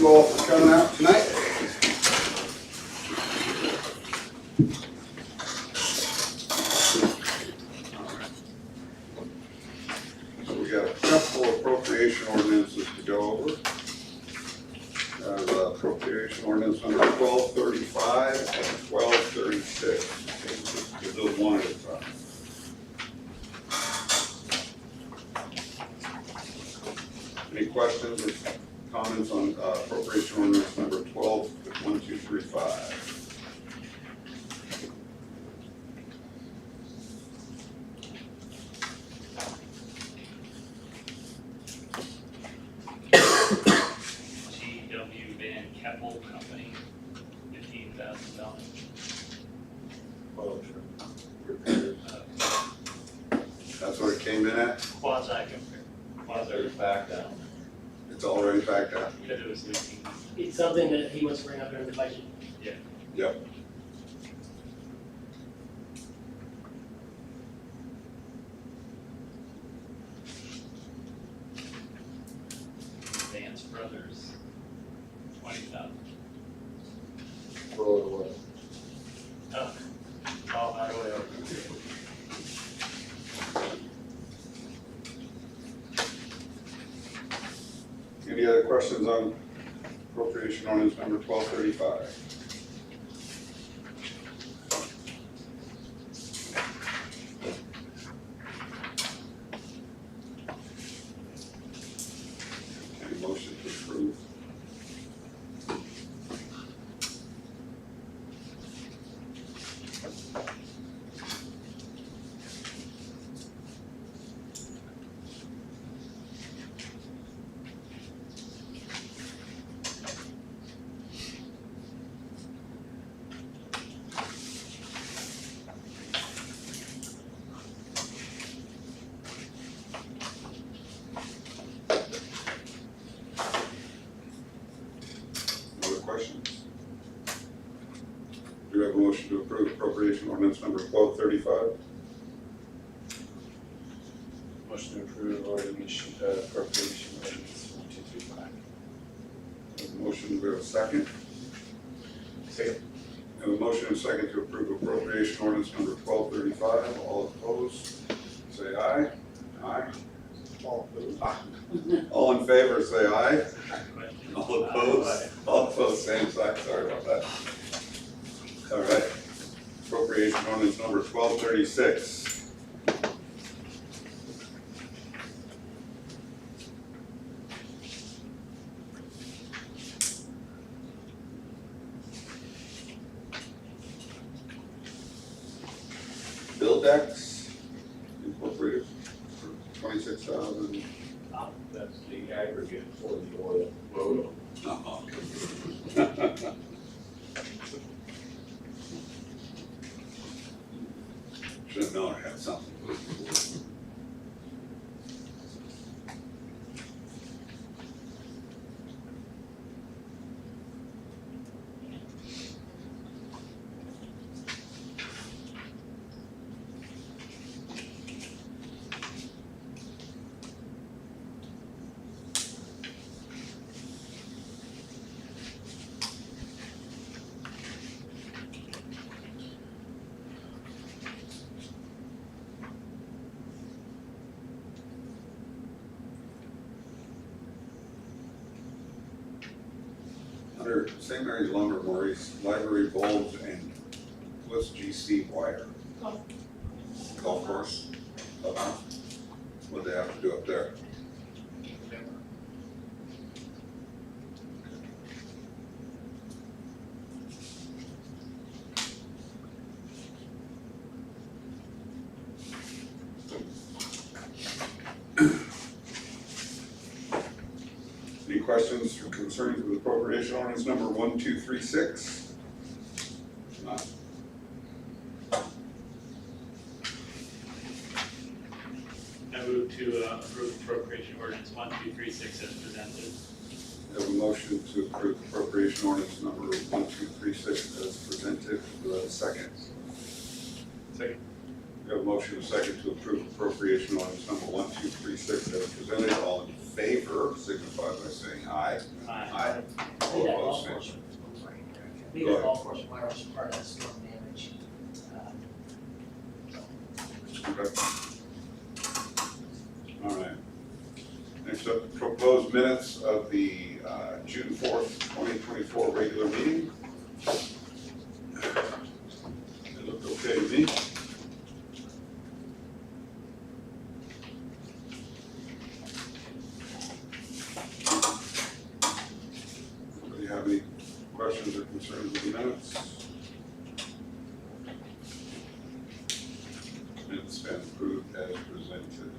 you all for coming out tonight. So we got a couple of appropriation ordinances to go over. Appropriation ordinance number 1235 and 1236. We'll do them one at a time. Any questions or comments on appropriation ordinance number 1235? G.W. Van Keppel Company, $15,000. That's what it came in at? Quasi Back down. It's already backed out? because it was leaking. It's something that he wants to bring up during the budget. Yep. Vance Brothers, $20,000. Throw it away. Oh, highway over. Any other questions on appropriation ordinance number 1235? Any motion to approve? Other questions? Do we have a motion to approve appropriation ordinance number 1235? Motion to approve ordinance, appropriation ordinance 1235. Have a motion, do we have a second? Second. Have a motion and a second to approve appropriation ordinance number 1235. All opposed, say aye. Aye. All opposed. All in favor, say aye. All opposed? All opposed, same side, sorry about that. All right. Appropriation ordinance number 1236. Buildex Incorporated for $26,000. That's the aggregate for the oil. Roto. Should have known I had something. Under St. Mary's Lumber, Maurice, library bulbs and Swiss GC wire. Golf course. What they have to do up there? Any questions or concerns with appropriation ordinance number 1236? None. I move to approve appropriation ordinance 1236 as presented. We have a motion to approve appropriation ordinance number 1236 as presented. Do we have a second? Second. We have a motion and a second to approve appropriation ordinance number 1236 as presented. All in favor signify by saying aye. Aye. Aye. All that golf opposed, course, same. I'm sorry, I believe that golf course wire was part of that storm damage. Okay. All right. Next up, proposed minutes of the June 4th, 2024 regular meeting. It looked okay to me. Anybody have any questions or concerns with the minutes? Minutes stand approved as presented.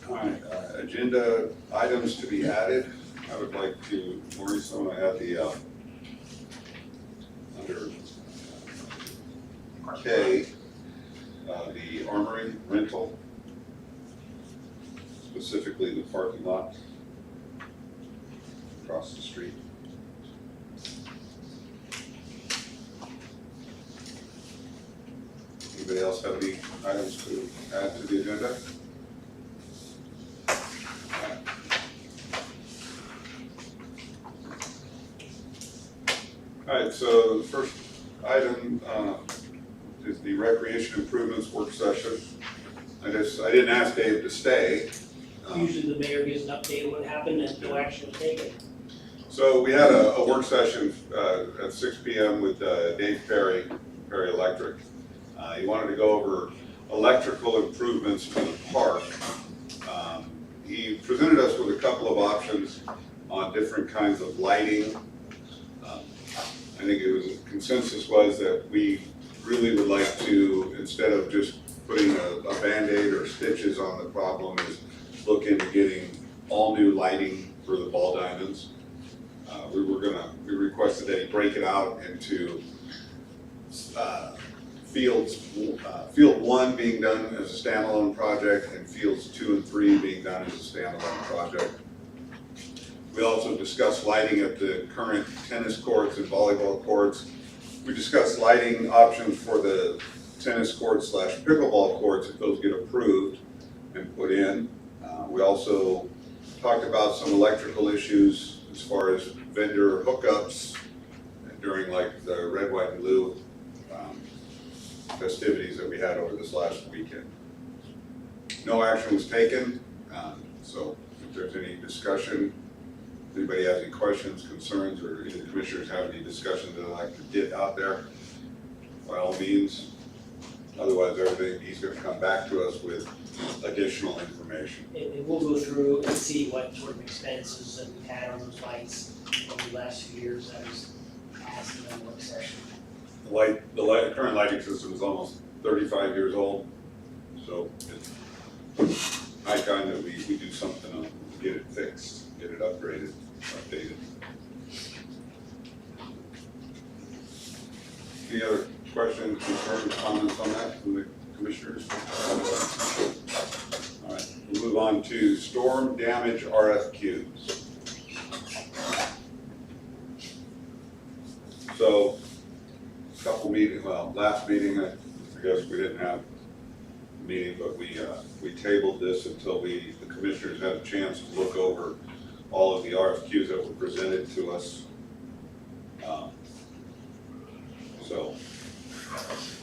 All right, agenda items to be added. I would like to, Maurice, I want to add the, under K, the armory rental, specifically the parking lot across the street. Anybody else have any items to add to the agenda? All right, so the first item is the recreation improvements work session. I didn't ask Dave to stay. Usually the mayor gives an update of what happened and no action was taken. So we had a work session at 6 p.m. with Dave Perry, Perry Electric. He wanted to go over electrical improvements to the park. He presented us with a couple of options on different kinds of lighting. I think it was, consensus was that we really would like to, instead of just putting a Band-Aid or stitches on the problem, is look into getting all new lighting for the ball diamonds. We requested that he break it out into fields, field 1 being done as a standalone project and fields 2 and 3 being done as a standalone project. We also discussed lighting at the current tennis courts and volleyball courts. We discussed lighting options for the tennis courts / pickleball courts if those get approved and put in. We also talked about some electrical issues as far as vendor hookups during like the red, white, and blue festivities that we had over this last weekend. No action was taken, so if there's any discussion, if anybody has any questions, concerns, or any commissioners have any discussions they'd like to get out there, by all means. Otherwise, everything, he's going to come back to us with additional information. And we'll go through and see what sort of expenses that we've had on those lights over the last few years. I was asking them work session. The current lighting system is almost 35 years old, so it's high time that we do something to get it fixed, get it upgraded, updated. Any other questions, concerns, comments on that from the commissioners? All right, we'll move on to storm damage RFQs. So, couple meetings, well, last meeting, I guess we didn't have a meeting, but we tabled this until the commissioners had a chance to look over all of the RFQs that were presented to us. So,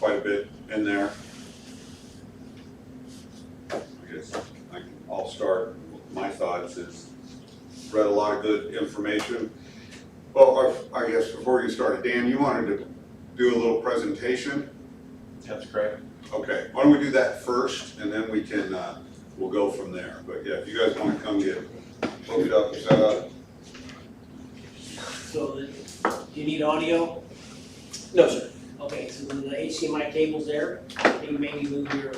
quite a bit in there. I guess I'll start with my thoughts. Is read a lot of good information. Well, I guess before you started, Dan, you wanted to do a little presentation? That's correct. Okay, why don't we do that first, and then we can, we'll go from there. But yeah, if you guys want to come get hooked up, set up. So, do you need audio? No, sir. Okay, so the HDMI cable's there. You maybe move your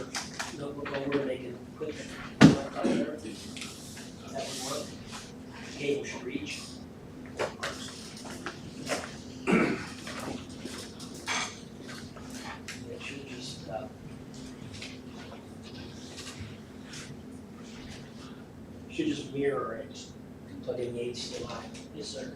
notebook over and they can put the laptop there. That would work. Cable should reach. It should just, mirror it. Plug in the HDMI. Yes, sir.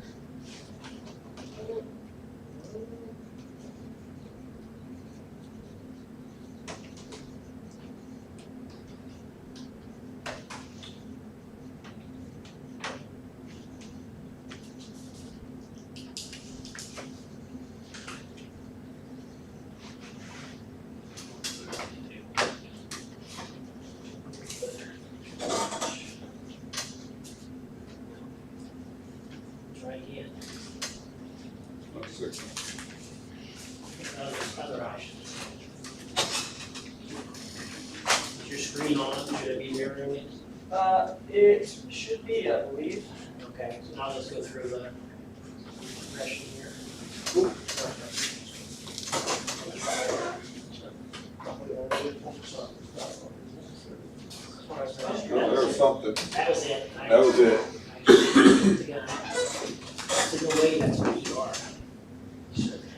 screen on, should it be mirroring it? It should be, I believe. Okay, so now let's go through the progression here. No, there was something. That was it. That was it. That's a way, that's what you are.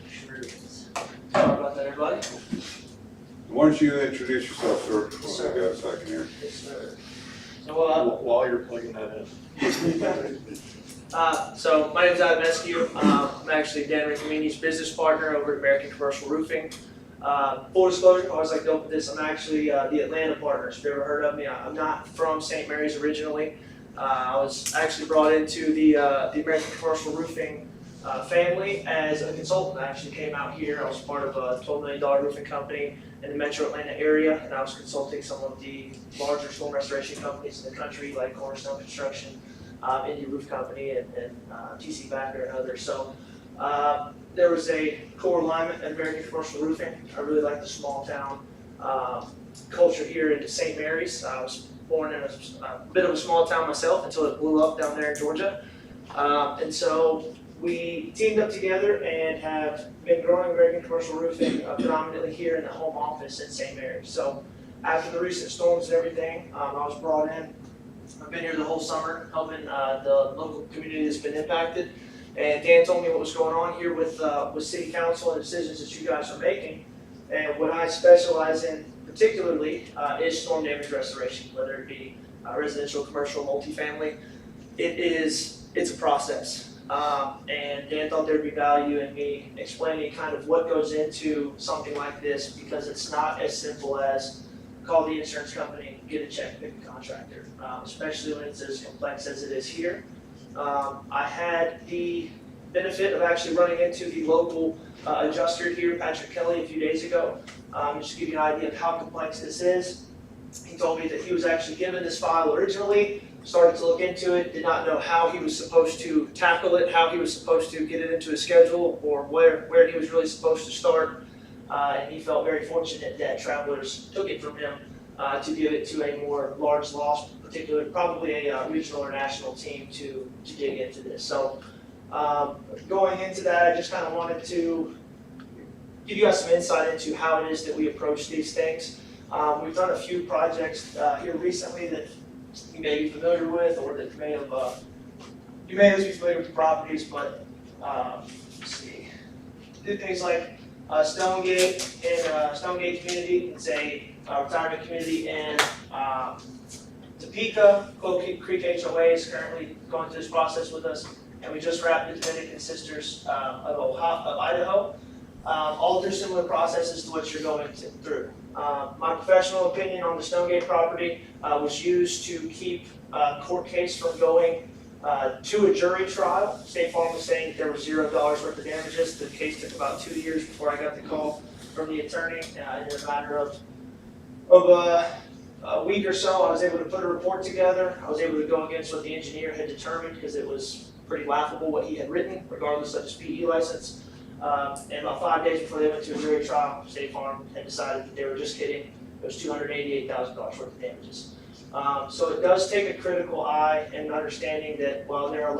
Sure is. Sorry about that, everybody. Why don't you introduce yourself, sir? Yes, Well, I got a second here. Yes, sir. So, While you're plugging that in. so my name's Adam Eskew. I'm actually Dan Riccomini's business partner over at American Commercial Roofing. Full disclosure, I always like to open this, I'm actually the Atlanta partners. If you've ever heard of me, I'm not from St. Mary's originally. I was actually brought into the American Commercial Roofing family as a consultant. I actually came out here, I was part of a $12 million roofing company in the metro Atlanta area, and I was consulting some of the larger storm restoration companies in the country, like Cornerstone Construction, Indy Roof Company, and TC Backer and others. So there was a core alignment at American Commercial Roofing. I really like the small town culture here in St. Mary's. I was born in a bit of a small town myself until it blew up down there in Georgia. And so we teamed up together and have been growing American Commercial Roofing predominantly here in the home office in St. Mary's. So after the recent storms and everything, I was brought in. I've been here the whole summer helping the local community that's been impacted. And Dan told me what was going on here with city council and decisions that you guys are making. And what I specialize in particularly is storm damage restoration, whether it be residential, commercial, multifamily. It's a process. And Dan thought there'd be value in me explaining kind of what goes into something like this, because it's not as simple as call the insurance company, get a check, pick a contractor, especially when it's as complex as it is here. I had the benefit of actually running into the local adjuster here, Patrick Kelly, a few days ago. Just to give you an idea of how complex this is. He told me that he was actually given this file originally, started to look into it, did not know how he was supposed to tackle it, how he was supposed to get it into his schedule, or where he was really supposed to start. And he felt very fortunate that Travelers took it from him to give it to a more large loss, particularly probably a regional or national team to dig into this. So going into that, I just kind of wanted to give you guys some insight into how it is that we approach these things. We've done a few projects here recently that you may be familiar with, or that you may at least be familiar with the properties, but let's see. Did things like Stonegate community. It's a retirement community in Topeka. Coal Creek HOA is currently going through this process with us, and we just wrapped the Dominican Sisters of Idaho. All through similar processes to what you're going through. My professional opinion on the Stonegate property was used to keep a court case from going to a jury trial. State Farm was saying that there was $0 worth of damages. The case took about 2 years before I got the call from the attorney. In a matter of a week or so, I was able to put a report together. I was able to go against what the engineer had determined, because it was pretty laughable what he had written, regardless of his PE license. And about 5 days before they went to a jury trial, State Farm had decided that they were just kidding. It was $288,000 worth of damages. So it does take a critical eye and understanding that while there are a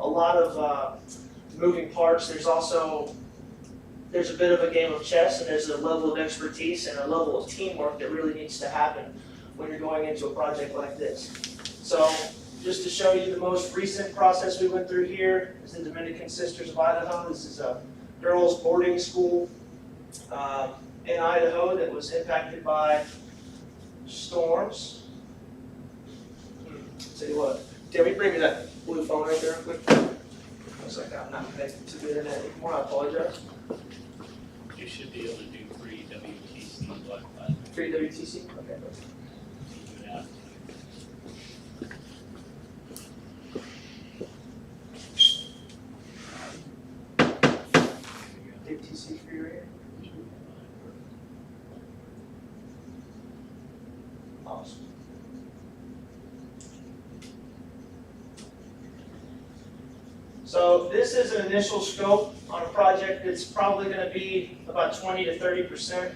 lot of moving parts, there's a bit of a game of chess, and there's a level of expertise and a level of teamwork that really needs to happen when you're going into a project like this. So just to show you the most recent process we went through here is the Dominican Sisters of Idaho. This is a girls' boarding school in Idaho that was impacted by storms. Tell you what, Timmy, bring me that blue phone right there real quick. Looks like I'm not connected to the internet anymore, I apologize. You should be able to do free WTC Wi-Fi. Free WTC? Okay. Yeah. WTC free right here? Awesome. So this is an initial scope on a project that's probably going to be about 20 to 30%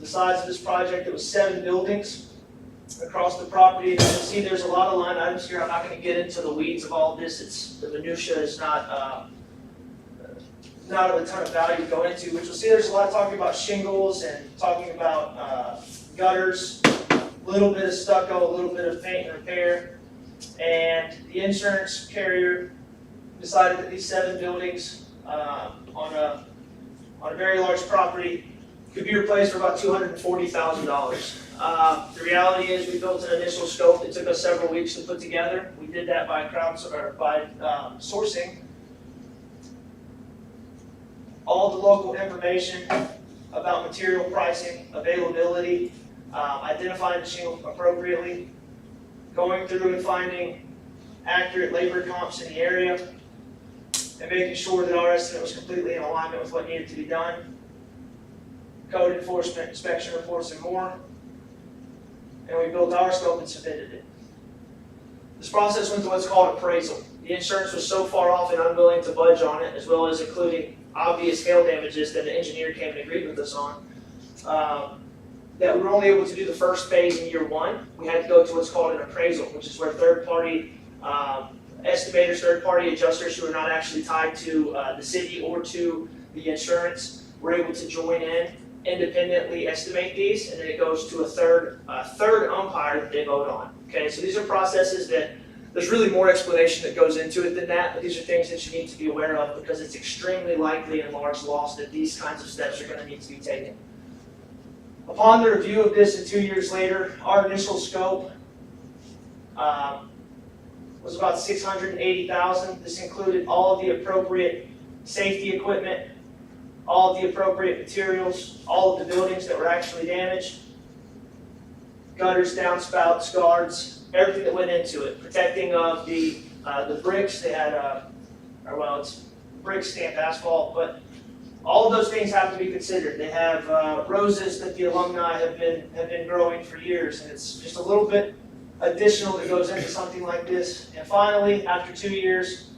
the size of this project. It was 7 buildings. across the property. And you can see there's a lot of line items here. I'm not going to get into the weeds of all of this. The minutia is not of a ton of value to go into, but you'll see there's a lot talking about shingles and talking about gutters, a little bit of stucco, a little bit of paint and repair. And the insurance carrier decided that these 7 buildings on a very large property could be replaced for about $240,000. The reality is we built an initial scope that took us several weeks to put together. We did that by sourcing all the local information about material pricing, availability, identifying the shingle appropriately, going through and finding accurate labor comps in the area, and making sure that our estimate was completely in alignment with what needed to be done, code enforcement, inspection reports, and more. And we built our scope and submitted it. This process went to what's called appraisal. The insurance was so far off and unwilling to budge on it, as well as including obvious hail damages that the engineer came and agreed with us on, that we were only able to do the first phase in year 1. We had to go to what's called an appraisal, which is where third-party estimators, third-party adjusters who are not actually tied to the city or to the insurance were able to join in, independently estimate these, and then it goes to a third umpire that they vote on. Okay, so these are processes that there's really more explanation that goes into it than that, but these are things that you need to be aware of because it's extremely likely in large loss that these kinds of steps are going to need to be taken. Upon the review of this and 2 years later, our initial scope was about $680,000. This included all of the appropriate safety equipment, all of the appropriate materials, all of the buildings that were actually damaged, gutters, downspouts, guards, everything that went into it. Protecting of the bricks, they had, it's brick stamped asphalt, but all of those things have to be considered. They have roses that the alumni have been growing for years, and it's just a little bit additional that goes into something like this. And finally, after 2 years,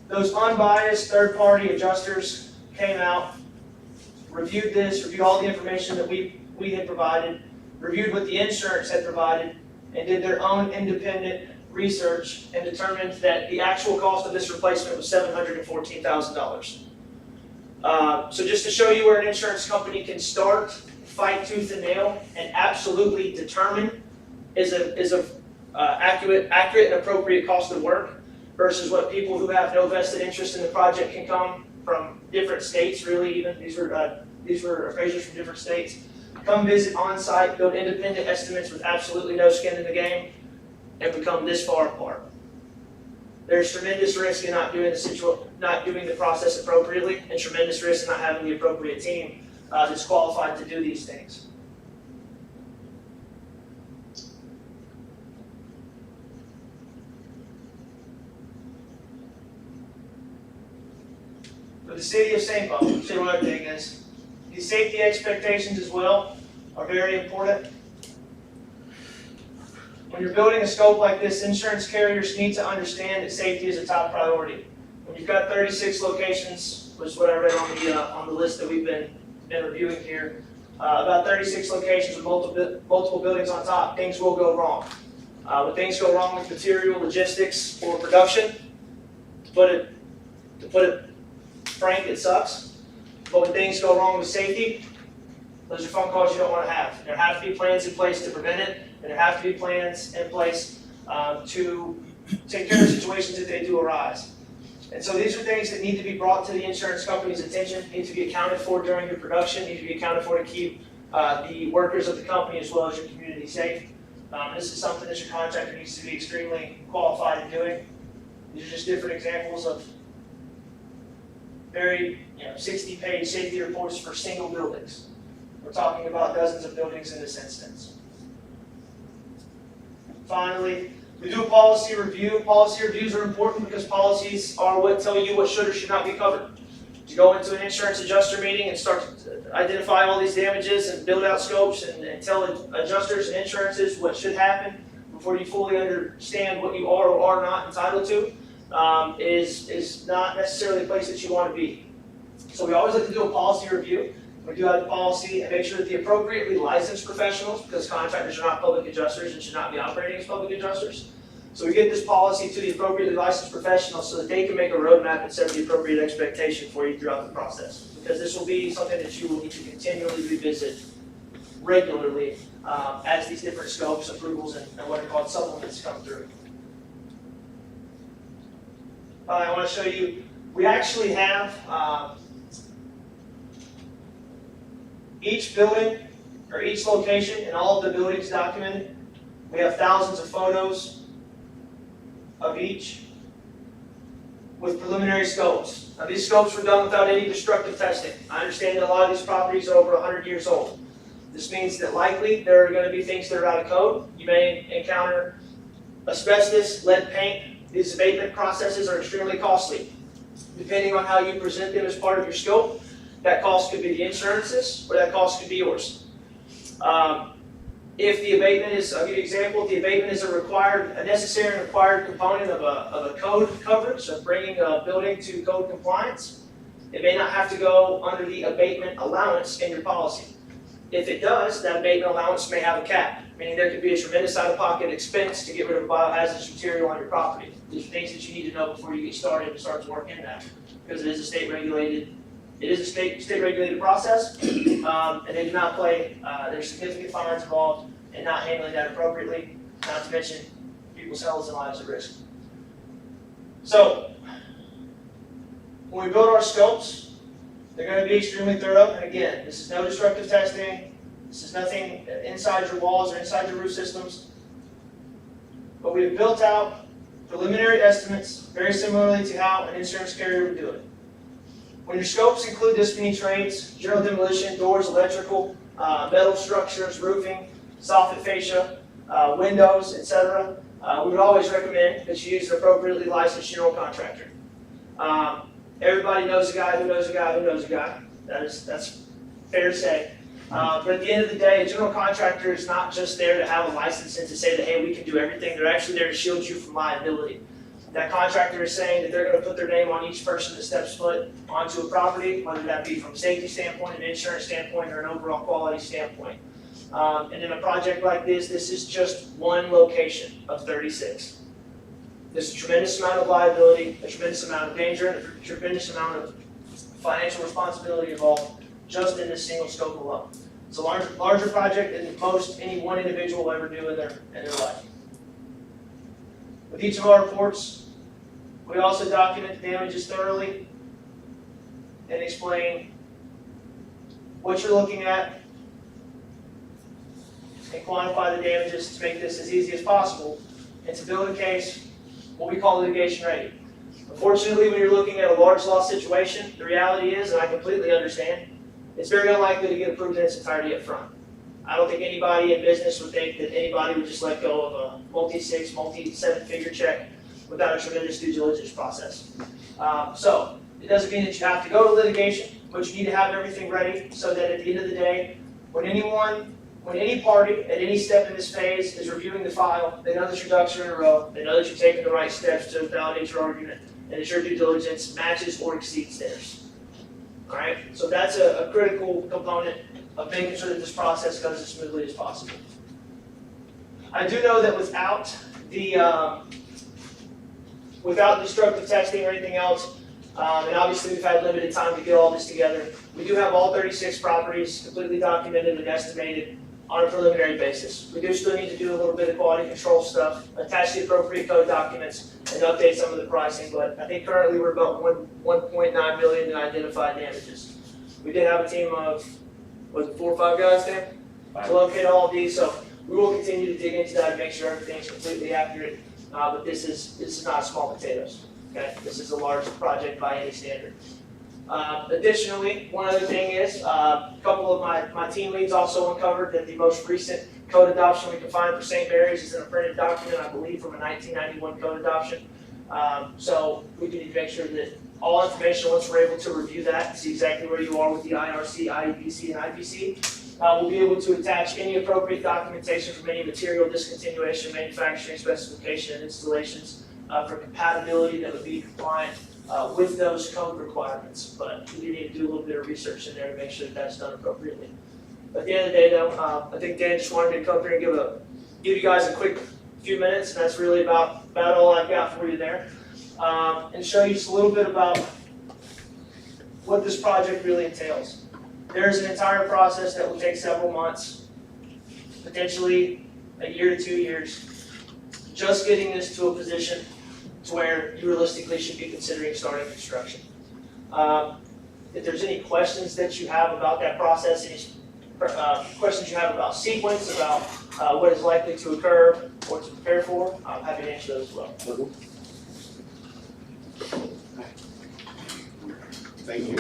those unbiased third-party adjusters came out, reviewed this, reviewed all the information that we had provided, reviewed what the insurance had provided, and did their own independent research and determined that the actual cost of this replacement was $714,000. So just to show you where an insurance company can start, fight tooth and nail, and absolutely determine is a accurate and appropriate cost of work versus what people who have no vested interest in the project can come from different states, really even. These were appraisers from different states. Come visit on site, build independent estimates with absolutely no skin in the game, and become this far apart. There's tremendous risk in not doing the process appropriately, and tremendous risk in not having the appropriate team that's qualified to do these things. For the city of St. Paul, I'll show you what our thing is. These safety expectations as well are very important. When you're building a scope like this, insurance carriers need to understand that safety is a top priority. When you've got 36 locations, which is what I read on the list that we've been reviewing here, about 36 locations with multiple buildings on top, things will go wrong. When things go wrong with material, logistics, or production, to put it frank, it sucks. But when things go wrong with safety, those are phone calls you don't want to have. There have to be plans in place to prevent it, and there have to be plans in place to take care of situations if they do arise. And so these are things that need to be brought to the insurance company's attention, need to be accounted for during your production, need to be accounted for to keep the workers of the company as well as your community safe. This is something that your contractor needs to be extremely qualified in doing. These are just different examples of very 60-page safety reports for single buildings. We're talking about dozens of buildings in this instance. Finally, we do a policy review. Policy reviews are important because policies are what tell you what should or should not be covered. You go into an insurance adjuster meeting and start to identify all these damages and build out scopes and tell adjusters and insurances what should happen before you fully understand what you are or are not entitled to, is not necessarily a place that you want to be. So we always like to do a policy review. We do have the policy and make sure that the appropriately licensed professionals, because contractors are not public adjusters and should not be operating as public adjusters. So we get this policy to the appropriately licensed professionals so that they can make a roadmap and set the appropriate expectation for you throughout the process. Because this will be something that you will need to continually revisit regularly as these different scopes, approvals, and what are called supplements come through. I want to show you, we actually have each building or each location and all of the buildings documented. We have thousands of photos of each with preliminary scopes. Now these scopes were done without any destructive testing. I understand that a lot of these properties are over 100 years old. This means that likely there are going to be things that are out of code. You may encounter asbestos, lead paint. These abatement processes are extremely costly. Depending on how you present them as part of your scope, that cost could be the insurances or that cost could be yours. If the abatement is, I'll give you an example, if the abatement is a necessary and required component of a code coverage, of bringing a building to code compliance, it may not have to go under the abatement allowance in your policy. If it does, that abatement allowance may have a cap, meaning there could be a tremendous out-of-pocket expense to get rid of a biohazardous material on your property. These are things that you need to know before you get started and start to work in that, because it is a state-regulated process, and they do not play, there's significant fines involved in not handling that appropriately, not to mention people's health and lives at risk. So, when we build our scopes, they're going to be extremely thorough, and again, this is no destructive testing, this is nothing inside your walls or inside your roof systems, but we have built out preliminary estimates very similarly to how an insurance carrier would do it. When your scopes include this many trades, general demolition, doors, electrical, metal structures, roofing, soffit fascia, windows, etc., we would always recommend that you use an appropriately licensed general contractor. Everybody knows a guy who knows a guy who knows a guy. That's fair to say. But at the end of the day, a general contractor is not just there to have a license and to say that, hey, we can do everything. They're actually there to shield you from liability. That contractor is saying that they're going to put their name on each person that steps foot onto a property, whether that be from a safety standpoint, an insurance standpoint, or an overall quality standpoint. And in a project like this is just one location of 36. There's a tremendous amount of liability, a tremendous amount of danger, and a tremendous amount of financial responsibility involved just in this single scope alone. It's a larger project than most any one individual will ever do in their life. With each of our reports, we also document the damages thoroughly and explain what you're looking at and quantify the damages to make this as easy as possible and to build a case what we call litigation ready. Unfortunately, when you're looking at a large loss situation, the reality is, and I completely understand, it's very unlikely to get approved in its entirety up front. I don't think anybody in business would think that anybody would just let go of a multi-6, multi-7-figure check without a tremendous due diligence process. So it doesn't mean that you have to go to litigation, but you need to have everything ready so that at the end of the day, when any party at any step in this phase is reviewing the file, they know that your ducks are in a row, they know that you're taking the right steps to validate your argument, and that your due diligence matches or exceeds theirs. All right, so that's a critical component of making sure that this process goes as smoothly as possible. I do know that without destructive testing or anything else, and obviously we've had limited time to get all this together, we do have all 36 properties completely documented and estimated on a preliminary basis. We do still need to do a little bit of quality control stuff, attach the appropriate code documents, and update some of the pricing, but I think currently we're about 1.9 million in identified damages. We did have a team of, was it 4 or 5 guys there? To locate all of these, so we will continue to dig into that and make sure everything's completely accurate, but this is not small potatoes, okay? This is a large project by any standard. Additionally, one other thing is, a couple of my team leads also uncovered that the most recent code adoption we can find for St. Mary's is in a printed document, I believe, from a 1991 code adoption. So we do need to make sure that all information, once we're able to review that, see exactly where you are with the IRC, IEPC, and IPC, we'll be able to attach any appropriate documentation from any material discontinuation, manufacturing specification, and installations for compatibility that would be compliant with those code requirements, but we do need to do a little bit of research in there to make sure that that's done appropriately. But at the end of the day though, I think Dan just wanted me to come here and give you guys a quick few minutes, and that's really about all I've got for you there. And show you just a little bit about what this project really entails. There's an entire process that will take several months, potentially a year to 2 years, just getting this to a position to where you realistically should be considering starting construction. If there's any questions that you have about that process, any questions you have about sequence, about what is likely to occur or to prepare for, I'm happy to answer those as well. Thank you.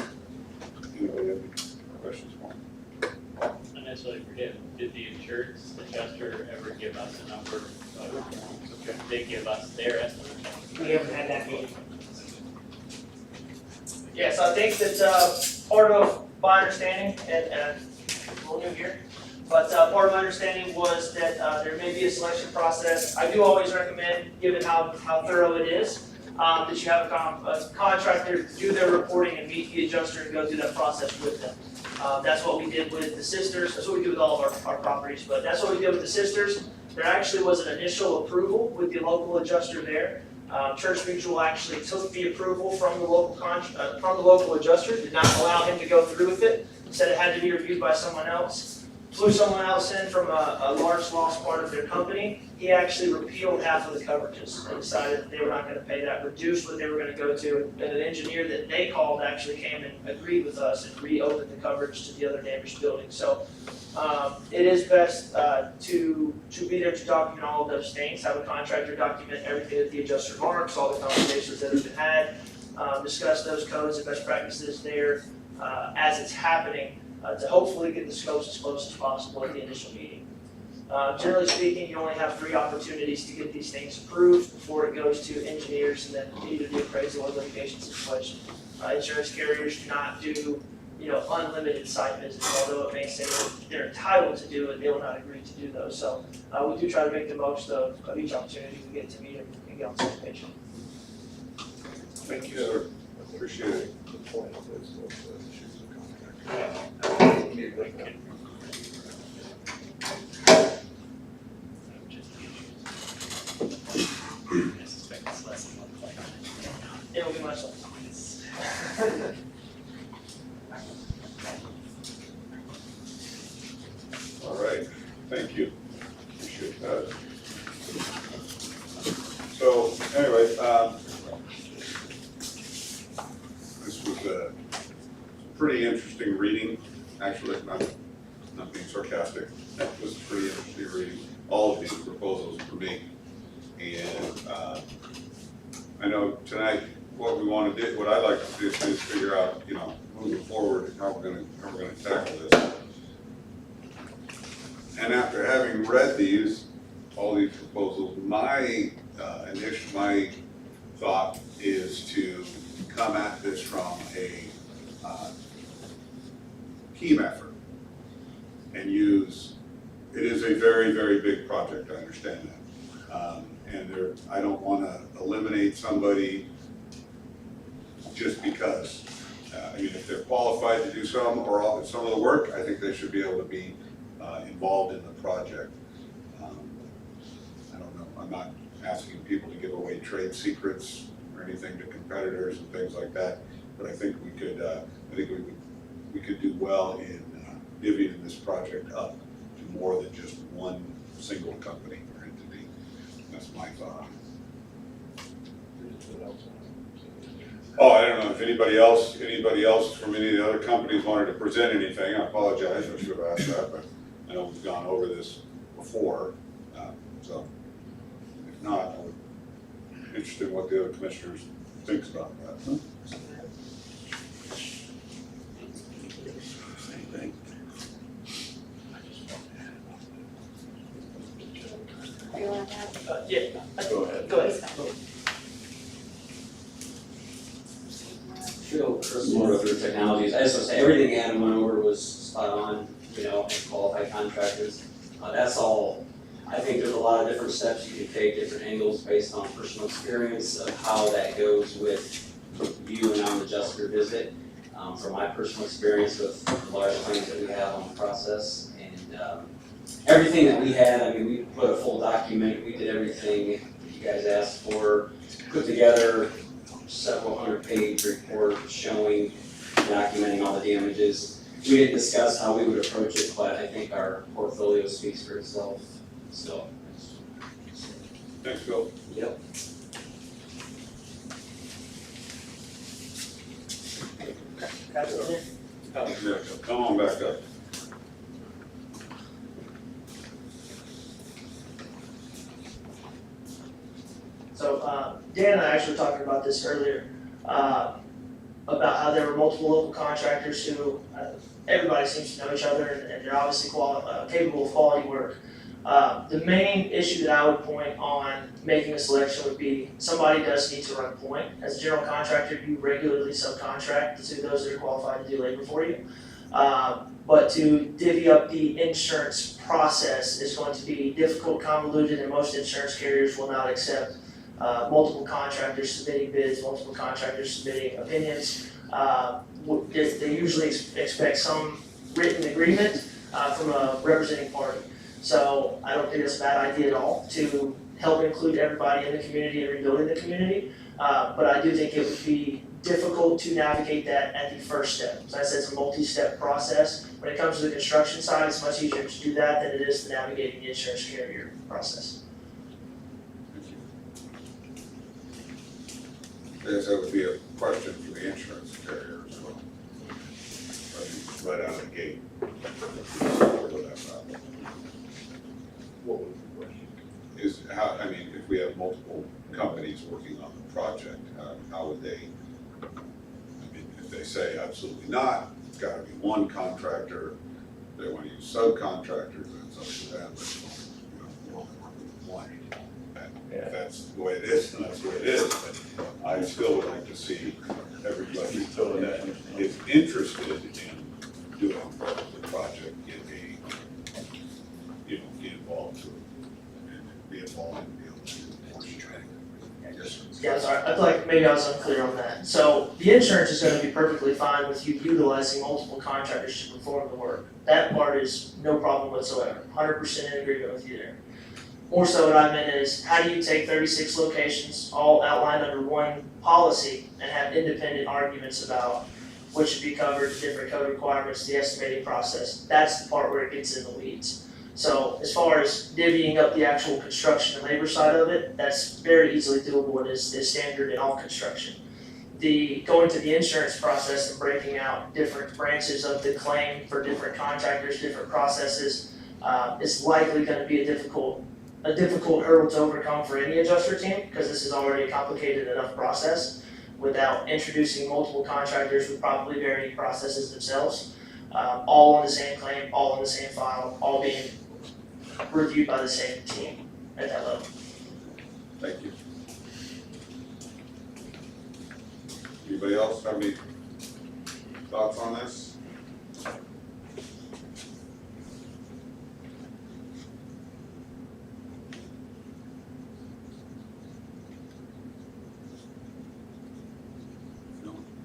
Anybody have any questions for him? Not necessarily for him, did the insurance adjuster ever give us a number of, they give us their estimate? We haven't had that meeting. Yes, I think that part of my understanding, and a little new here, but part of my understanding was that there may be a selection process. I do always recommend, given how thorough it is, that you have a contractor do their reporting and meet the adjuster and go through that process with them. That's what we did with the Sisters, that's what we do with all of our properties, but that's what we did with the Sisters. There actually was an initial approval with the local adjuster there. Church Mutual actually took the approval from the local adjuster, did not allow him to go through with it, said it had to be reviewed by someone else. Flew someone else in from a large loss part of their company. He actually repealed half of the coverages and decided that they were not going to pay that, reduced what they were going to go to, and an engineer that they called actually came and agreed with us and reopened the coverage to the other damaged buildings. So it is best to be there to document all of those things, have a contractor document everything that the adjuster marks, all the conversations that have been had, discuss those codes and best practices there as it's happening, to hopefully get the scopes as close as possible at the initial meeting. Generally speaking, you only have 3 opportunities to get these things approved before it goes to engineers and then either the appraisal or litigation situation. Insurance carriers do not do, unlimited site visits, although it may say that they're entitled to do it, they will not agree to do those. So we do try to make the most of each opportunity we get to meet and get on the same page. Thank you, sir. Appreciate it. I suspect it's less than 1 point. It'll be much less. All right, thank you. Appreciate that. So, anyway, this was a pretty interesting reading, actually, not being sarcastic. That was a pretty interesting reading, all of these proposals for me. And I know tonight, what we want to do, what I'd like to do is figure out, moving forward, how we're gonna tackle this. And after having read all these proposals, my thought is to come at this from a team effort and it is a very, very big project, I understand that. And I don't want to eliminate somebody just because. If they're qualified to do some or some of the work, I think they should be able to be involved in the project. I don't know, I'm not asking people to give away trade secrets or anything to competitors and things like that, but I think we could do well in divvying this project up to more than just one single company or entity. That's my thought. Oh, I don't know if anybody else from any of the other companies wanted to present anything. I apologize, I should have asked that, but I know we've gone over this before. So if not, I'm interested in what the other commissioners thinks about that. Anything? Are you allowed to have? Yeah. Go ahead. Go ahead. Phil, Chris Moore, Through Technologies. I just want to say, everything Adam went over was spot on, and qualified contractors. That's all. I think there's a lot of different steps you can take, different angles based on personal experience of how that goes with you and I'm the adjuster visit. From my personal experience with the large claims that we have on the process, and everything that we had, I mean, we put a full document, we did everything that you guys asked for, put together several 100-page report showing, documenting all the damages. We didn't discuss how we would approach it, but I think our portfolio speaks for itself, so. Thanks, Bill. Yep. Yeah, come on back up. So, Dan and I actually were talking about this earlier, about how there were multiple local contractors who, everybody seems to know each other and they're obviously capable of quality work. The main issue that I would point on making a selection would be somebody does need to run point. As a general contractor, you regularly subcontract to those that are qualified to do labor for you. But to divvy up the insurance process is going to be difficult, convoluted, and most insurance carriers will not accept multiple contractors submitting bids, multiple contractors submitting opinions. They usually expect some written agreement from a representing party. So I don't think it's a bad idea at all to help include everybody in the community and rebuilding the community. But I do think it would be difficult to navigate that at the first step. As I said, it's a multi-step process. When it comes to the construction side, it's much easier to do that than it is to navigating the insurance carrier process. I guess that would be a question for the insurance carrier as well. Right out of the gate. What was the question? Is how, I mean, if we have multiple companies working on the project, how would they, I mean, if they say absolutely not, it's gotta be one contractor, they wanna use subcontractors, that's up to them, but, you know, we're only working with one. And if that's the way it is, then that's the way it is, but I still would like to see everybody that is interested in doing the project get get involved to it, and be involved and be able to do the portion. Yes, sir. Yeah, sorry, I feel like maybe I was unclear on that. So the insurance is gonna be perfectly fine with you utilizing multiple contractors to perform the work. That part is no problem whatsoever, 100% in agreement with you there. More so what I meant is, how do you take 36 locations, all outlined under one policy, and have independent arguments about what should be covered, different code requirements, the estimating process? That's the part where it gets in the weeds. So as far as divvying up the actual construction and labor side of it, that's very easily doable and is standard in all construction. Going to the insurance process and breaking out different branches of the claim for different contractors, different processes, is likely gonna be a difficult hurdle to overcome for any adjuster team, because this is already a complicated enough process without introducing multiple contractors with probably varying processes themselves, all on the same claim, all in the same file, all being reviewed by the same team at that level. Thank you. Anybody else have any thoughts on this?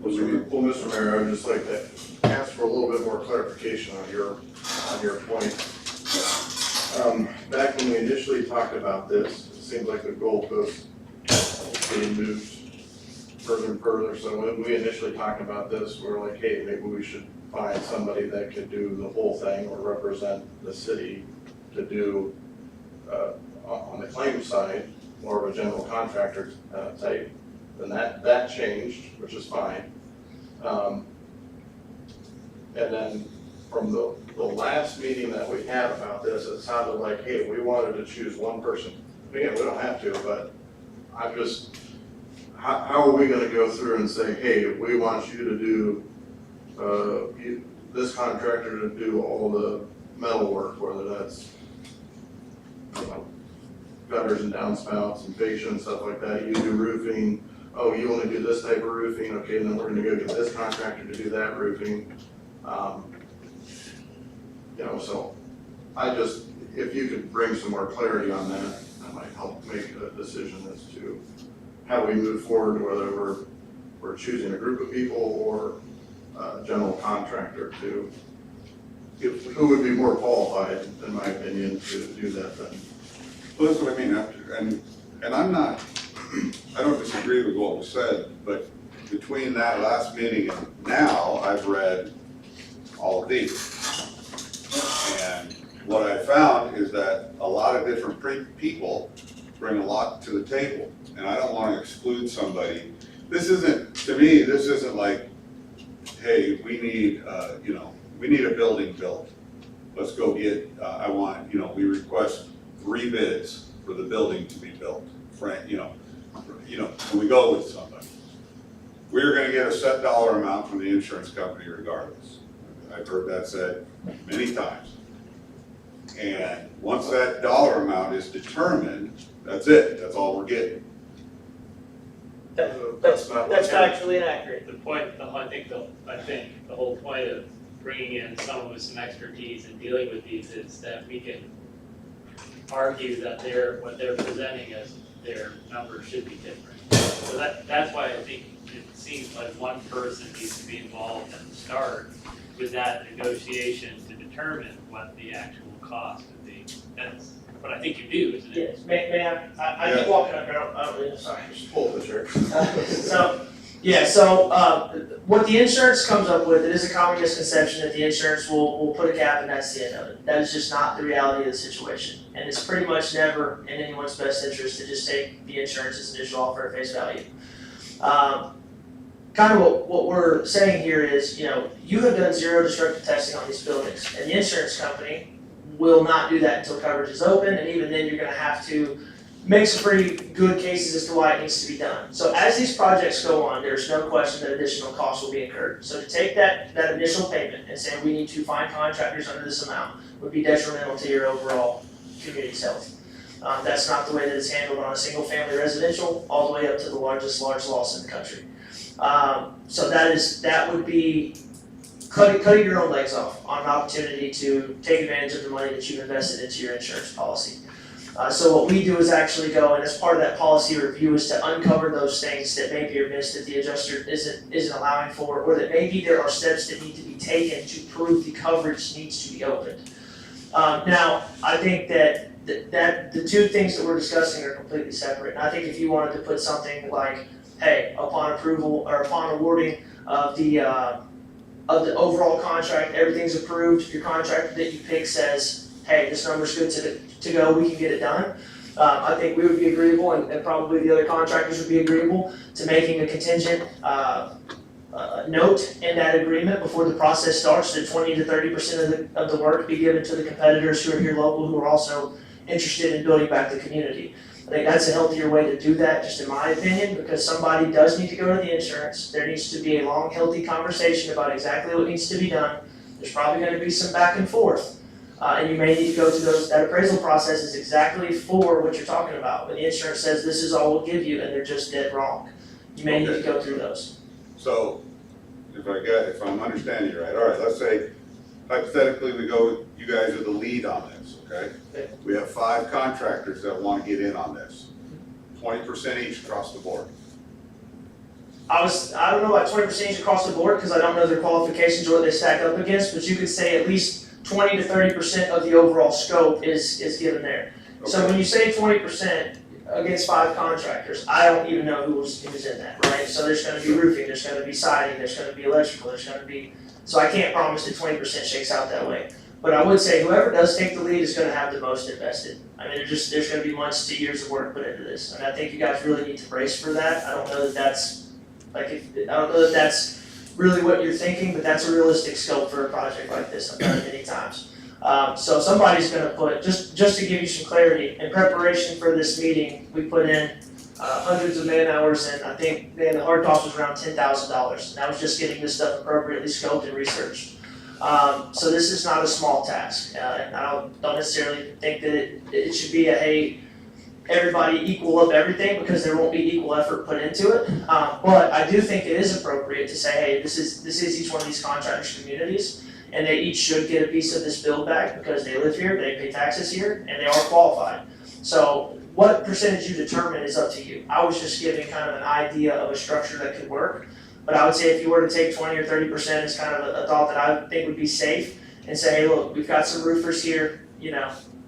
Well, Mr. Mayor, I would just like to ask for a little bit more clarification on your point. Back when we initially talked about this, it seems like the goalpost is being moved further and further. So when we initially talked about this, we were like, hey, maybe we should find somebody that could do the whole thing or represent the city to do, on the claim side, more of a general contractor type. Then that changed, which is fine. And then from the last meeting that we had about this, it sounded like, hey, we wanted to choose one person. Again, we don't have to, but I'm just, how are we gonna go through and say, hey, we want you to do, this contractor to do all the metal work, whether that's, I don't know, gutters and downspouts and fascia and stuff like that, you do roofing, oh, you only do this type of roofing, okay, and then we're gonna go get this contractor to do that roofing. So I just, if you could bring some more clarity on that might help make a decision as to how we move forward, whether we're we're choosing a group of people or a general contractor to, who would be more qualified, in my opinion, to do that then? Well, that's what I mean, and I'm not, I don't disagree with what was said, but between that last meeting and now, I've read all of these. And what I found is that a lot of different people bring a lot to the table, and I don't wanna exclude somebody. This isn't, to me, this isn't like, hey, we need, we need a building built. Let's go get, we request 3 bids for the building to be built, and we go with somebody. We're gonna get a set dollar amount from the insurance company regardless. I've heard that said many times. And once that dollar amount is determined, that's it, that's all we're getting. That's not that's what happened. factually inaccurate. The point, I think the whole point of bringing in someone with some expertise and dealing with these is that we can argue that what they're presenting as their numbers should be different. So that's why I think it seems like one person needs to be involved at the start with that negotiation to determine what the actual cost would be. That's what I think you do, isn't it? Yes, may I keep walking up here, I don't really, sorry. Just pull the chair. What the insurance comes up with, it is a common misconception that the insurance will put a cap and that's the end of it. That is just not the reality of the situation. And it's pretty much never in anyone's best interest to just take the insurance's initial offer at face value. Kind of what we're saying here is, you have done zero destructive testing on these buildings, and the insurance company will not do that until coverage is open, and even then you're gonna have to make some pretty good cases as to why it needs to be done. So as these projects go on, there's no question that additional costs will be incurred. So to take that initial payment and say we need to find contractors under this amount would be detrimental to your overall community's health. That's not the way that it's handled on a single family residential, all the way up to the large loss in the country. So that would be cutting your own legs off on an opportunity to take advantage of the money that you've invested into your insurance policy. So what we do is actually go, and as part of that policy review, is to uncover those things that maybe are missed that the adjuster isn't allowing for, or that maybe there are steps that need to be taken to prove the coverage needs to be opened. Now, I think that the two things that we're discussing are completely separate. And I think if you wanted to put something like, hey, upon approval or upon awarding of the overall contract, everything's approved, your contractor that you pick says, hey, this number's good to go, we can get it done. I think we would be agreeable, and probably the other contractors would be agreeable to making a contingent note in that agreement before the process starts, that 20 to 30% of the work be given to the competitors who are here local, who are also interested in building back the community. I think that's a healthier way to do that, just in my opinion, because somebody does need to go to the insurance. There needs to be a long, healthy conversation about exactly what needs to be done. There's probably gonna be some back and forth. And you may need to go to that appraisal process is exactly for what you're talking about. When the insurance says this is all we'll give you and they're just dead wrong, you may need to go through those. So, if I'm understanding you right, all right, let's say hypothetically we go, you guys are the lead on this, okay? Okay. We have 5 contractors that wanna get in on this, 20% each across the board. I don't know about 20% each across the board, because I don't know their qualifications or what they stack up against, but you could say at least 20 to 30% of the overall scope is given there. So Okay. when you say 20% against 5 contractors, I don't even know who's in that, right? So there's gonna be roofing, there's gonna be siding, there's gonna be electrical, so I can't promise that 20% shakes out that way. But I would say whoever does take the lead is gonna have the most invested. I mean, there's gonna be months to years of work put into this, and I think you guys really need to brace for that. I don't know that that's really what you're thinking, but that's a realistic scope for a project like this. I've done it many times. So somebody's gonna put, just to give you some clarity, in preparation for this meeting, we put in hundreds of man hours, and I think, the hard cost was around $10,000. And that was just getting this stuff appropriately scoped and researched. So this is not a small task, and I don't necessarily think that it should be hey, everybody equal up everything, because there won't be equal effort put into it. But I do think it is appropriate to say, hey, this is each one of these contractors' communities, and they each should get a piece of this build back because they live here, they pay taxes here, and they are qualified. So what percentage you determine is up to you. I was just giving kind of an idea of a structure that could work. But I would say if you were to take 20 or 30% as kind of a thought that I think would be safe, and say, hey, look, we've got some roofers here,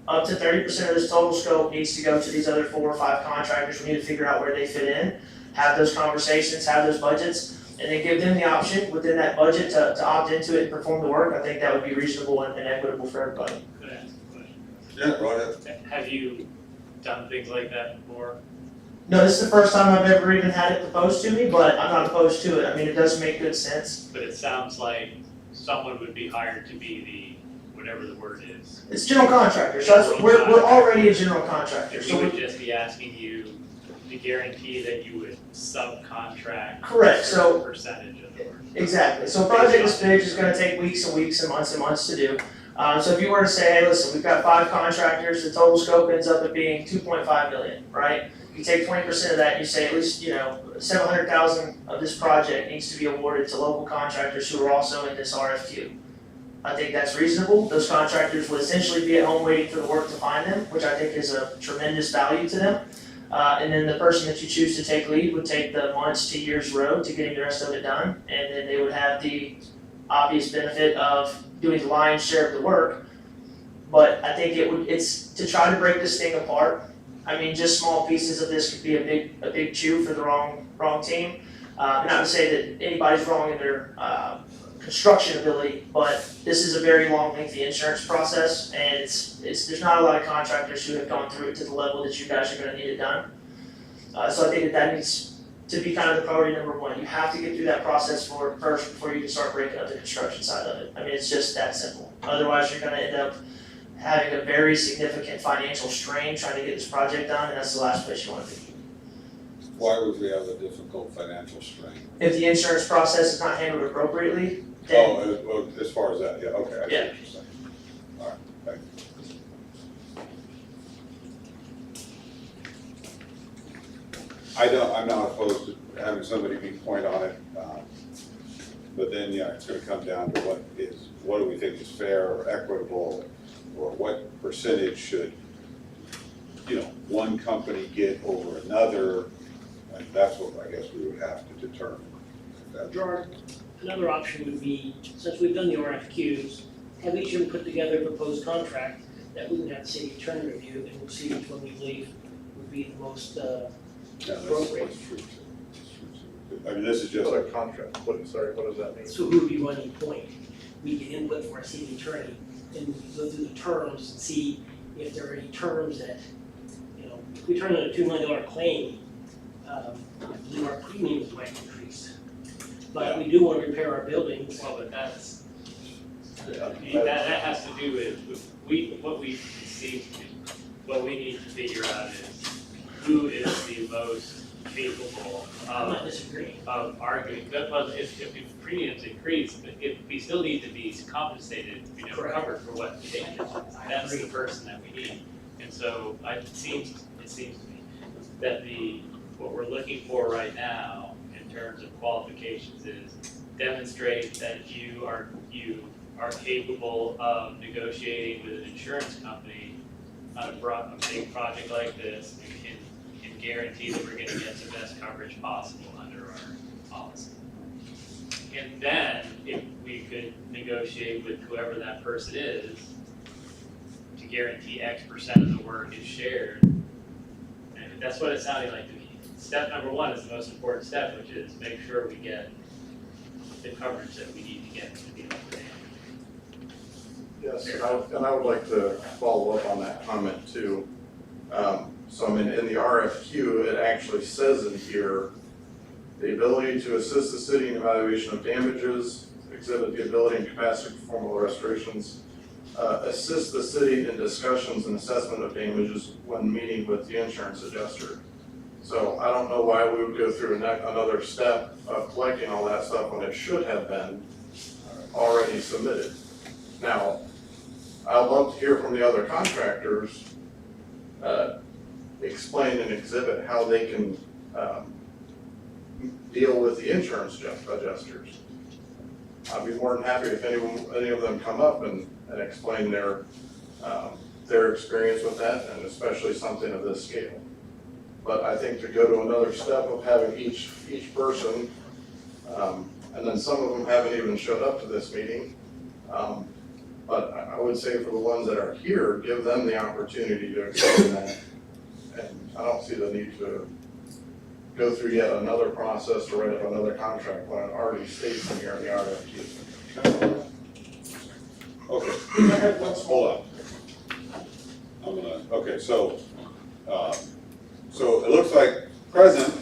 up to 30% of this total scope needs to go to these other 4 or 5 contractors. We need to figure out where they fit in, have those conversations, have those budgets, and then give them the option within that budget to opt into it and perform the work. I think that would be reasonable and equitable for everybody. Could I ask a question? Yeah, go ahead. Have you done things like that before? No, this is the first time I've ever even had it proposed to me, but I'm not opposed to it. I mean, it does make good sense. But it sounds like someone would be hired to be the, whatever the word is. It's general contractor, so that's, we're already a general contractor, And so we we. would just be asking you to guarantee that you would subcontract. Correct, a so- certain percentage of the work. Exactly, so a project this big is gonna take weeks and weeks and months to do. So if you were to say, hey, listen, we've got 5 contractors, the total scope ends up at being 2.5 million, right? You take 20% of that, and you say at least, $700,000 of this project needs to be awarded to local contractors who are also in this RFQ. I think that's reasonable. Those contractors would essentially be at home waiting for the work to find them, which I think is a tremendous value to them. And then the person that you choose to take lead would take the months to years road to getting the rest of it done. And then they would have the obvious benefit of doing the lion's share of the work. But I think it's to try to break this thing apart. I mean, just small pieces of this could be a big chew for the wrong team. Not to say that anybody's wrong in their construction ability, but this is a very long, lengthy insurance process, and there's not a lot of contractors who have gone through it to the level that you guys are gonna need it done. So I think that needs to be kind of the priority number 1. You have to get through that process first before you can start breaking up the construction side of it. I mean, it's just that simple. Otherwise, you're gonna end up having a very significant financial strain trying to get this project done, and that's the last place you wanna be. Why would we have a difficult financial strain? If the insurance process is not handled appropriately, then Oh, as far as that, yeah, okay, I see Yeah. what you're saying. All right, thank you. I'm not opposed to having somebody be point on it, but then, yeah, it's gonna come down to what do we think is fair or equitable, or what percentage should, one company get over another, and that's what I guess we would have to determine. Gerard, another option would be, since we've done the RFQs, have each of them put together a proposed contract that we would have the city attorney review, and we'll see which one we believe would be the most, Yeah, that's Appropriate. true. I mean, this is just, Just a contract, what does that mean? so who would be running point? We get input from our city attorney, and we go through the terms and see if there are any terms that, if we turn in a $2 million claim, I believe our premiums might increase. But if we do want to repair our buildings, Well, but that has to do with, what we need to figure out is who is the most capable I'm not of disagreeing. arguing, but if premiums increase, we still need to be compensated, Correct. covered for what the damage is. That's the person that we need. And so it seems to me that what we're looking for right now in terms of qualifications is demonstrate that you are capable of negotiating with an insurance company on a big project like this and can guarantee that we're gonna get the best coverage possible under our policy. And then if we could negotiate with whoever that person is to guarantee X% of the work is shared. And that's what it sounded like to me. Step number 1 is the most important step, which is make sure we get the coverage that we need to get to deal with it. Yes, and I would like to follow up on that comment too. So I mean, in the RFQ, it actually says in here, the ability to assist the city in evaluation of damages, exhibit the ability and capacity to perform all restorations, assist the city in discussions and assessment of damages when meeting with the insurance adjuster. So I don't know why we would go through another step of collecting all that stuff when it should have been already submitted. Now, I'd love to hear from the other contractors, explain and exhibit how they can, deal with the insurance adjusters. I'd be more than happy if any of them come up and explain their their experience with that, and especially something of this scale. But I think to go to another step of having each person, and then some of them haven't even showed up to this meeting. But I would say for the ones that are here, give them the opportunity to explain that. And I don't see the need to go through yet another process to write up another contract when it already states in here in the RFQ. Okay, hold on. Okay, so it looks like present,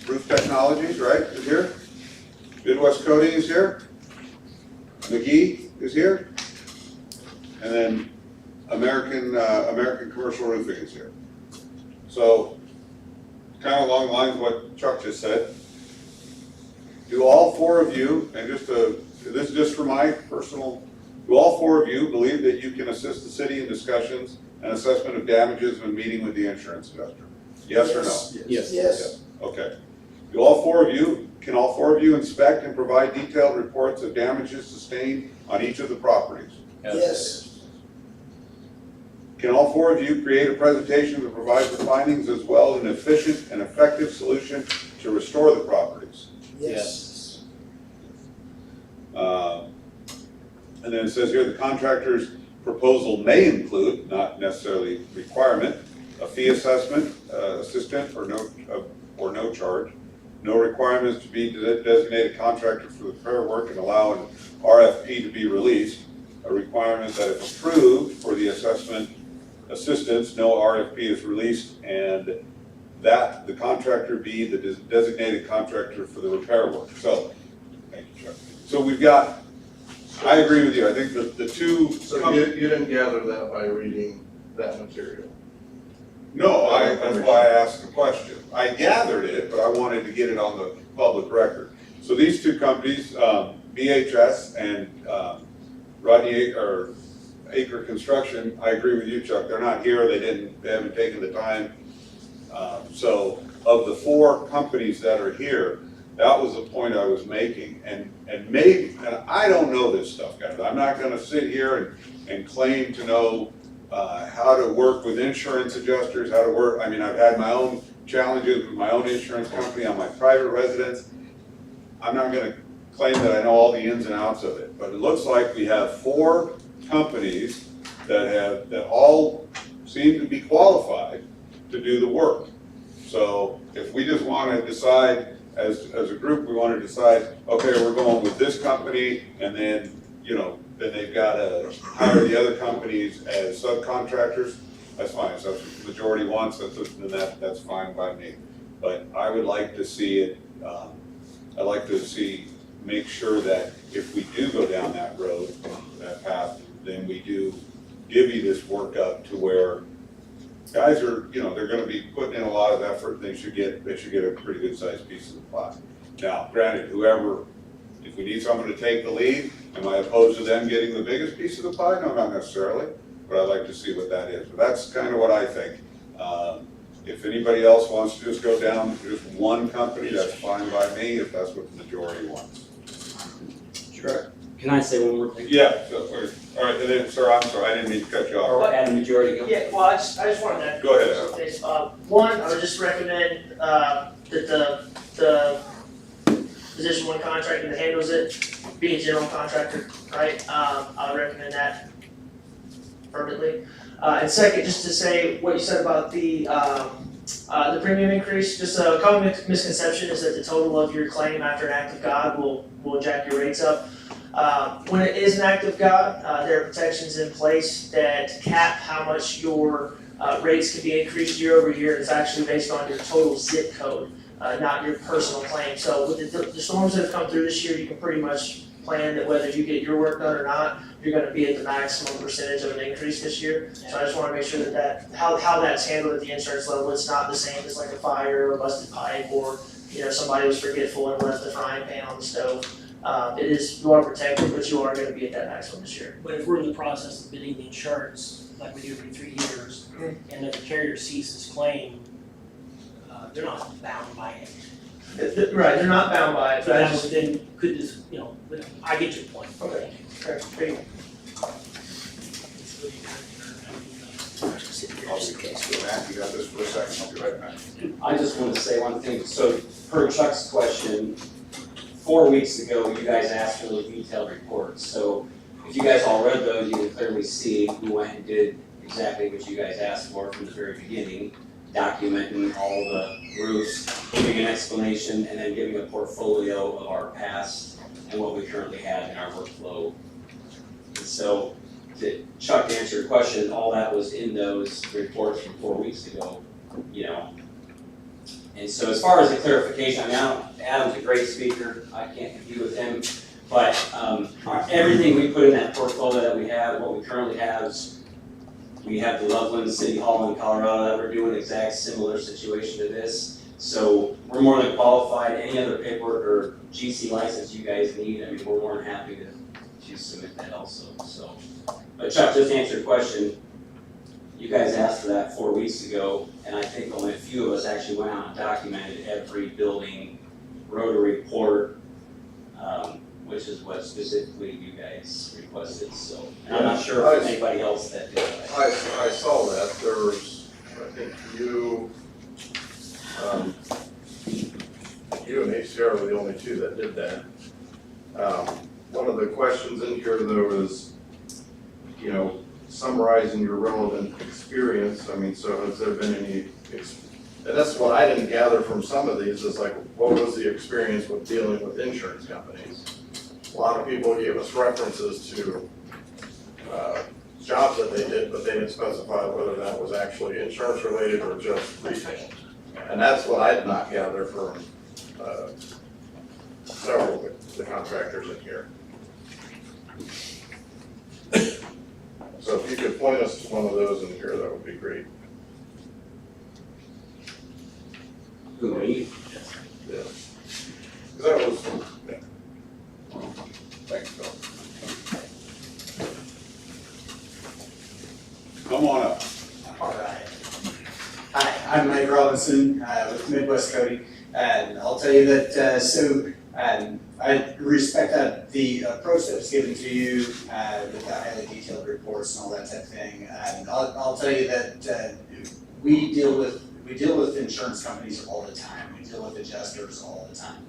Roof Technologies, right, is here? Midwest Coating is here? McGee is here? And then American Commercial Roofing is here. So, kind of along the lines of what Chuck just said, do all four of you, and this is just for my personal, do all four of you believe that you can assist the city in discussions and assessment of damages when meeting with the insurance adjuster? Yes or no? Yes. Okay. Can all four of you inspect and provide detailed reports of damages sustained on each of the properties? Yes. Can all four of you create a presentation that provides the findings as well as an efficient and effective solution to restore the properties? Yes. And then it says here, the contractor's proposal may include, not necessarily requirement, a fee assessment, assistant or no charge. No requirements to be designated contractor for the repair work and allow an RFP to be released. A requirement that if approved for the assistance, no RFP is released, and that the contractor be the designated contractor for the repair work. So, thank you, Chuck. So we've got, I agree with you, I think the two. So you didn't gather that by reading that material? No, that's why I asked the question. I gathered it, but I wanted to get it on the public record. So these two companies, BHS and Rodney Acre Construction, I agree with you, Chuck. They're not here. They haven't taken the time. So of the four companies that are here, that was the point I was making. And I don't know this stuff, guys. I'm not going to sit here and claim to know how to work with insurance adjusters, how to work. I mean, I've had my own challenges with my own insurance company on my private residence. I'm not going to claim that I know all the ins and outs of it, but it looks like we have four companies that all seem to be qualified to do the work. So if we just want to decide as a group, we want to decide, okay, we're going with this company, and then, then they've got to hire the other companies as subcontractors, that's fine. So if the majority wants, that's fine by me. But I would like to see it, I'd like to make sure that if we do go down that road, that path, then we do divvy this work up to where guys are, they're gonna be putting in a lot of effort, they should get a pretty good sized piece of the pie. Now, granted, if we need someone to take the lead, am I opposed to them getting the biggest piece of the pie? No, not necessarily, but I'd like to see what that is. But that's kind of what I think. If anybody else wants to just go down to just one company, that's fine by me, if that's what the majority wants. Sure. Can I say one more thing? Yeah, all right, and then, sir, I'm sorry, I didn't mean to cut you off. Or add a majority, go. Yeah, well, I just wanted to. Go ahead, Adam. One, I would just recommend, that the position one contractor that handles it be a general contractor, right? I would recommend that fervently. And second, just to say what you said about the premium increase, just a common misconception is that the total of your claim after an act of God will jack your rates up. When it is an act of God, there are protections in place that cap how much your rates can be increased year over year. It's actually based on your total zip code, not your personal claim. So with the storms that have come through this year, you can pretty much plan that whether you get your work done or not, you're gonna be at the maximum percentage of an increase this year. So I just wanna make sure that how that's handled at the insurance level, it's not the same as like a fire or a busted pipe or, somebody was forgetful and left the frying pan on the stove. You are protected, but you are gonna be at that maximum this year. But if we're in the process of bidding the insurance, like we do every 3 years, and if the carrier ceases claim, they're not bound by it. Right, they're not bound by it, So but I that just, would then, could this, but I get your point. Okay. Okay, great. Matt, you got this for a second, I'll be right back. I just wanted to say one thing, so per Chuck's question, 4 weeks ago, you guys asked for those detailed reports, so if you guys all read those, you can clearly see we went and did exactly what you guys asked for from the very beginning, documenting all the roofs, giving an explanation, and then giving a portfolio of our past and what we currently have in our workflow. And so, Chuck, to answer your question, all that was in those reports from 4 weeks ago, you know. And so as far as the clarification, I mean, Adam's a great speaker, I can't compete with him, but everything we put in that portfolio that we have, what we currently have is, we have the Loveland City Hall in Colorado that we're doing exact similar situation to this. So we're more than qualified, any other paperwork or GC license you guys need, I mean, we're more than happy to submit that also, so. But Chuck, just to answer your question, you guys asked for that 4 weeks ago, and I think only a few of us actually went out and documented every building, wrote a report, which is what specifically you guys requested, so. And I'm not sure if anybody else that did that. I saw that, there was, I think you and HCR were the only two that did that. One of the questions in here though is, you know, summarizing your relevant experience, I mean, so has there been any, and that's what I didn't gather from some of these, is like, what was the experience with dealing with insurance companies? A lot of people gave us references to jobs that they did, but they didn't specify whether that was actually insurance related or just retail. And that's what I did not gather from several of the contractors in here. So if you could point us to one of those in here, that would be great. Who, me? Yeah. 'Cause that was, yeah. Thanks, Phil. Come on up. All right. Hi, I'm Mike Robinson with Midwest Coding, and I'll tell you that, I respect the approach that was given to you with the highly detailed reports and all that type of thing. And I'll tell you that we deal with insurance companies all the time. We deal with adjusters all the time.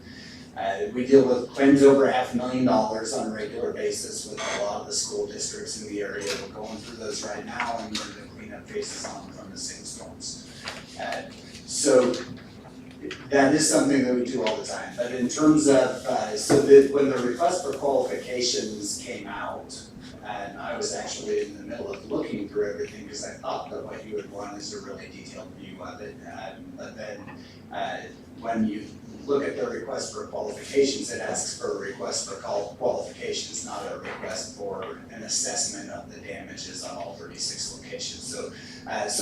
We deal with claims over $500,000 on a regular basis with a lot of the school districts in the area. We're going through those right now, and we're going to clean up cases on from the sandstorms. So that is something that we do all the time. But in terms of, when the request for qualifications came out, and I was actually in the middle of looking through everything because I thought that what you would want is a really detailed view of it. But then when you look at the request for qualifications, it asks for a request for qualifications, not a request for an assessment of the damages on all 36 locations. So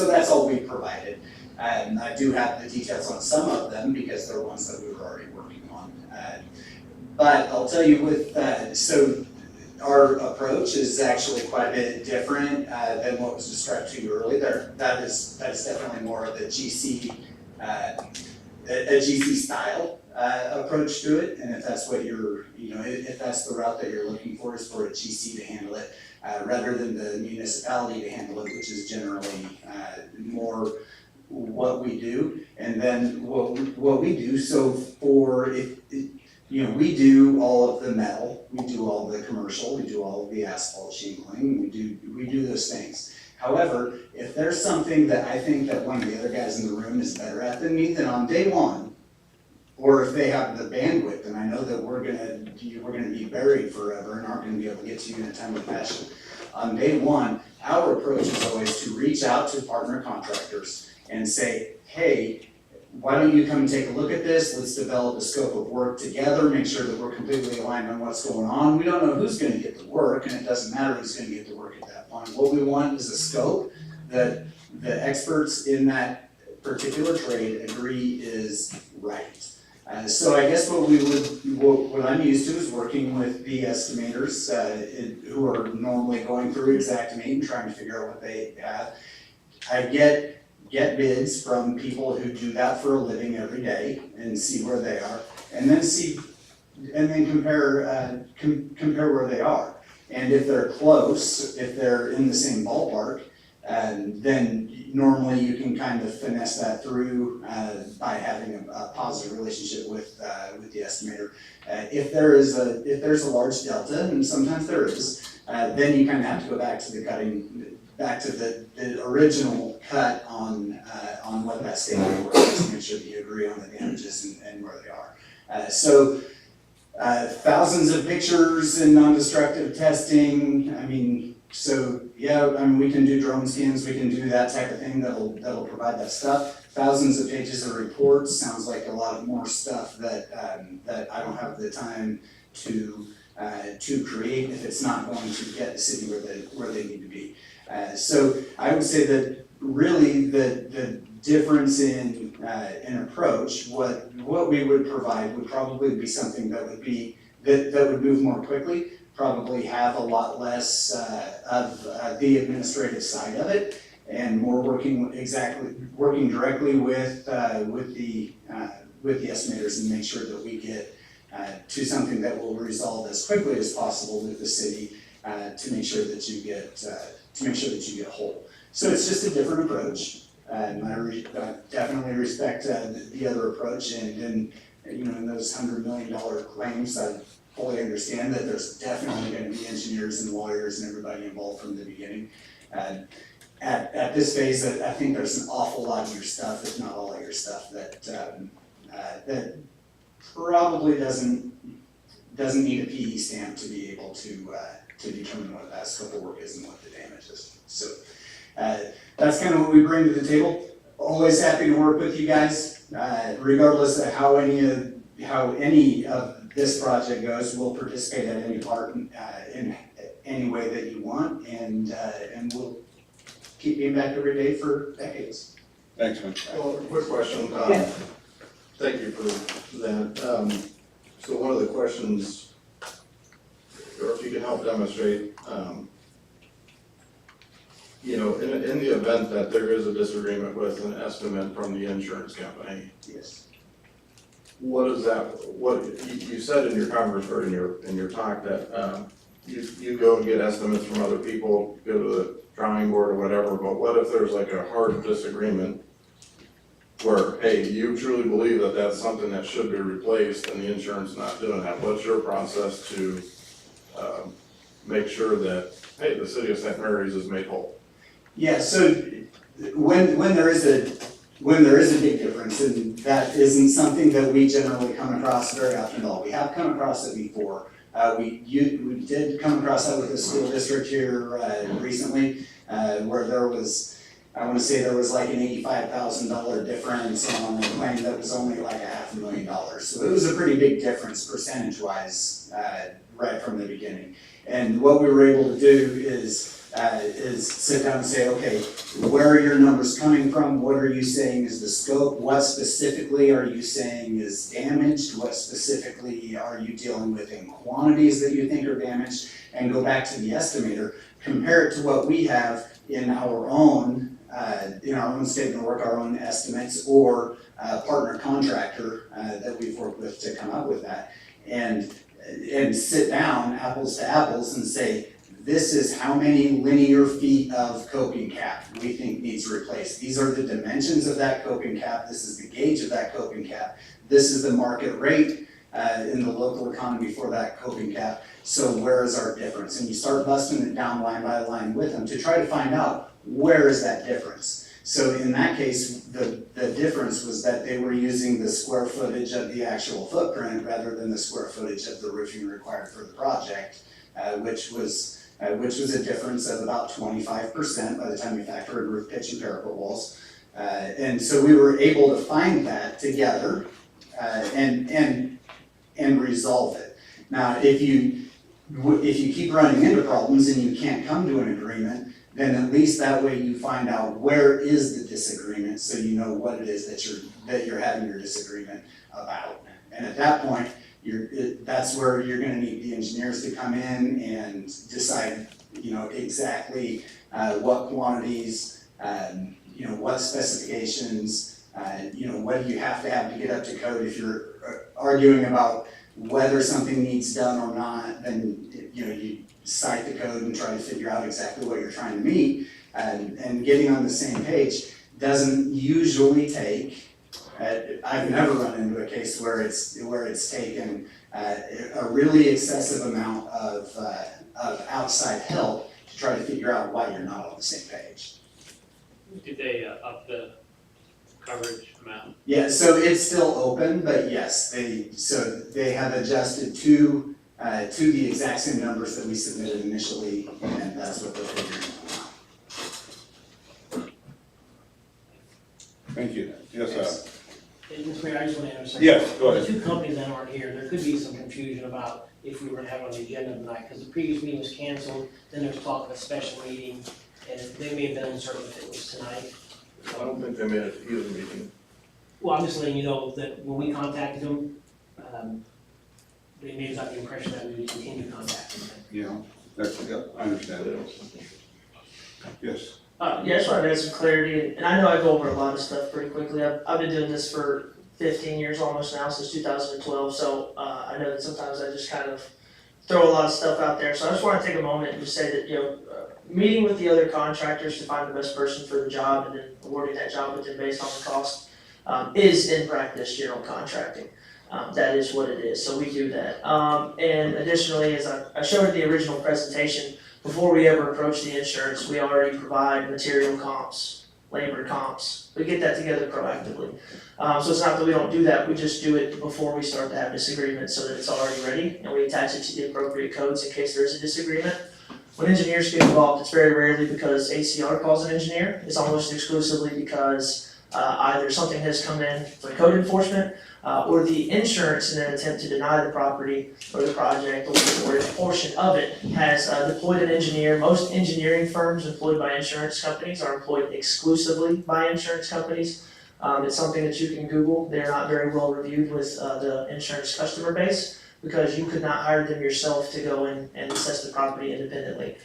that's all we provided. And I do have the details on some of them because they're ones that we were already working on. But I'll tell you so our approach is actually quite a bit different than what was described to you earlier. That is definitely more of the GC, a GC style approach to it. And if that's what if that's the route that you're looking for, is for a GC to handle it rather than the municipality to handle it, which is generally more what we do. And then what we do, so we do all of the metal, we do all the commercial, we do all of the asphalt shingling, we do those things. However, if there's something that I think that one of the other guys in the room is better at than me, then on day one, or if they have the bandwidth, and I know that we're gonna be buried forever and aren't gonna be able to get to you in a timely fashion. On day one, our approach is always to reach out to partner contractors and say, hey, why don't you come and take a look at this? Let's develop a scope of work together, make sure that we're completely aligned on what's going on. We don't know who's gonna get the work, and it doesn't matter who's gonna get the work at that point. What we want is a scope that the experts in that particular trade agree is right. So I guess what I'm used to is working with the estimators who are normally going through Xactimate and trying to figure out what they have. I get bids from people who do that for a living every day and see where they are, and then compare where they are. And if they're close, if they're in the same ballpark, then normally you can kind of finesse that through, by having a positive relationship with the estimator. If there's a large delta, and sometimes there is, then you kind of have to go back to the original cut on what that statement was, to make sure that you agree on the damages and where they are. Thousands of pictures and non-destructive testing, I mean, so, yeah, I mean, we can do drone scans, we can do that type of thing that'll provide that stuff. Thousands of pages of reports, sounds like a lot more stuff that I don't have the time to create if it's not going to get the city where they need to be. So I would say that really the difference in approach, what we would provide would probably be something that would move more quickly, probably have a lot less of the administrative side of it, and more working directly with the estimators and make sure that we get to something that will resolve as quickly as possible with the city, to make sure that you get whole. So it's just a different approach, and I definitely respect the other approach, and in those $100 million claims, I fully understand that there's definitely going to be engineers and lawyers and everybody involved from the beginning. At this phase, I think there's an awful lot of your stuff, if not all of your stuff, that probably doesn't need a PE stamp to be able to determine what that scope of work is and what the damage is. So that's kind of what we bring to the table. Always happy to work with you guys, regardless of how any of this project goes. We'll participate at any part in any way that you want, and we'll keep being back every day for decades. Thanks, man. Well, quick question, Yeah. thank you for that. So one of the questions, or if you can help demonstrate, in the event that there is a disagreement with an estimate from the insurance company, Yes. what is that, what, you said in your or in your talk that, you go and get estimates from other people, go to the drawing board or whatever, but what if there's like a hard disagreement where, hey, you truly believe that that's something that should be replaced and the insurance not doing that? What's your process to, make sure that, hey, the city of St. Mary's is made whole? Yeah, so when there is a big difference, and that isn't something that we generally come across very often at all. We have come across it before. We did come across that with the school district here recently, where there was, I want to say there was like an $85,000 difference on a claim that was only like $500,000. So it was a pretty big difference percentage-wise right from the beginning. And what we were able to do is sit down and say, okay, where are your numbers coming from? What are you saying is the scope? What specifically are you saying is damaged? What specifically are you dealing with in quantities that you think are damaged? And go back to the estimator, compare it to what we have in our own statement of work, our own estimates, or partner contractor that we've worked with to come up with that. And sit down, apples to apples, and say, this is how many linear feet of coping cap we think needs replaced. These are the dimensions of that coping cap. This is the gauge of that coping cap. This is the market rate in the local economy for that coping cap. So where is our difference? And you start busting it down line by line with them to try to find out where is that difference. So in that case, the difference was that they were using the square footage of the actual footprint rather than the square footage of the roofing required for the project, which was a difference of about 25% by the time you factor in roof pitch and parapet walls. And so we were able to find that together and resolve it. Now, if you keep running into problems and you can't come to an agreement, then at least that way you find out where is the disagreement, so you know what it is that you're having your disagreement about. And at that point, that's where you're gonna need the engineers to come in and decide, exactly what quantities, what specifications, what do you have to get up to code. If you're arguing about whether something needs done or not, then you cite the code and try to figure out exactly what you're trying to meet. and getting on the same page doesn't usually take, I've never run into a case where it's taken a really excessive amount of outside help to try to figure out why you're not on the same page. Did they up the coverage amount? Yeah, so it's still open, but yes, they have adjusted to the exact same numbers that we submitted initially, and that's what they're figuring out. Thank you. Yes, And Mr. Mayor, I just want to add something. yes, go The ahead. two companies that aren't here, there could be some confusion about if we were to have it on the agenda tonight, because the previous meeting was canceled, then there's talk of a special meeting, and they may have been uncertain if it was tonight. I don't think they made it to either meeting. Well, I'm just letting you know that when we contacted them, they may have got the impression that we would continue contacting them. Yeah, I understand that. Yes. Yeah, I just wanted to add some clarity, and I know I go over a lot of stuff pretty quickly. I've been doing this for 15 years almost now, since 2012, so I know that sometimes I just kind of throw a lot of stuff out there. So I just want to take a moment and just say that, meeting with the other contractors to find the best person for the job and then awarding that job with them based on the cost is in practice general contracting. That is what it is, so we do that. And additionally, as I showed in the original presentation, before we ever approach the insurance, we already provide material comps, labor comps. We get that together proactively. So it's not that we don't do that, we just do it before we start to have disagreements so that it's already ready and we attach it to the appropriate codes in case there is a disagreement. When engineers get involved, it's very rarely because ACR calls an engineer. It's almost exclusively because either something has come in for code enforcement or the insurance in an attempt to deny the property or the project or a portion of it has deployed an engineer. Most engineering firms employed by insurance companies are employed exclusively by insurance companies. It's something that you can Google. They're not very well reviewed with the insurance customer base because you could not hire them yourself to go in and assess the property independently.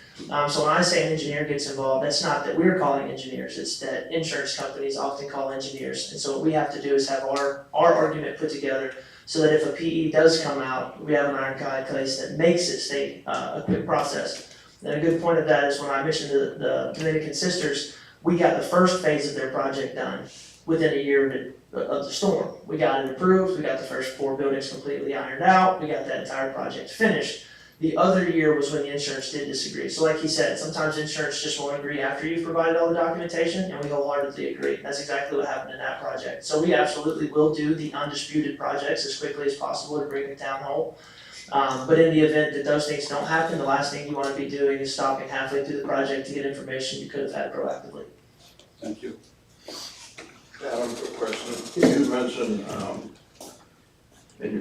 So when I say an engineer gets involved, that's not that we're calling engineers, it's that insurance companies often call engineers. And so what we have to do is have our argument put together so that if a PE does come out, we have an ironclad case that makes it stay a quick process. And a good point of that is when I mentioned the Dominican Sisters, we got the first phase of their project done within a year of the storm. We got it approved, we got the first 4 buildings completely ironed out, we got that entire project finished. The other year was when the insurance did disagree. So like he said, sometimes insurance just won't agree after you've provided all the documentation, and we wholeheartedly agree. That's exactly what happened in that project. So we absolutely will do the undisputed projects as quickly as possible to bring the town home. But in the event that those things don't happen, the last thing you want to be doing is stopping halfway through the project to get information you could have had proactively. Thank you. Adam, quick question. You mentioned, in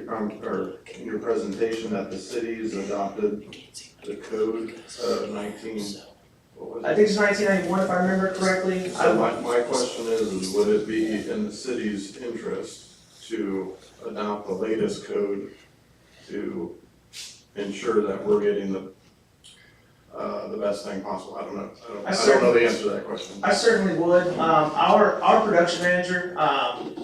your presentation that the cities adopted the code, 19, what was it? I think it's 1991 if I remember correctly. So my question is, would it be in the city's interest to adopt the latest code to ensure that we're getting the best thing possible? I don't know the answer to that question. I certainly would. Our production manager,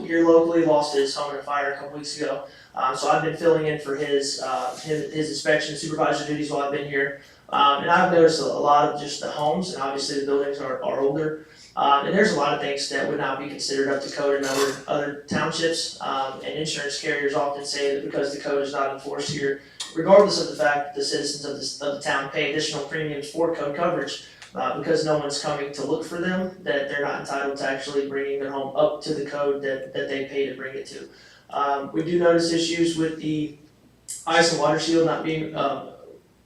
here locally lost his home in a fire a couple weeks ago. So I've been filling in for his inspection supervisor duties while I've been here. And I've noticed a lot of just the homes, and obviously the buildings are older. And there's a lot of things that would not be considered up to code in other townships. And insurance carriers often say that because the code is not enforced here, regardless of the fact that the citizens of the town pay additional premiums for code coverage, because no one's coming to look for them, that they're not entitled to actually bringing their home up to the code that they pay to bring it to. We do notice issues with the ice and water shield not being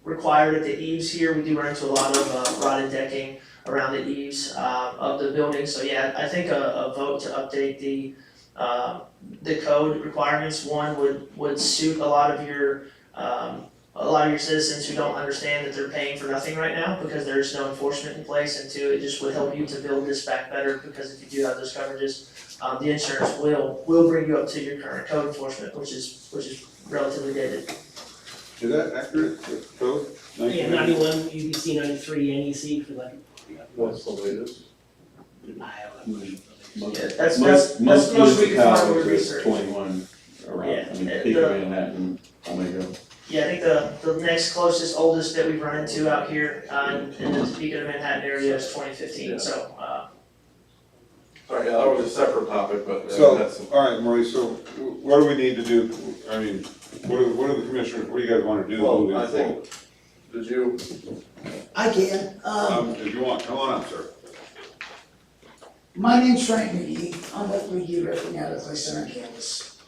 required at the eaves here. We do run into a lot of rotted decking around the eaves of the building. So yeah, I think a vote to update the code requirements, one would suit a lot of your citizens who don't understand that they're paying for nothing right now because there's no enforcement in place, and two, it just would help you to build this back better because if you do have those coverages, the insurance will bring you up to your current code enforcement, which is relatively dated. Is that accurate, the code? Yeah, 91, UBC 93, NEC for like. What's the latest? Yeah, that's most we can find with research. 21 around, Yeah, I mean, the- Pico, Manhattan, Omega. Yeah, I think the next closest, oldest that we've run into out here, in the Topeka, Manhattan area is 2015, so, Sorry, yeah, that was a separate topic, but So, that's. all right, Maurice, so what do we need to do? I mean, what are the commissioners, what do you guys wanna do Well, moving I think- forward? Did you, I can. If you want, come on up, sir. My name's Frank McGee. I'm with McGee Roofing out of Clay Center, Kansas.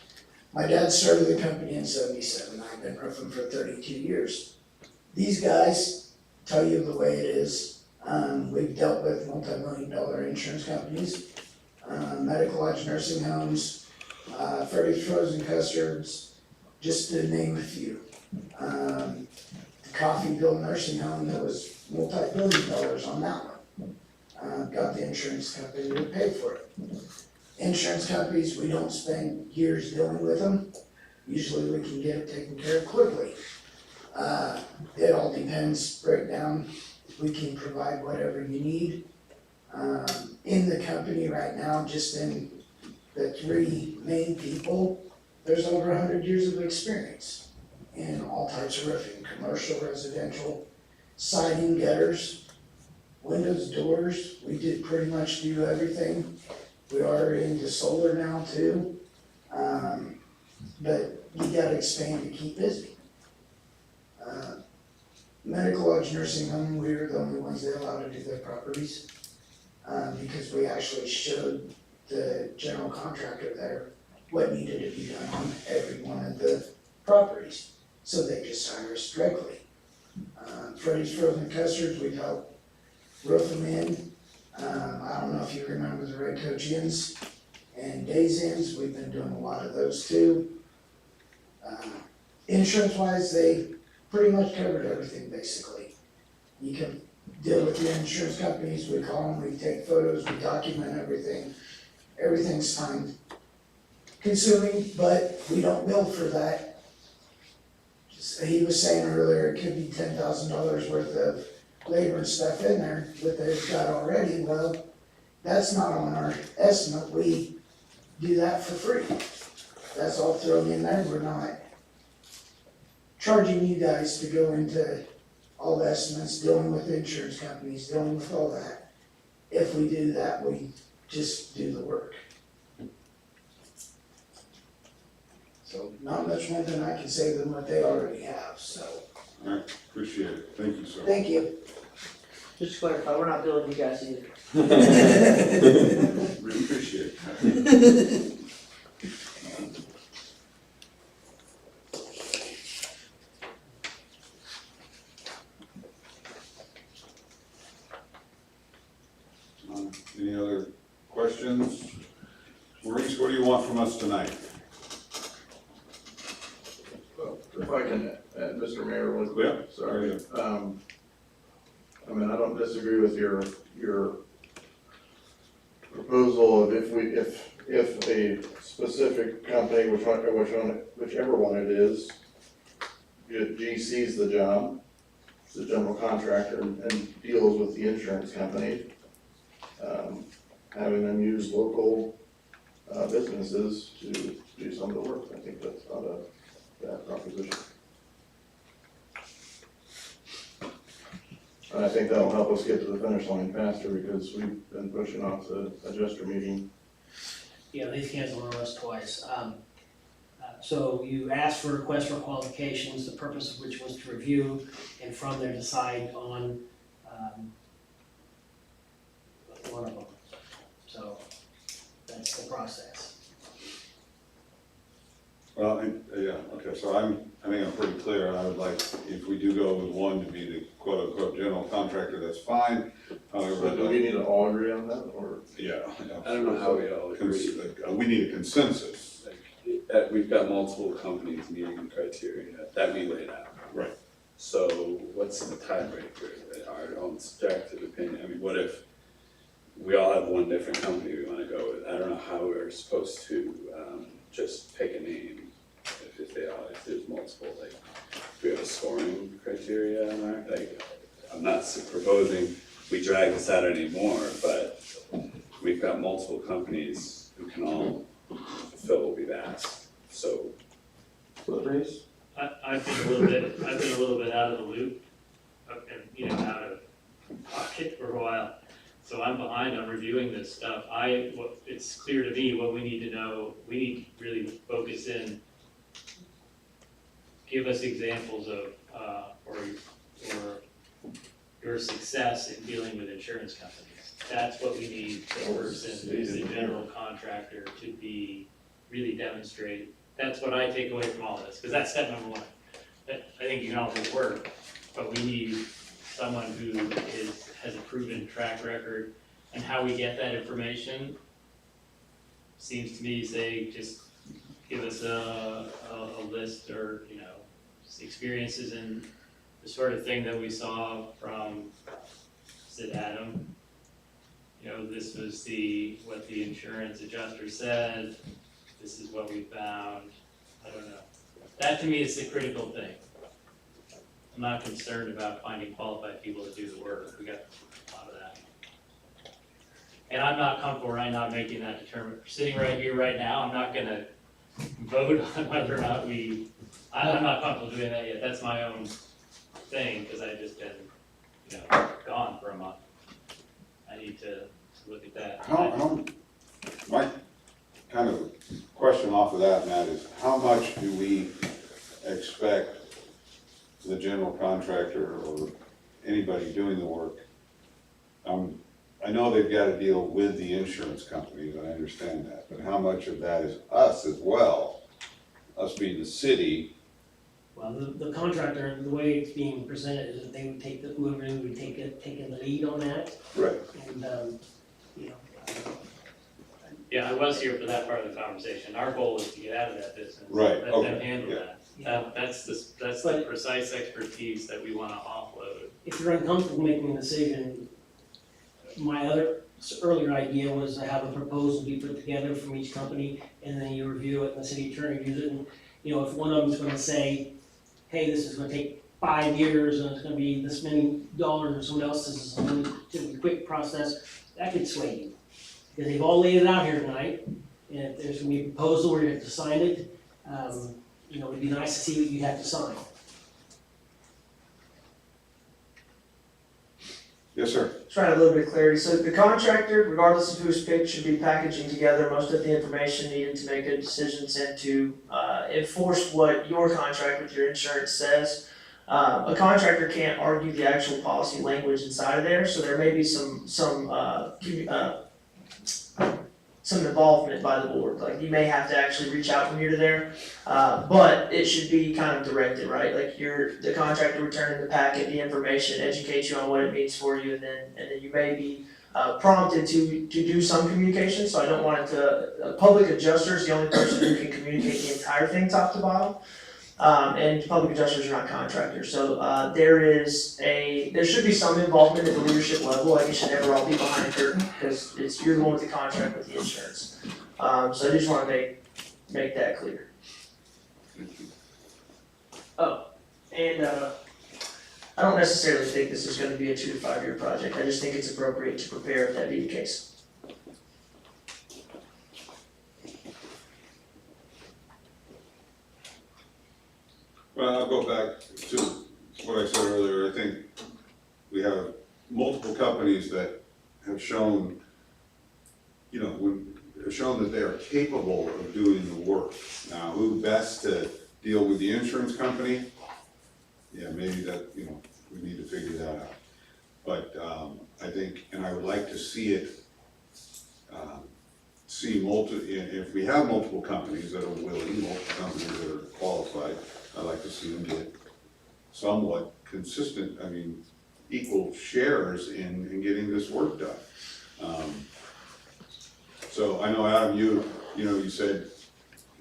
My dad started the company in '77. I've been roofing for 32 years. These guys tell you the way it is. We've dealt with multi-million-dollar insurance companies, medical lodge nursing homes, Freddy's Frozen Custards, just to name a few. The Coffeyville nursing home, that was multi-billion dollars on that one. Got the insurance company to pay for it. Insurance companies, we don't spend years dealing with them. Usually we can get it taken care of quickly. It all depends, breakdown, we can provide whatever you need. In the company right now, just in the three main people, there's over 100 years of experience in all types of roofing, commercial, residential, siding, gutters, windows, doors. We did pretty much do everything. We are into solar now too. But you gotta expand to keep busy. Medical lodge nursing home, we were the only ones that allowed to do their properties. Because we actually showed the general contractor there what needed to be done on every one of the properties. So they just hire us directly. Freddy's Frozen Custards, we've helped roof them in. I don't know if you remember the Red Coach Inns and Days Inns, we've been doing a lot of those too. Insurance wise, they pretty much covered everything basically. You can deal with your insurance companies, we call them, we take photos, we document everything. Everything's time consuming, but we don't bill for that. Just, he was saying earlier, it could be $10,000 worth of labor and stuff in there that they've got already. Well, that's not on our estimate, we do that for free. That's all thrown in there, we're not charging you guys to go into all the estimates, dealing with insurance companies, dealing with all that. If we do that, we just do the work. So not much more than I can say than what they already have, so, All right, appreciate it, thank you, sir. thank you. just to clarify, we're not billing you guys either. Really appreciate it. Any other questions? Maurice, what do you want from us tonight? if I can, Mr. Mayor, really quick, Yeah, sorry. yeah. I mean, I don't disagree with your proposal of if a specific company, whichever one it is, GC's the job, it's the general contractor and deals with the insurance company, having them use local businesses to do some of the work. I think that's not a bad proposition. And I think that'll help us get to the finish line faster because we've been pushing off the adjuster meeting. Yeah, they've canceled on us twice. So you asked for a request for qualifications, the purpose of which was to review and from there decide on one of them. So that's the process. Well, yeah, okay, so I think I'm pretty clear, and I would like, if we do go with one to be the quote-unquote general contractor, that's fine. However, But do we need to all agree on that, or? yeah. I don't know how we all agree. We need a consensus. We've got multiple companies meeting the criteria that we laid out. Right. So what's the tiebreaker? Our own subjective opinion. I mean, what if we all have one different company we want to go with? I don't know how we're supposed to just pick a name if there's multiple. Like, we have a scoring criteria on our, like, I'm not proposing we drag this out anymore, but we've got multiple companies who can all fulfill what we've asked. So Split race? I've been a little bit out of the loop, and, out of pocket for a while. So I'm behind on reviewing this stuff. It's clear to me what we need to know. We need to really focus in, give us examples of, or your success in dealing with insurance companies. That's what we need the person who's the general contractor to be, really demonstrate. That's what I take away from all of this, because that's step number one. I think you can all do work, but we need someone who has a proven track record. And how we get that information seems to me, say, just give us a list or, experiences in the sort of thing that we saw from Sid Adam. This was what the insurance adjuster said, this is what we found, I don't know. That to me is the critical thing. I'm not concerned about finding qualified people to do the work, we got a lot of that. And I'm not comfortable right now making that determination. Sitting right here, right now, I'm not gonna vote on whether or not I'm not comfortable doing that yet. That's my own thing, because I've just been, gone for a month. I need to look at that. My kind of question off of that, Matt, is how much do we expect the general contractor or anybody doing the work? I know they've got to deal with the insurance companies, I understand that, but how much of that is us as well? Us being the city. Well, the contractor, the way it's being presented is that they would take whoever would take the lead on that, Right. and, Yeah, I was here for that part of the conversation. Our goal is to get out of that business. Right, Let okay, them handle yeah. that. That's the precise expertise that we wanna offload. if you're uncomfortable making a decision, my earlier idea was to have a proposal be put together from each company, and then you review it, and the city attorney reviews it, and, if one of them's gonna say, hey, this is gonna take 5 years, and it's gonna be this many dollars, or someone else, this is a relatively quick process, that could sway you. Because they've all laid it out here tonight, and if there's gonna be a proposal where you have to sign it, it'd be nice to see what you have to sign. Yes, sir. Trying a little bit of clarity. So the contractor, regardless of who's picked, should be packaging together most of the information needed to make good decisions and to enforce what your contract with your insurance says. A contractor can't argue the actual policy language inside of there, so there may be some involvement by the board. Like you may have to actually reach out from here to there, but it should be kind of directed, right? Like the contractor returning the packet, the information, educate you on what it means for you, and then you may be prompted to do some communication. So I don't want it to. A public adjuster is the only person who can communicate the entire thing top to bottom. And public adjusters are not contractors, so there should be some involvement at the leadership level. Like it should never all be behind a curtain because you're the one with the contract with the insurance. So I just want to make that clear. Oh, and I don't necessarily think this is going to be a 2 to 5 year project. I just think it's appropriate to prepare if that be the case. Well, I'll go back to what I said earlier. I think we have multiple companies that have shown, have shown that they are capable of doing the work. Now, who best to deal with the insurance company? Yeah, maybe that, we need to figure that out. But I think, and I would like to see it, if we have multiple companies that are willing, multiple companies that are qualified, I'd like to see them get somewhat consistent, equal shares in getting this work done. So I know, Adam, you said,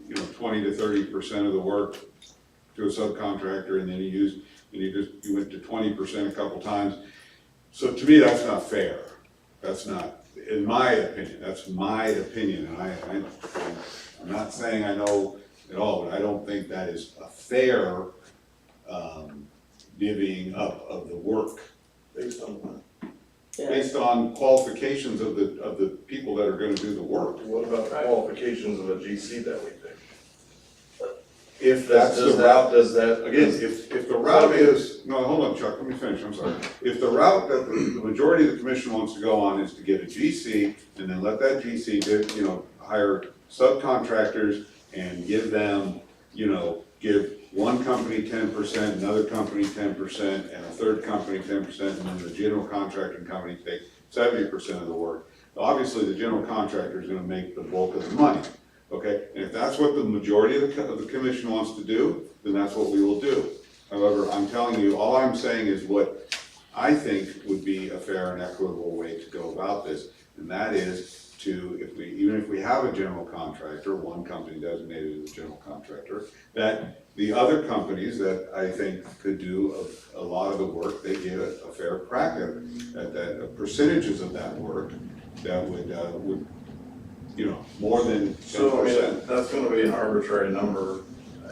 20 to 30% of the work to a subcontractor, and then you went to 20% a couple times. So to me, that's not fair. That's not, in my opinion, that's my opinion, and I'm not saying I know at all, but I don't think that is a fair divvying up of the work. Based on what? Based on qualifications of the people that are gonna do the work. What about the qualifications of a GC that we pick? if that's the route, Does that, again, if the route is, no, hold on, Chuck, let me finish, I'm sorry. If the route that the majority of the commission wants to go on is to get a GC and then let that GC hire subcontractors and give them, give one company 10%, another company 10%, and a third company 10%, and then the general contracting company take 70% of the work. Obviously, the general contractor is gonna make the bulk of the money, okay? And if that's what the majority of the commission wants to do, then that's what we will do. However, I'm telling you, all I'm saying is what I think would be a fair and equitable way to go about this, and that is to, even if we have a general contractor, one company designated as a general contractor, that the other companies that I think could do a lot of the work, they get a fair crack at that, percentages of that work that would, more than 10%. So, I mean, that's gonna be an arbitrary number.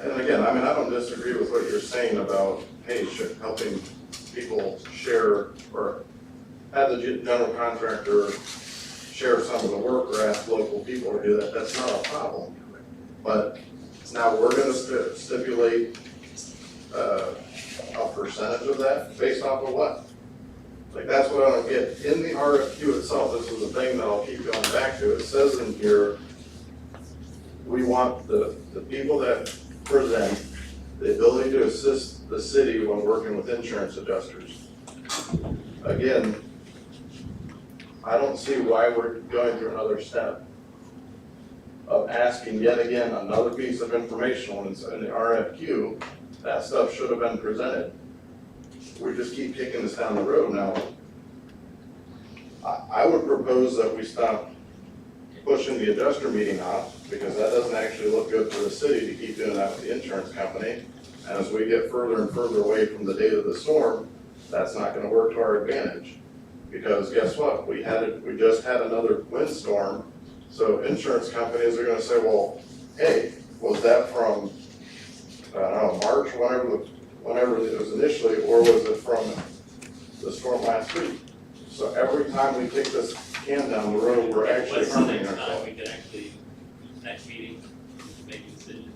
And again, I mean, I don't disagree with what you're saying about, hey, helping people share, or have the general contractor share some of the work or ask local people to do that, that's not a problem. But now we're gonna stipulate a percentage of that based off of what? Like, that's what I don't get. In the RFQ itself, this is the thing that I'll keep going back to, it says in here, we want the people that present the ability to assist the city when working with insurance adjusters. Again, I don't see why we're going through another step of asking yet again another piece of information when it's in the RFQ. That stuff should have been presented. We just keep kicking this down the road now. I would propose that we stop pushing the adjuster meeting off, because that doesn't actually look good for the city to keep doing that with the insurance company. And as we get further and further away from the date of the storm, that's not gonna work to our advantage. Because guess what, we just had another windstorm, so insurance companies are gonna say, well, hey, was that from, I don't know, March, whenever it was initially, or was it from the storm last week? So every time we kick this can down the road, we're actually What's the harming next time ourselves. we can actually, next meeting, make a decision?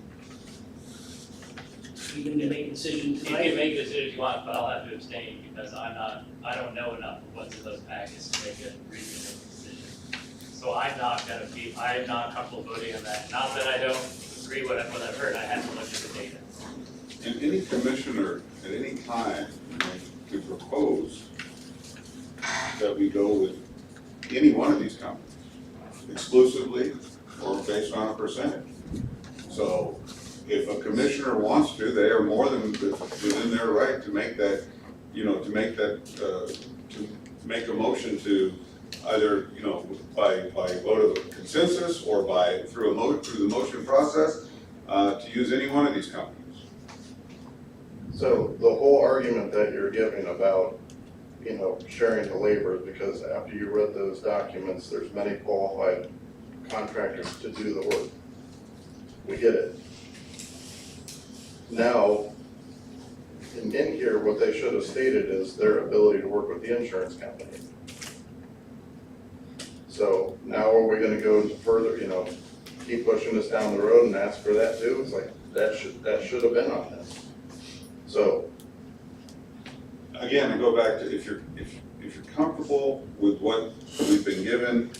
You can make a decision You tonight. can make a decision if you want, but I'll have to abstain because I don't know enough of what's in those packets to make a reasonable decision. So I'm not comfortable voting on that. Not that I don't agree with what I've heard, I have to look at the data. And any commissioner at any time can propose that we go with any one of these companies exclusively or based on a percentage. So if a commissioner wants to, they are more than within their right to make that, to make a motion to either, by vote of consensus or through the motion process, to use any one of these companies. So the whole argument that you're giving about, sharing the labor, because after you read those documents, there's many qualified contractors to do the work. We get it. Now, in here, what they should have stated is their ability to work with the insurance company. So now are we gonna go further, keep pushing this down the road and ask for that too? It's like, that should have been on this. So, Again, I go back to if you're comfortable with what we've been given,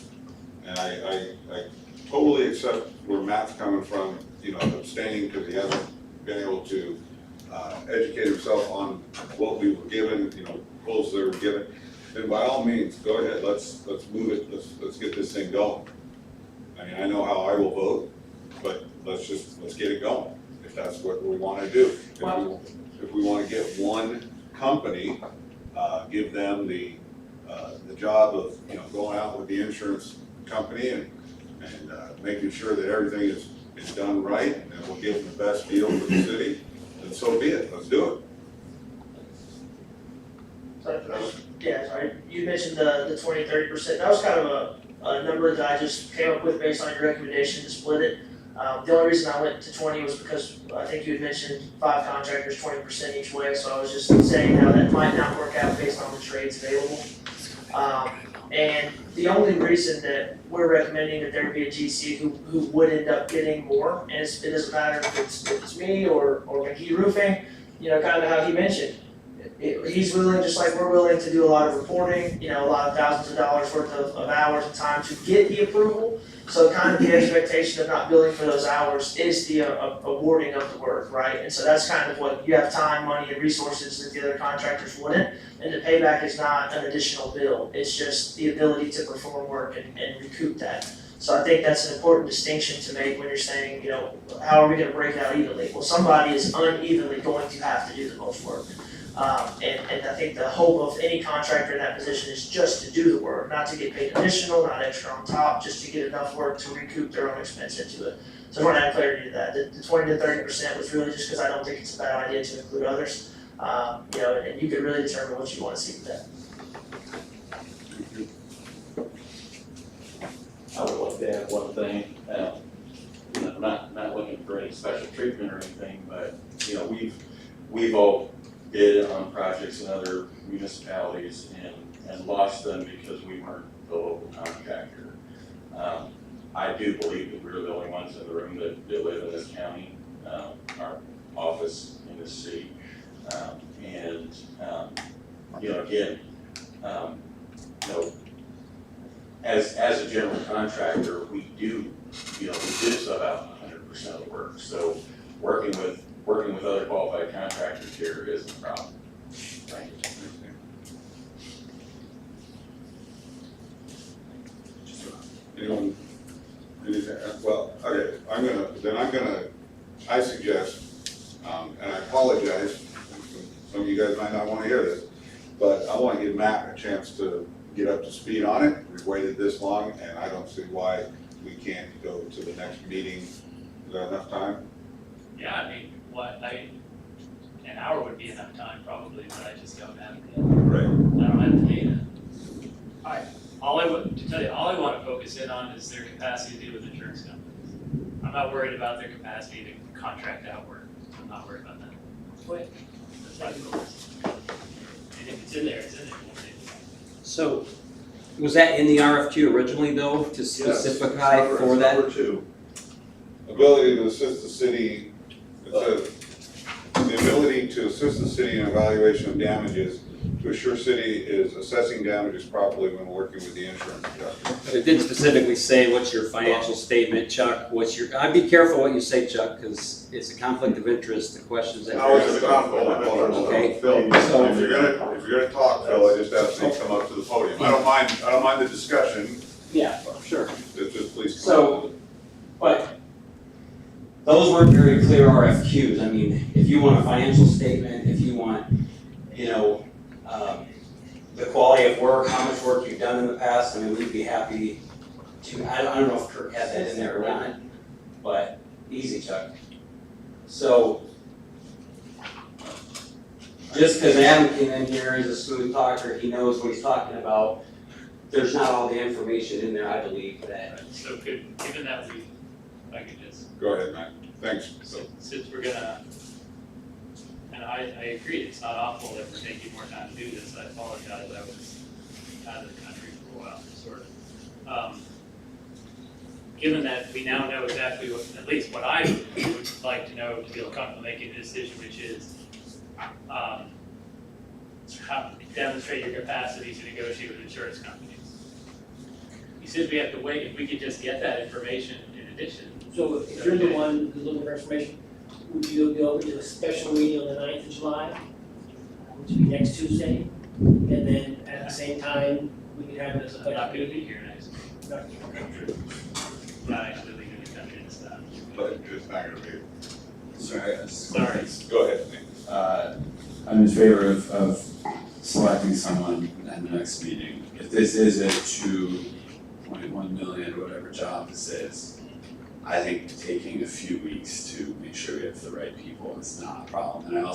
and I totally accept where Matt's coming from, abstaining because he hasn't been able to educate himself on what we were given, goals that were given, then by all means, go ahead, let's move it, let's get this thing going. I mean, I know how I will vote, but let's get it going, if that's what we wanna do. If we wanna get one company, give them the job of, going out with the insurance company and making sure that everything is done right, and we'll give them the best deal for the city, then so be it, let's do Sorry, you mentioned the 20-30%. That was kind of a number that I just came up with based on your recommendation to split it. The only reason I went to 20 was because I think you had mentioned 5 contractors, 20% each way, so I was just saying how that might not work out based on the trades available. And the only reason that we're recommending that there be a GC who would end up getting more, and it doesn't matter if it's me or McKee Roofing, kind of how he mentioned. He's willing, just like we're willing to do a lot of reporting, a lot of thousands of dollars worth of hours and time to get the approval. So kind of the expectation of not billing for those hours is the awarding of the work, right? And so that's kind of what, you have time, money, and resources that the other contractors wouldn't. And the payback is not an additional bill, it's just the ability to perform work and recoup that. So I think that's an important distinction to make when you're saying, how are we gonna break it out evenly? Well, somebody is unevenly going to have to do the most work. And I think the hope of any contractor in that position is just to do the work, not to get paid additional, not extra on top, just to get enough work to recoup their own expense into it. So I want to add clarity to that. The 20 to 30% was really just because I don't think it's a bad idea to include others. And you could really determine what you want to see with that. I would like to add one thing, not looking for any special treatment or anything, but, we've all bid on projects in other municipalities and lost them because we weren't the local contractor. I do believe that we're the only ones in the room that live in this county, our office in this city. As a general contractor, we do sub out 100% of the work. So working with other qualified contractors here isn't a problem. Thank you. Anyone, anything, well, okay, I suggest, and I apologize, some of you guys might not wanna hear this, but I wanna give Matt a chance to get up to speed on it. We've waited this long, and I don't see why we can't go to the next meeting. Is that enough time? Yeah, an hour would be enough time probably, but I just don't have Right. I don't have the data. All I want to focus in on is their capacity to deal with insurance companies. I'm not worried about their capacity to contract out work. I'm not worried about that. Wait. That's my focus. And if it's in there, it's in there. We'll take it. So, was that in the RFQ originally though, to specify Yes, for that? Number 2, ability to assist the city, it says, the ability to assist the city in evaluation of damages to assure city is assessing damages properly when working with the insurance adjuster. But it didn't specifically say what's your financial statement, Chuck, I'd be careful what you say, Chuck, because it's a conflict of interest, the questions that. How is it a conflict of interest? Okay. Phil, so if you're gonna talk, Phil, I just ask that you come up to the podium. I don't mind the discussion, Yeah, sure. just please come So- up. But those weren't very clear RFQs. I mean, if you want a financial statement, if you want, the quality of work, how much work you've done in the past, I mean, we'd be happy to, I don't know if Kirk has that in there or not, but easy, Chuck. So, just because Adam came in here, he's a smooth talker, he knows what he's talking about, there's not all the information in there, I believe, that. So given that if I could just, Go ahead, Matt. Thanks. since we're gonna, and I agree, it's not awful that we're taking more time to do this, I apologize, I was out of the country for a while, sort of. Given that we now know exactly what, at least what I would like to know to feel comfortable making a decision, which is, how demonstrate your capacity to negotiate with insurance companies. You said we have to wait, if we could just get that information in addition. So if you're the one who's looking for information, would you go to a special meeting on the 9th of July, which would be next Tuesday? And then at the same time, we could have it as a I'm budget not gonna meeting? be here next week. Not actually leaving the country and stuff. But it's not gonna be. Sorry. Go ahead, Nate. I'm in favor of selecting someone at the next meeting. If this is a 2.1 million or whatever job this is, I think taking a few weeks to make sure we have the right people is not a problem. And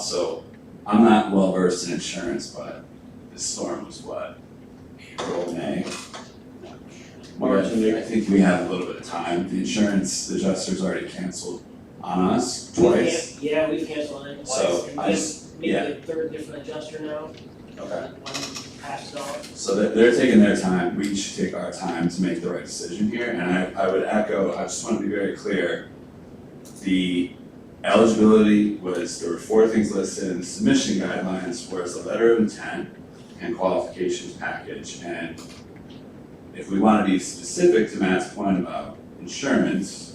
I'm not well versed in insurance, but this storm was what, April, May? March. I think we have a little bit of time. The insurance adjuster's already canceled on us twice. Yeah, we've canceled it twice, So, and I this may be yeah. a third different adjuster now. Okay. One pass it on. So they're taking their time, we should take our time to make the right decision here, and I would echo, I just wanna be very clear. The eligibility was, there were 4 things listed in the submission guidelines, was a letter of intent and qualifications package, and if we wanna be specific to Matt's point about insurance,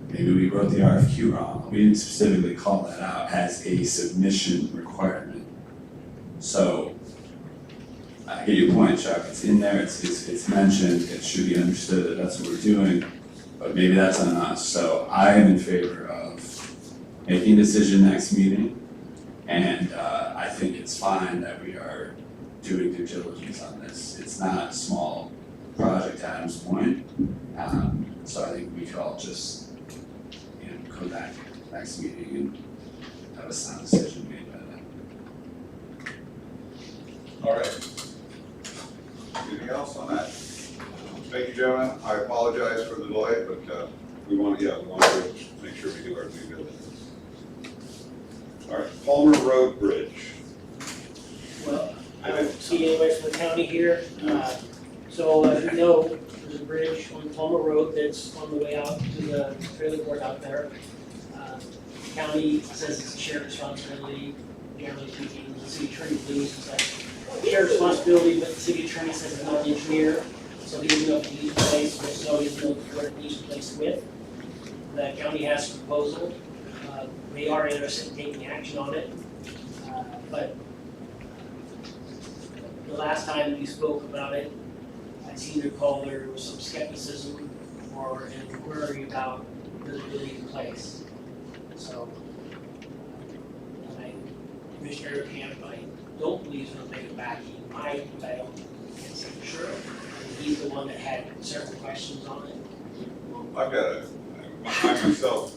maybe we wrote the RFQ wrong, we didn't specifically call that out as a submission requirement. So, I get your point, Chuck, it's in there, it's mentioned, it should be understood that that's what we're doing, but maybe that's on us. So I am in favor of making a decision next meeting, and I think it's fine that we are doing due diligence on this. It's not a small project, to Adam's point, so I think we could all just, come back next meeting and have a sound decision made by then. All right. Anything else on that? Thank you, gentlemen. I apologize for the delay, but we want to make sure we do our due diligence. All right, Palmer Road Bridge. Well, I don't see anybody from the county here. So as you know, there's a bridge on Palmer Road that's on the way out to the trailer court out there. County says it's a shared responsibility, generally speaking, the city attorney believes it's a shared responsibility, but the city attorney says it's not an engineer, so he doesn't know if it needs replaced, but so he doesn't know what it needs replaced with. The county has a proposal, they are interested in taking action on it, but the last time we spoke about it, I seem to recall there was some skepticism or an inquiry about does it really need place. So, Commissioner Camp, I don't believe he's gonna make it back, he might, but I can't say for sure. And he's the one that had certain questions on it. I've got I myself,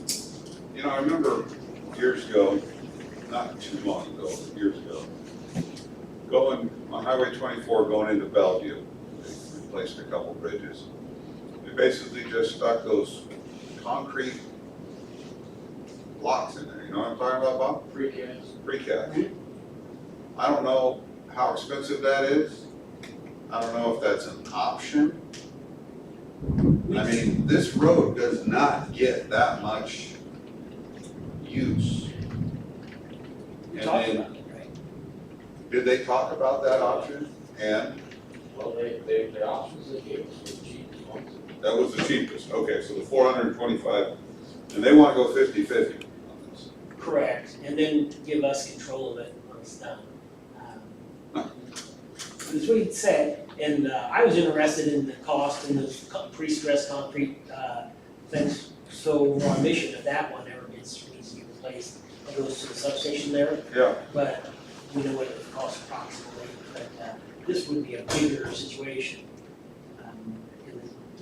I remember years ago, not too long ago, but years ago, going on Highway 24 going into Bellevue, they replaced a couple bridges. They basically just stuck those concrete blocks in there, you know what I'm talking about, Bob? Precast. I don't know how expensive that is. I don't know if that's an option. I mean, this road does not get that much use. We And talked then, about it, right? did they talk about that option? And Well, the options they gave us were the cheapest ones. that was the cheapest, okay, so the 425, and they wanna go 50-50 on this. Correct, and then give us control of it when it's done. That's what he said, and I was interested in the cost and the pre-stressed concrete things. So we're on mission if that one ever needs to be replaced, it goes to the substation there. Yeah. But we know what it would cost approximately, but this would be a bigger situation.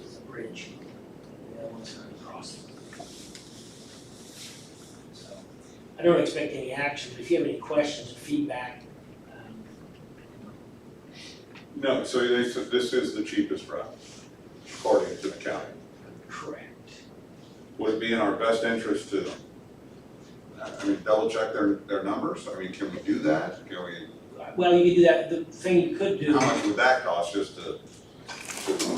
It's a bridge, the other one's gonna cross it. So, I don't expect any action, but if you have any questions or feedback, No, so they said this is the cheapest route, according to the county. correct. Would it be in our best interest to, double check their numbers? I mean, can we do that? Can we, Well, you could do that, the thing you could do, how much would that cost, just to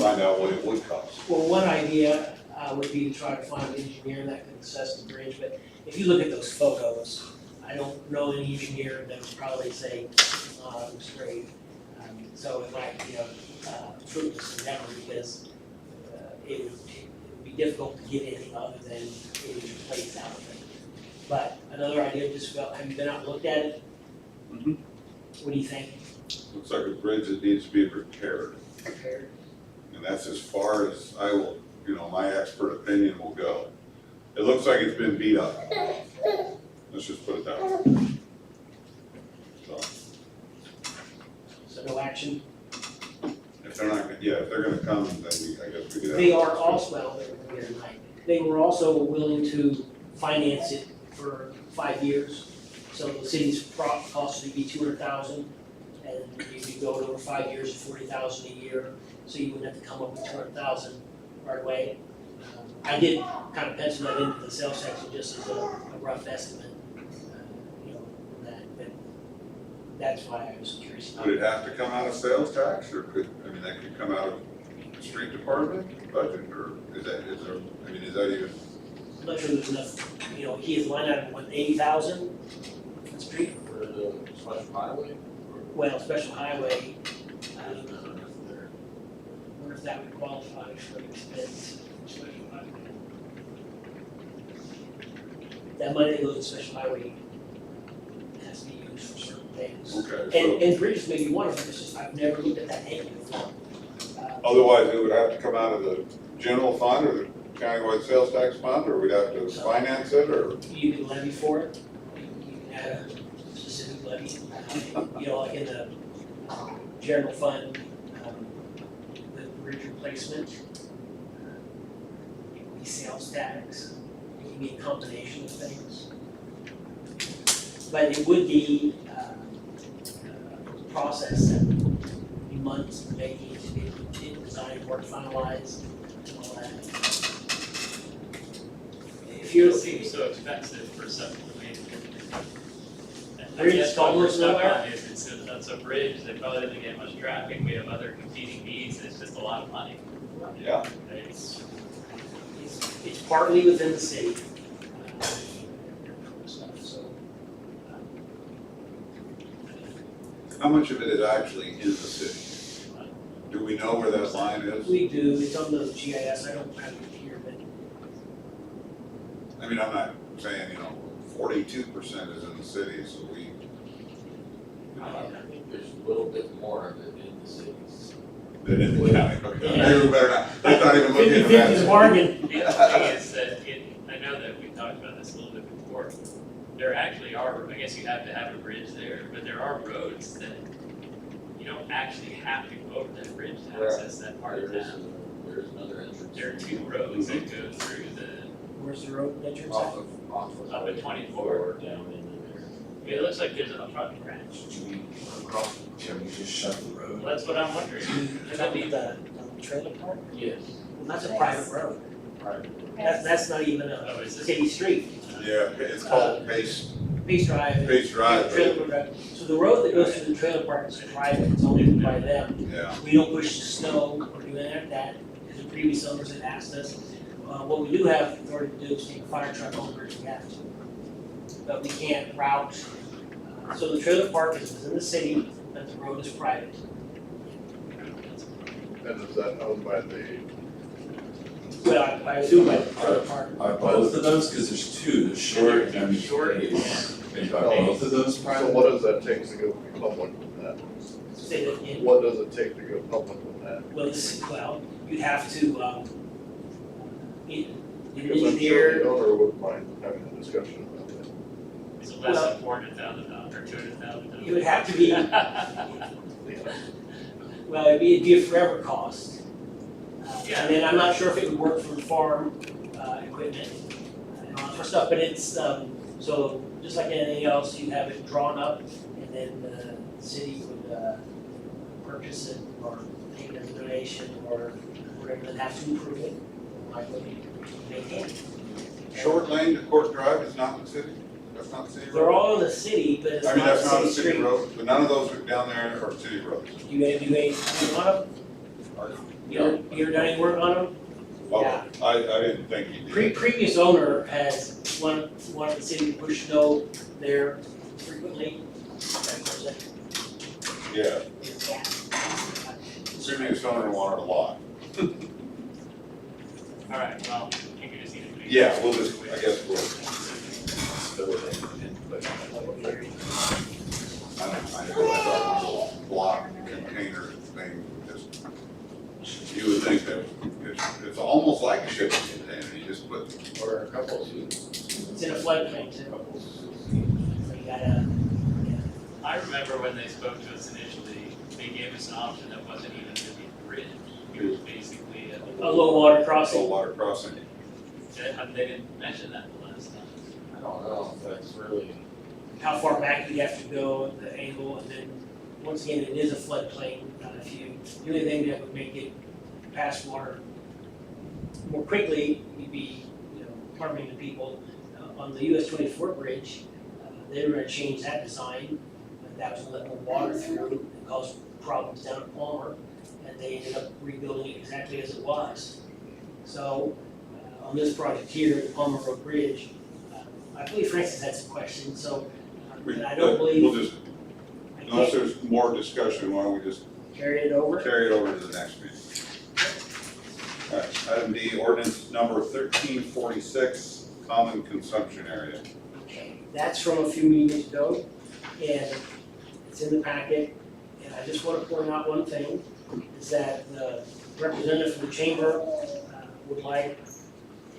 find out what it would cost? well, one idea would be to try to find an engineer that could assess the bridge, but if you look at those photos, I don't know any engineer that would probably say, it looks great. So it might be a fruitless endeavor because it would be difficult to get anything other than it was replaced out of it. But another idea just about, have you been out and looked at it? Mhm. What do you think? Looks like a bridge that needs to be repaired, Prepared? and that's as far as I will, my expert opinion will go. It looks like it's been beat up. Let's just put it that way. So, So no action? if they're not, if they're gonna come, then I guess we do that. They are also, well, they're here tonight, they were also willing to finance it for 5 years. So the city's cost would be $200,000, and you could go it over 5 years, $40,000 a year, so you wouldn't have to come up with $200,000 right away. I did kind of pencil that into the sales section just as a rough estimate, that, but that's why I was curious about Would it. it have to come out of sales tax, or could, I mean, that could come out of the street department budget, or is there, I mean, is that even? I'm not sure there's enough, you know, he has line item, what, 80,000 on the street? For the special highway? Well, special highway, I wonder if that would qualify for an expense, special highway. That money that goes to special highway has to be used for certain things. Okay, And bridges may be one of them, it's just, I've never looked at that table before. otherwise it would have to come out of the general fund or the countywide sales tax fund, or we'd have to finance it, or? You can levy for it, you can add a specific levy, you know, like in the general fund, with bridge replacement, it can be sales tax, it can be a combination of things. But it would be a process that would be months in the making to get design work finalized and all that. If you're, It seems so expensive for something, I mean. Bridge That's what we're almost stuck nowhere. on, is it's a bridge, they probably doesn't get much traffic, we have other competing needs, it's just a lot of money. Yeah. It's, it's partly within the city. So, How much of it is actually in the city? Do we know where that line is? we do, it's on the GIS, I don't have it here, but I mean, I'm not saying, 42% is in the city, so we, I think there's a little bit more of it in the cities. that in the county, okay, maybe we better not, let's not even look into 50/50 is a that. bargain. the thing is that I know that we talked about this a little bit before, there actually are, I guess you have to have a bridge there, but there are roads that you don't actually have to go over that bridge to access that part of town. There's another entrance. There are two roads that go through Where's the road entrance Off at? of Up at 24. Down into there. I mean, it looks like there's a front branch. Can we just shut the road? Well, that's what I'm wondering. Is that the trailer park? Yes. Well, that's a private road. Private. That's not even Oh, a is it? city street. Yeah, it's called Pace Drive. Drive. Trailer park. So the road that goes through the trailer park is private, it's only by them. Yeah, We don't push the snow or do any of that, because the previous owners had asked us. What we do have authority to do is take a fire truck over if we have to. But we can't route, so the trailer park is within the city, but the road is private. And is that owned by the, Well, I assume by the trailer park. Are both of those, because there's two, the short and the Short, Pace. Are both of those so private? what does that take to go public with that? Say that again. What does it take to go public with that? Well, you'd have to, the Because I'm sure engineer, the owner wouldn't mind having a discussion about that. It's less than $400,000 or $200,000. it would have to be, well, it'd be a forever cost. Yeah. And then I'm not sure if it would work for farm, equipment and all that sort of stuff, but it's, so just like anything else, you have it drawn up and then the city would, purchase it or take it as a donation or whatever, then have to approve it, likely maintain it. Short Lane to Court Drive is not in the city, that's not the city road? They're all in the city, but it's I mean, not that's a not a city city street. road, but none of those are down there are city roads. You ain't one of them? You ever done any work on them? Well, I didn't think you did. Previous owner has wanted the city to push snow there frequently. Yeah, previous owner wanted a lot. All right, well, you can just either. Yeah, we'll just, I guess we'll, I thought the little block container thing, just, you would think that it's almost like a shipping container, you just put, Or a couple of It's in a floodplain too. couple. So you gotta, I remember when they spoke to us initially, they gave us an option that wasn't even gonna be a bridge. It was basically a low water a crossing. water crossing. they didn't mention that the last time. I don't know if that's really. How far back you have to go, the angle, and then, once again, it is a floodplain. The only thing that would make it pass water more quickly, you'd be, harming the people. On the US 24 bridge, they were gonna change that design, but that was gonna let more water through and cause problems down at Palmer, and they ended up rebuilding it exactly as it was. So, on this project here, the Palmer Road Bridge, I believe Francis had some questions, so, and I don't believe. We'll just, I unless can't there's more discussion, why don't we just carry it over. carry it over to the next meeting? All right, item D, ordinance number 1346, common consumption area. Okay, that's from a few meetings ago, and it's in the packet. And I just want to point out one thing, is that the representative from the chamber would like,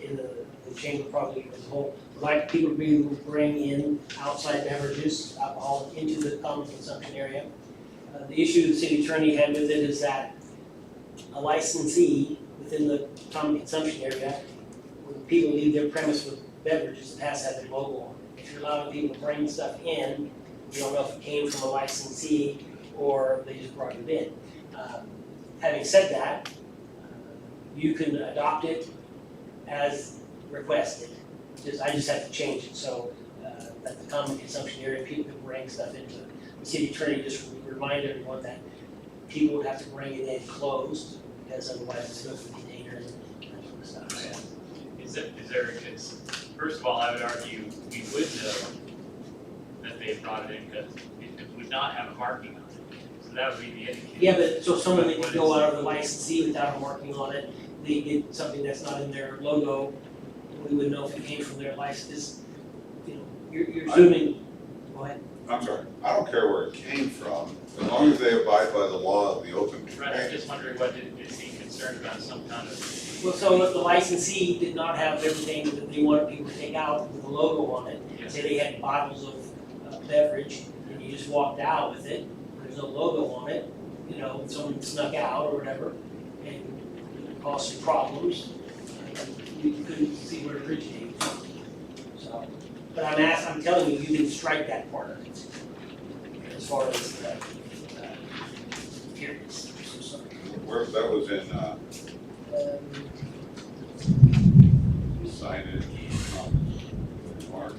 in the chamber probably as a whole, would like people to be able to bring in outside beverages, alcohol into the common consumption area. The issue the city attorney had with it is that a licensee within the common consumption area, when people leave their premise with beverages, it has to have their logo on it. If you're allowing people to bring stuff in, you don't know if it came from a licensee or they just brought it in. Having said that, you can adopt it as requested. I just have to change it so that the common consumption area, people can bring stuff into it. The city attorney just reminded everyone that people would have to bring it in closed, because otherwise it's going to be containers and that sort of stuff. Is there, because first of all, I would argue we would know that they brought it in because it would not have a marking on it. So that would be the indicator. Yeah, but so someone that could go out of the licensee without a marking on it, they get something that's not in their logo, we would know if it came from their license. You know, you're assuming, go ahead. I'm sorry, I don't care where it came from, as long as they abide by the law of the open Right, I'm container. just wondering what is he concerned about, some kind of, Well, so if the licensee did not have everything that they wanted people to take out with a logo on it, say they had bottles of beverage, and you just walked out with it, there's no logo on it, you know, someone snuck out or whatever, and it caused some problems, you couldn't see where it originated from. So, but I'm telling you, you can strike that part of it, as far as the, periods, so sorry. Where, that was in, signage, mark.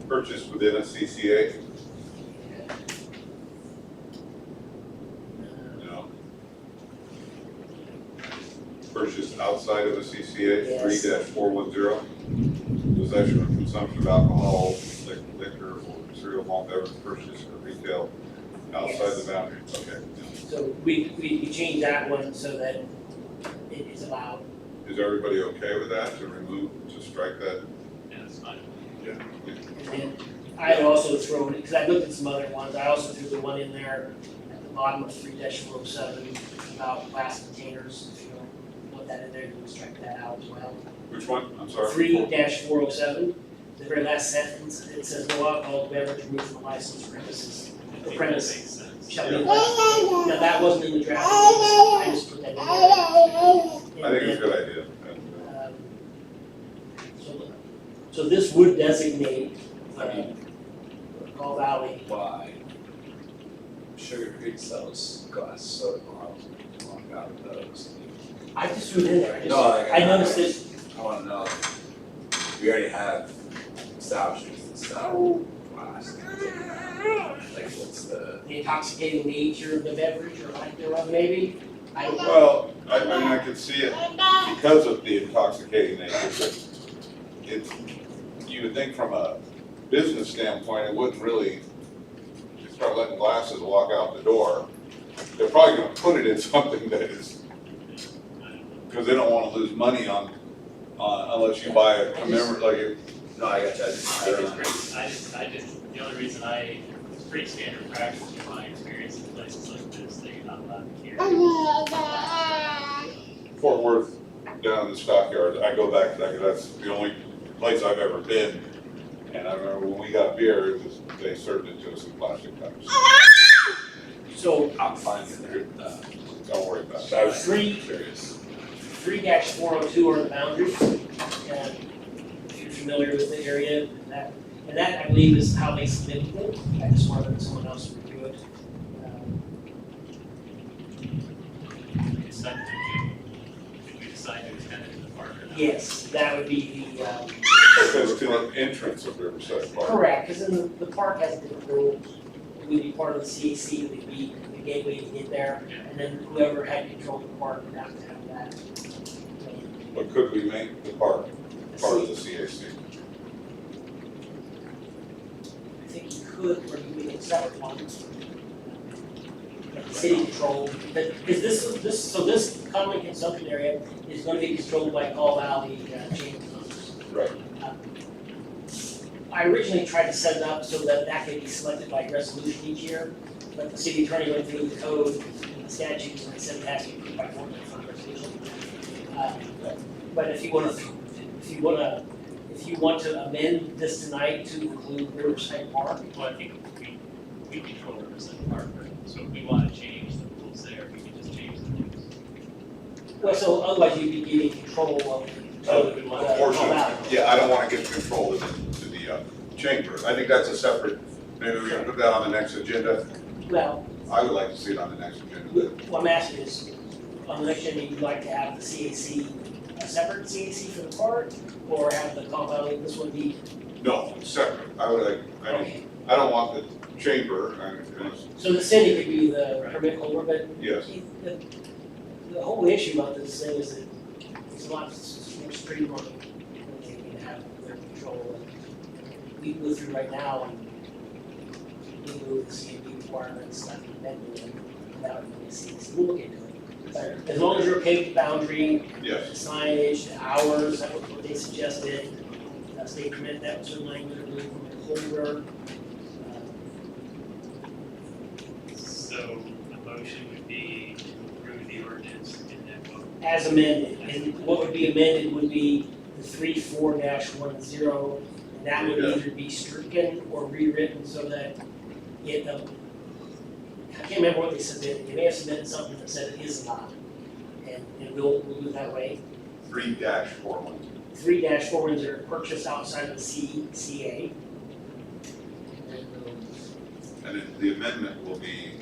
Purchased within a CCA, no. Purchased outside of a CCA, Yes. 3-410. Possession or consumption of alcohol, liquor, or cereal malt beverage purchase or retail outside the boundaries, okay. So we changed that one so that it is allowed. Is everybody okay with that, to remove, to strike that? yeah, that's fine. And then I had also thrown, because I looked at some other ones, I also threw the one in there at the bottom of 3-407 about glass containers. If you don't want that in there, you can strike that out as well. Which one, I'm sorry? 3-407, the very last sentence, it says no alcohol beverage removed from the licensed premises. The premise Makes sense. shall be. Now, that wasn't in the draft, I just put that in there. I think it's a good idea. So this would designate Call Valley. Why? Sugar Creek sells glass soda bottles, walk out of those. I just threw it in there, No, like, I noticed this, I wanna know, we already have establishments that sell glass. Like, what's the, the intoxicating nature of the beverage or lack thereof, maybe? I don't know. Well, I mean, I could see it because of the intoxicating nature, but it's, you would think from a business standpoint, it wouldn't really, you start letting glasses walk out the door, they're probably gonna put it in something that is, because they don't wanna lose money on, unless you buy a commemorative, like, no, I got you, I I just, I think don't it's know. pretty, the only reason it's pretty standard practice in my experience in places like this, that you're not allowed to carry. Fort Worth, down in the stockyards, I go back to that, because that's the only place I've ever been. And I remember when we got beer, they served it to us in plastic cups. So I'm fine with it. Don't worry about it. I was Three- curious. 3-402 are the boundaries. And if you're familiar with the area, and that I believe is how they submitted it. I just wanted someone else to review it. It's not, if we decide to extend it to the park Park. Yes, that would be the, Goes to the entrance of Riverside Park. correct, because then the park has different rules. It would be part of the CAC, it would be the gateway to get there, and then whoever had control of the park would have to have that. But could we make the park part of the CAC? I think you could, or you could make separate ones. Let the city control, because this common consumption area is gonna be controlled by Call Valley Chamber of Commerce. Right. I originally tried to set it up so that that could be selected by resolution each year, but the city attorney went through the code and the statutes and said it has to be approved by ordinance, not resolution. But if you want to amend this tonight to include Riverside Park, Well, I think we control Riverside Park, right? So if we wanna change the rules there, we can just change the rules. well, so otherwise you'd be giving control of So we want A portion, Call Valley. yeah, I don't wanna give control to the chamber. I think that's a separate, maybe we can put that on the next agenda. Well, I would like to see it on the next agenda. what I'm asking is, on the next agenda, you'd like to have the CAC, a separate CAC for the park, or have the Call Valley, this would be, No, separate. I would like, okay. I don't want the chamber, So the city could be the permit holder, but yes. the whole issue about this thing is that it's a lot more streamlined when they can have their control. And we go through right now and we move the CMP requirements, like amendment, without even seeing, so we'll look into it. But as long as you're okay with the boundary, Yes. the signage, the hours, that was what they suggested. State permit, that was their language, I believe, from the holder. So the motion would be to approve the ordinance in that vote. As amended, and what would be amended would be the 34-10, and that would either be stricken or rewritten so that it, I can't remember what they submitted, they may have submitted something that said it is not, and we'll do it that way. 3-41. 3-4 that are purchased outside of the CA. And then the amendment will be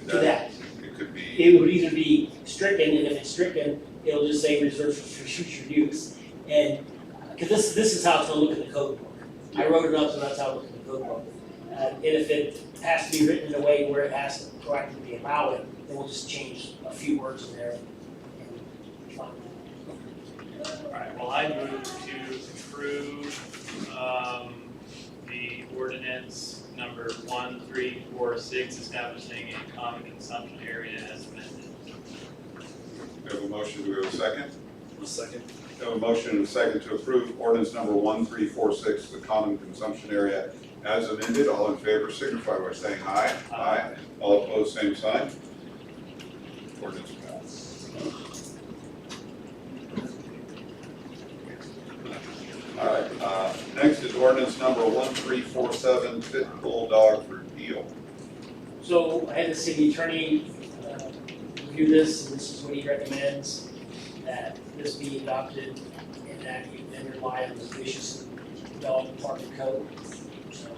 To that, it could be, it would either be stricken, and if it's stricken, it'll just say reserved for future use. And, because this is how it's gonna look in the code book. I wrote it up, so that's how it looks in the code book. And if it has to be written in a way where it has to proactively allow it, then we'll just change a few words in there and fine. Alright, well, I move to approve, the ordinance number 1346 establishing a common consumption area as amended. we have a motion, do we have a second? A second. We have a motion and a second to approve ordinance number 1346, the common consumption area as amended. All in favor signify by saying aye. Aye. All opposed, same sign. Ordinance passed. All right, next is ordinance number 1347, Pit Bulldog repeal. So I had the city attorney review this, and this is what he recommends, that this be adopted and that you then rely on the vicious dog department code. So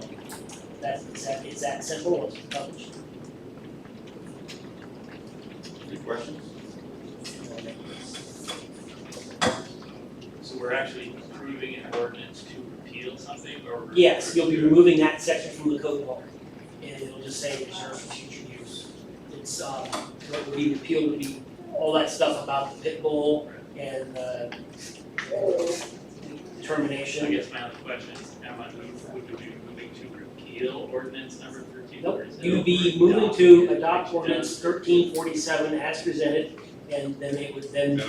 it's that simple, it's published. Any questions? So we're actually approving an ordinance to repeal something, or? we're- Yes, you'll be removing that section from the code book, and it'll just say reserved for future use. It's, what would be repealed would be all that stuff about the pit bull and, termination. I guess my other question is, would we be moving to repeal ordinance number 13? Nope, or is it- you'd be moving to adopt ordinance 1347 as presented, and then it would then,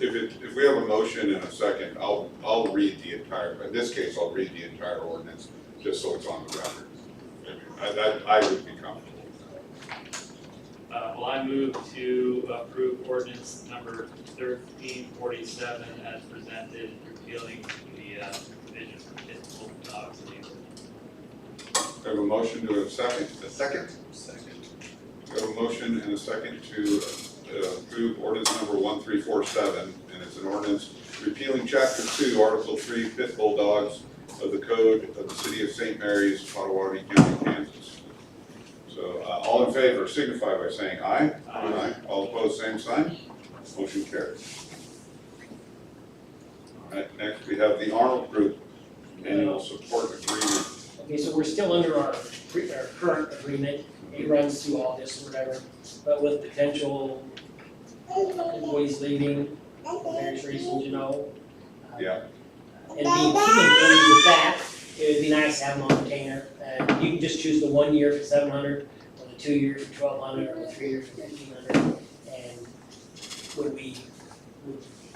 And if we have a motion and a second, I'll read the entire, in this case, I'll read the entire ordinance, just so it's on the record. I would be comfortable. Well, I move to approve ordinance number 1347 as presented, repealing the provision for pit bull dogs in the ordinance. We have a motion, do we have a second? A second? Second. We have a motion and a second to approve ordinance number 1347, and it's an ordinance repealing chapter 2, article 3, pit bull dogs of the code of the city of St. Mary's, Potawatomi County, Kansas. So all in favor signify by saying aye. Aye. All opposed, same sign. Motion carries. Right, next we have the Arnold Group annual support agreement. Okay, so we're still under our current agreement, it runs through August or whatever, but with potential employees leaving, for various reasons, you know. Yeah. And being familiar with that, it would be nice to have them on retainer, and you can just choose the 1 year for 700, or the 2 year for 1,200, or the 3 year for 1,500, and when we,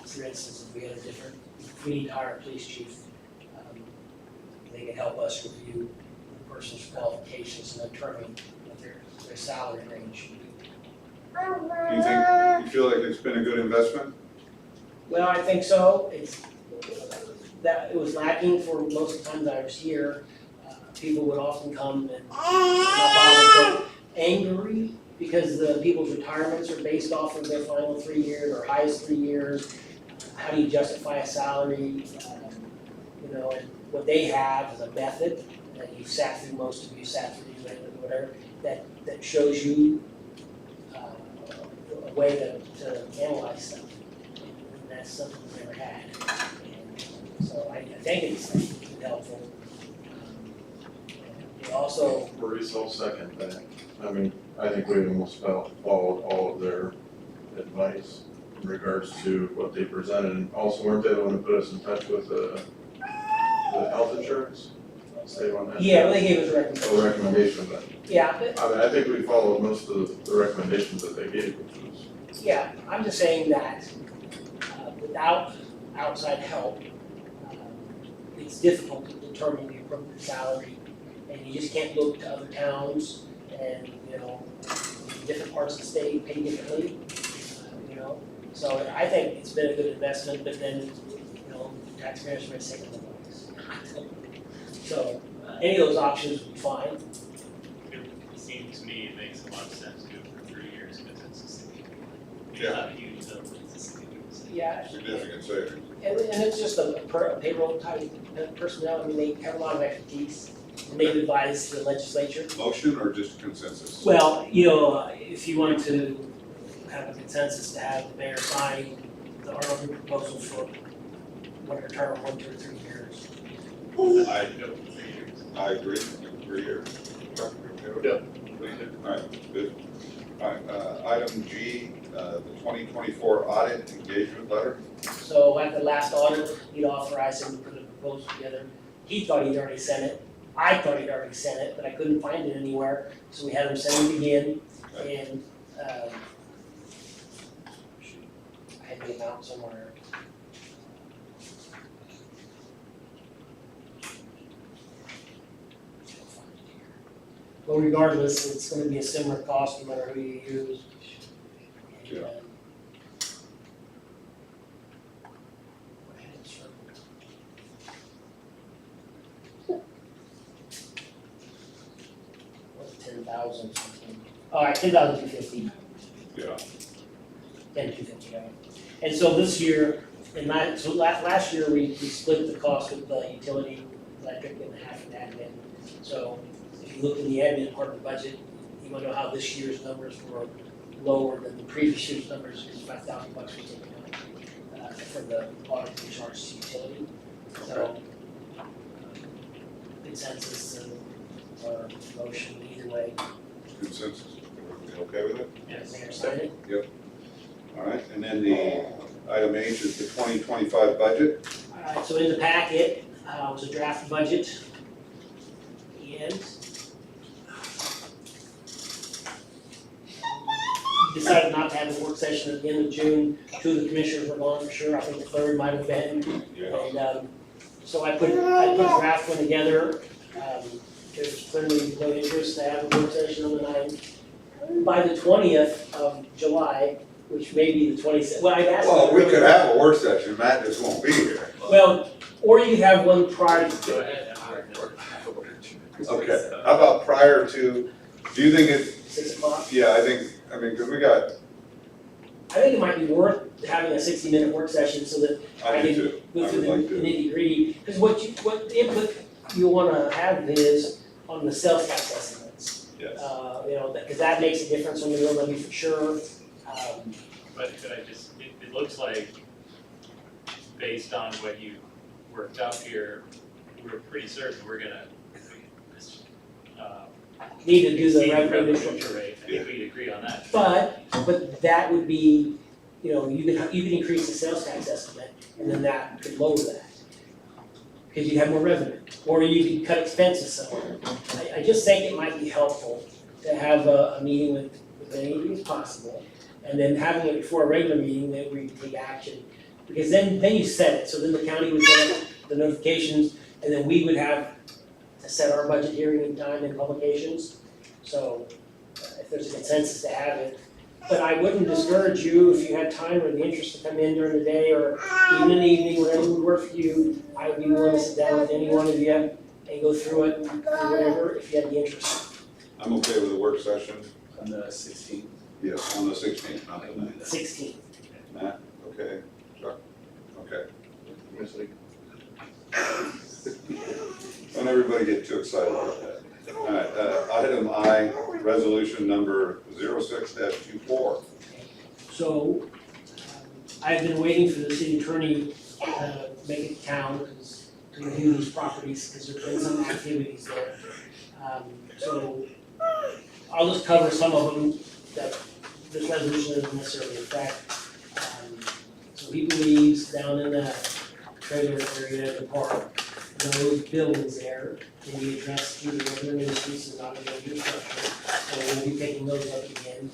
for instance, if we had a different, if we need to hire a police chief, they can help us review the person's qualifications and determine what their salary range should be. Do you feel like it's been a good investment? Well, I think so, that it was lacking for most of the times I was here. People would often come and not bother, angry because the people's retirements are based off of their final 3 years or highest 3 years. How do you justify a salary? You know, and what they have is a method that you've sat through, most of you sat through, whatever, that shows you a way to analyze stuff. And that's something we never had. And so I think it's been helpful. It also, Maurice, I'll second that. I mean, I think we almost followed all of their advice in regards to what they presented. And also, weren't they the one who put us in touch with the health insurance? Say on that. yeah, they gave us a recommendation. A recommendation, but Yeah, but, I mean, I think we followed most of the recommendations that they gave, which was. yeah, I'm just saying that without outside help, it's difficult to determine the appropriate salary. And you just can't look to other towns and, you know, different parts of the state pay differently, you know. So I think it's been a good investment, but then, you know, taxpayers may say otherwise. So any of those options would be fine. It seems to me it makes a lot of sense to do it for 3 years, because it's Yeah. not a huge number, it's a significant. Yeah, Significant savings. and it's just a payroll type personnel, I mean, they have a lot of expertise, and they've advised the legislature. Motion or just consensus? Well, you know, if you want to have a consensus to have the mayor sign the Arnold Group proposal for one term, 1, 2, or 3 years. I Go for 3 years. agree, 3 years. Alright, good. Alright, item G, the 2024 audit engagement letter. So at the last audit, he'd authorized him to put a proposal together. He thought he'd already sent it. I thought he'd already sent it, but I couldn't find it anywhere, so we had him send it again, and, I had the amount somewhere. But regardless, it's gonna be a similar cost no matter who you use. And, Yeah. What's 10,000 something? All right, 10,250. Yeah. 10,250, right? And so this year, last year, we split the cost with the utility, electric, and half of admin. So if you look in the admin part of the budget, you wanna know how this year's numbers were lower than the previous year's numbers, because $5,000 was taken out for the audit and charge to utility. So consensus or motion either way, Consensus, everybody okay with it? as mayor signed it. Alright, and then the item H is the 2025 budget. Alright, so in the packet was a draft budget. And we decided not to have a work session at the end of June. 2 of the commissioners were gone for sure, I think the third might have been. Yeah. And so I put a draft one together. There's clearly no interest to have a work session on the 9th. By the 20th of July, which may be the 27th, well, I'd asked. Well, we could have a work session, Matt just won't be here. Well, or you could have one prior to. Go ahead. Okay, how about prior to, do you think it, 6 o'clock. yeah, I mean, cause we got, I think it might be worth having a 60-minute work session so that I do too, go I through would the like to. nitty-gritty. Because what input you wanna have is on the sales tax estimates. Yes. You know, because that makes a difference on the real levy for sure. But could I just, it looks like based on what you worked up here, we're pretty certain we're gonna, Need to do the exceed revenue revenue rate, I think we'd agree on that. But that would be, you know, you could increase the sales tax estimate, and then that could lower that. Because you have more revenue, or you could cut expenses somewhere. I just think it might be helpful to have a meeting with as many of you as possible, and then having it before a regular meeting, that we can take action. Because then you set it, so then the county would get the notifications, and then we would have to set our budget hearing in time and publications. So if there's a consensus to have it. But I wouldn't discourage you, if you had time or the interest to come in during the day or even in the evening, whatever would work for you. I would be willing to sit down with any one of you and go through it or whatever, if you had the interest. I'm okay with a work session. On the 16th. Yes, on the 16th, not the 9th. 16. Matt, okay, Chuck, okay. Ms. Lee? Don't everybody get too excited about that. All right, item I, resolution number 06-24. So I've been waiting for the city attorney to make it count, because to review these properties, because there's been some activities there. So I'll just cover some of them that this resolution doesn't necessarily affect. So he believes down in that trailer area of the park, those buildings there can be addressed through the regular nuisance and not a major structure. So we'll be taking those up again.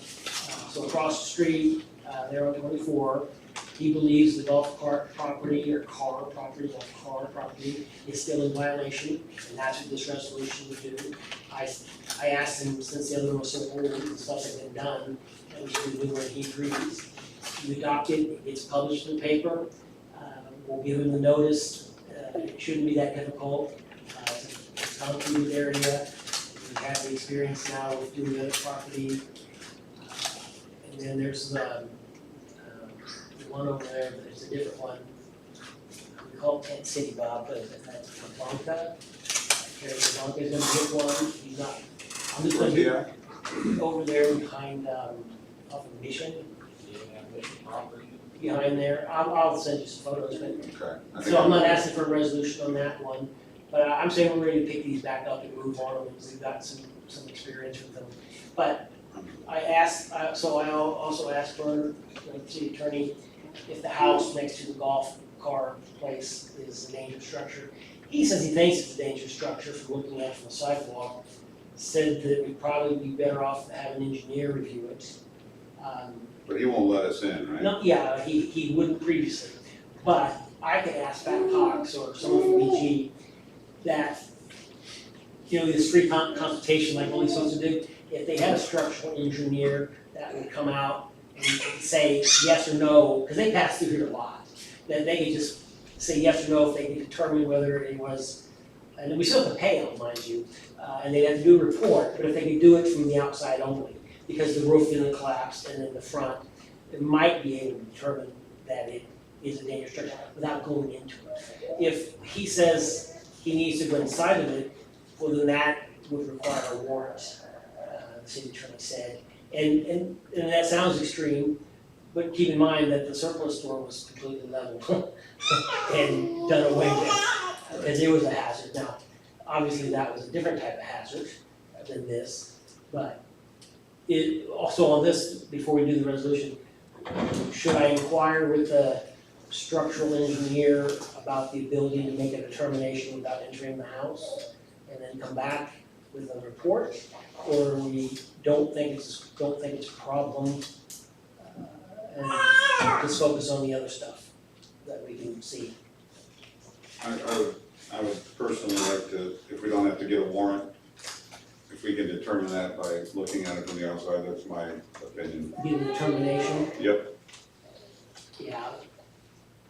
So across the street, there on 24, he believes the golf cart property or car property is still in violation, and that's what this resolution would do. I asked him, since the other one was so old and stuff had been done, that we should do what he agrees. You adopt it, it gets published in the paper, we'll give him the notice, it shouldn't be that difficult. It's a concrete area, we have the experience now with doing the other property. And then there's the one over there, but it's a different one. We call it Tent City, Bob, but that's Blanca. Blanca's gonna get one, he's not, I'm just Where's gonna he be at? over there behind, off of Mission, behind there. I'll send you some photos, but, Okay. I think so I'm not asking for a resolution on that one. But I'm saying we're ready to pick these back up and move on, because we've got some experience with them. But I asked, so I also asked for the city attorney if the house next to the golf car place is a dangerous structure. He says he thinks it's a dangerous structure from looking at it from the sidewalk. Said that we'd probably be better off to have an engineer review it. But he won't let us in, right? No, yeah, he wouldn't previously, but I could ask Pat Cox or someone from BG that, you know, this free consultation like all these folks would do, if they had a structural engineer that would come out and say yes or no, because they pass through here a lot, that they could just say yes or no if they could determine whether it was, and we still have to pay them, mind you, and they'd have to do a report, but if they could do it from the outside only, because the roof didn't collapse and in the front, it might be able to determine that it is a dangerous structure without going into it. If he says he needs to go inside of it, well, then that would require a warrant, the city attorney said. And that sounds extreme, but keep in mind that the surplus store was completely leveled and done away with, because it was a hazard. Now, obviously, that was a different type of hazard than this, but it, also on this, before we do the resolution, should I inquire with the structural engineer about the ability to make a determination without entering the house and then come back with a report? Or we don't think it's a problem and just focus on the other stuff that we can see? I would personally like to, if we don't have to get a warrant, if we can determine that by looking at it from the outside, that's my opinion. Get a determination? Yep. Yeah.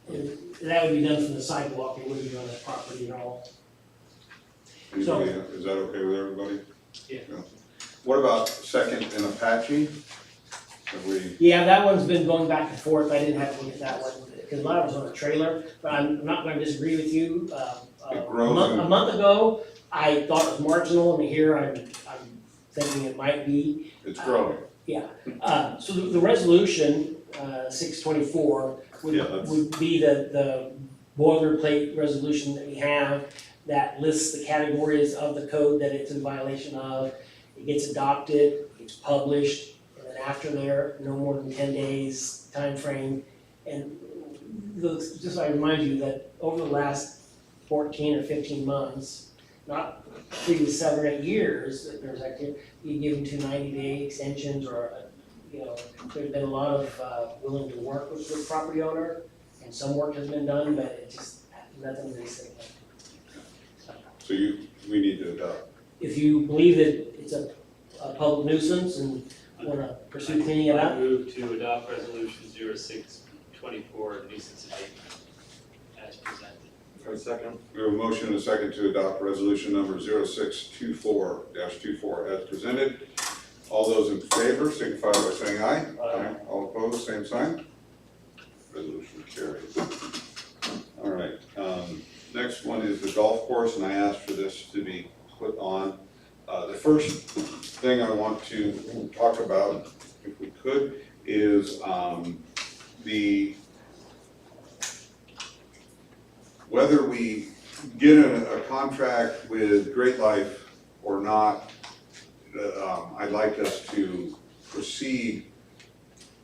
And that would be done from the sidewalk, it wouldn't be on the property at all. So- Anybody, is that okay with everybody? Yeah. What about Second and Apache? Have we, Yeah, that one's been going back and forth, I didn't have to look at that one, because mine was on a trailer, but I'm not gonna disagree with you. It grows A month ago, I thought it was marginal, and here I'm thinking it might be. it's growing. So the resolution 624 Yeah, that's- would be the boilerplate resolution that we have that lists the categories of the code that it's in violation of. It gets adopted, it's published, and then after there, no more than 10 days timeframe. And just I remind you that over the last 14 or 15 months, not previous 7 or 8 years, that there's activity, you give them 2 90-day extensions or, there's been a lot of willing to work with the property owner, and some work has been done, but it just, nothing recently. So we need to adopt. If you believe that it's a public nuisance and wanna pursue cleaning it I up, move to adopt resolution 0624 nuisance abatement as presented. For a second. We have a motion and a second to adopt resolution number 0624-24 as presented. All those in favor signify by saying aye. Aye. All opposed, same sign. Resolution carries. All right, next one is the golf course, and I asked for this to be put on. The first thing I want to talk about, if we could, is whether we get a contract with Great Life or not. I'd like us to proceed,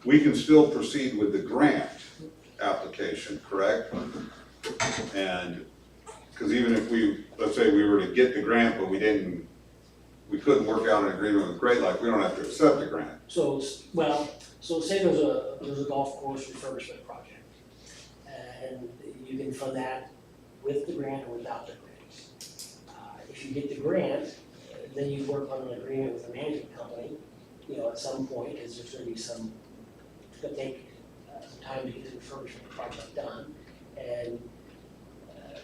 we can still proceed with the grant application, correct? And, because even if let's say we were to get the grant, but we couldn't work out an agreement with Great Life, we don't have to accept the grant. so say there's a golf course refurbishment project. And you can fund that with the grant or without the grant. If you get the grant, then you work on an agreement with the management company, at some point, because there's gonna be it's gonna take some time to get the refurbishment project done. And,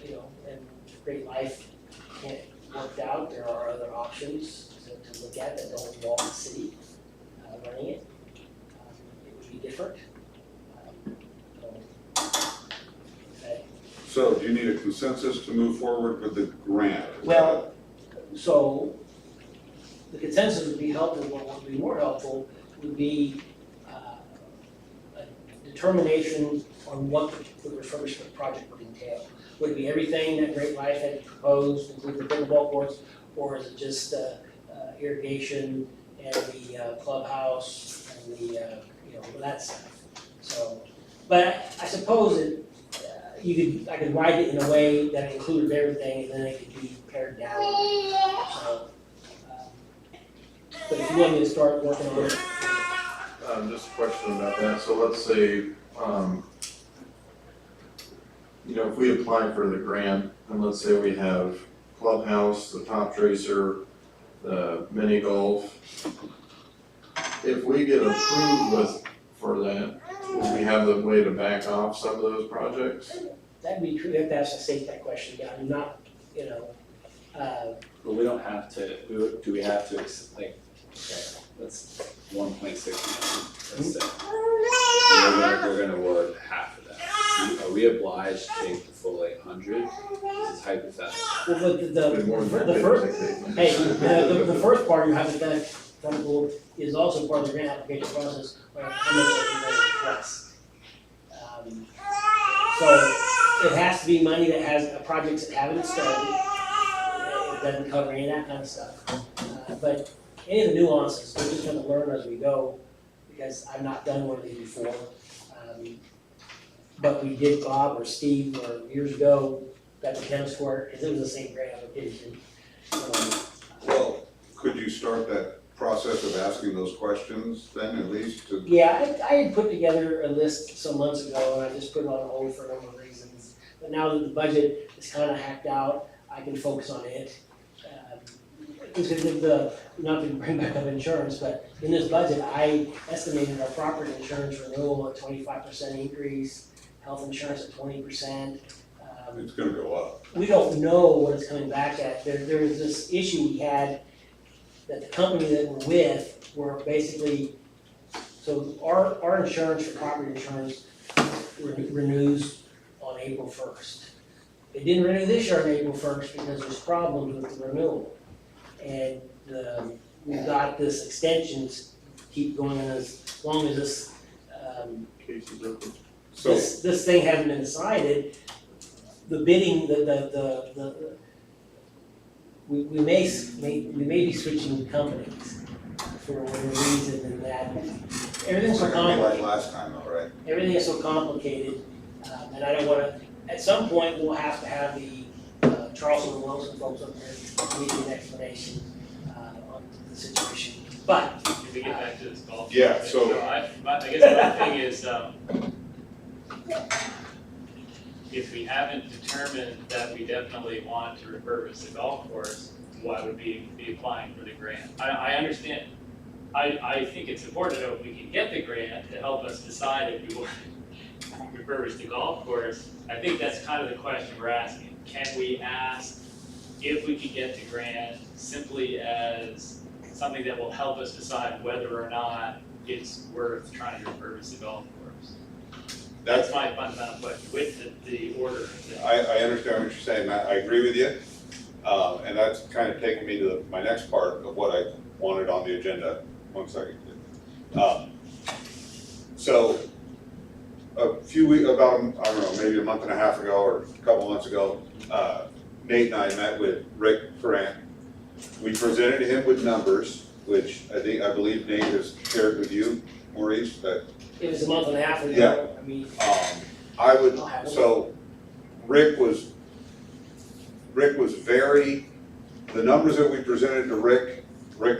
and if Great Life can't work out, there are other options to look at that don't involve the city running it. It would be different. Okay. So do you need a consensus to move forward with the grant? Well, so the consensus would be helpful, what would be more helpful would be a determination on what the refurbishment project would entail. Would it be everything that Great Life had proposed, including the pickleball courts, or is it just irrigation and the clubhouse and the, that stuff? So, but I suppose that I could write it in a way that included everything, and then it could be pared down. So, but if you want me to start working on it, Just a question about that, so let's say, if we apply for the grant, and let's say we have clubhouse, the top tracer, the mini golf. If we get approved for that, will we have the way to back off some of those projects? that'd be true, you have to ask the state that question, yeah, I'm not, But we don't have to, do we have to, okay, that's 1.6 million, let's say. And we're gonna award half of that. Are we obliged to take the full 800? This is hypothetical. well, but Bit more than the that, first, I think. hey, the first part of your hypothetical is also part of the grant application process, where how much are you going to request? So it has to be money that has projects that haven't started. It doesn't cover any of that kind of stuff. But any of the nuances, we're just gonna learn as we go, because I've not done one of these before. But we did, Bob or Steve, or years ago, got the tennis court, because it was the same grant application. Well, could you start that process of asking those questions then, at least to? Yeah, I had put together a list some months ago, and I just put it on hold for a number of reasons. But now that the budget is kind of hacked out, I can focus on it. Because not to bring back up insurance, but in this budget, I estimated our property insurance renewal at 25% increase, health insurance at 20%. It's gonna go up. We don't know what it's coming back at. There's this issue we had that the company that we're with were basically, so our insurance for property insurance renews on April 1st. It didn't renew this year on April 1st because there's problems with the renewal. And we've got this extensions keep going as long as this Casey's open. So, this thing hasn't been decided, the bidding, we may be switching companies for whatever reason, and that, everything's it's so not gonna be like complicated, last time though, right? everything is so complicated, and I don't wanna, at some point, we'll have to have the Charleston and Wilson folks up there give you an explanation on the situation, but If we get back to this golf. Yeah, thing, so- I guess my thing is, if we haven't determined that we definitely want to refurbish the golf course, why would we be applying for the grant? I understand, I think it's important to know if we can get the grant to help us decide if we want to refurbish the golf course. I think that's kind of the question we're asking. Can we ask if we can get the grant simply as something that will help us decide whether or not it's worth trying to refurbish the golf course? That's my fundamental question with the order. I understand what you're saying, Matt, I agree with you. And that's kind of taking me to my next part of what I wanted on the agenda. One second. So, a few weeks, about, I don't know, maybe a month and a half ago or a couple months ago, Nate and I met with Rick Ferrant. We presented him with numbers, which I believe Nate has shared with you, Maurice, that it was a month and a half ago, Yeah. I mean, I would, I'll have it. so Rick was very, the numbers that we presented to Rick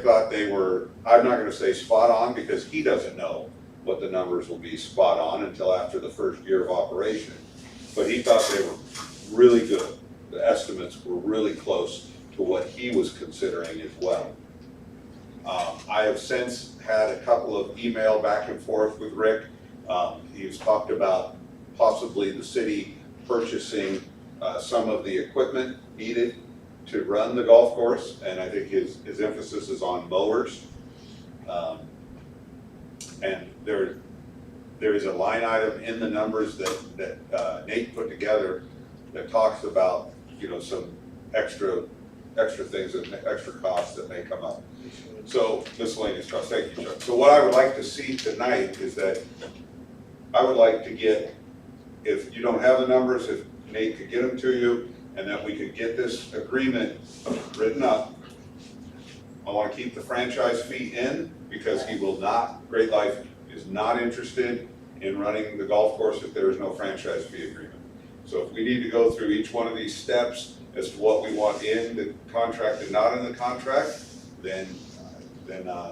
thought they were, I'm not gonna say spot on because he doesn't know what the numbers will be spot on until after the first year of operation. But he thought they were really good. The estimates were really close to what he was considering as well. I have since had a couple of email back and forth with Rick. He's talked about possibly the city purchasing some of the equipment needed to run the golf course, and I think his emphasis is on mowers. And there is a line item in the numbers that Nate put together that talks about, you know, some extra things, extra costs that may come up. So miscellaneous costs, thank you, Chuck. So what I would like to see tonight is that I would like to get, if you don't have the numbers, if Nate could get them to you, and that we could get this agreement written up. I wanna keep the franchise fee in, because he will not, Great Life is not interested in running the golf course if there is no franchise fee agreement. So if we need to go through each one of these steps as to what we want in the contract and not in the contract, then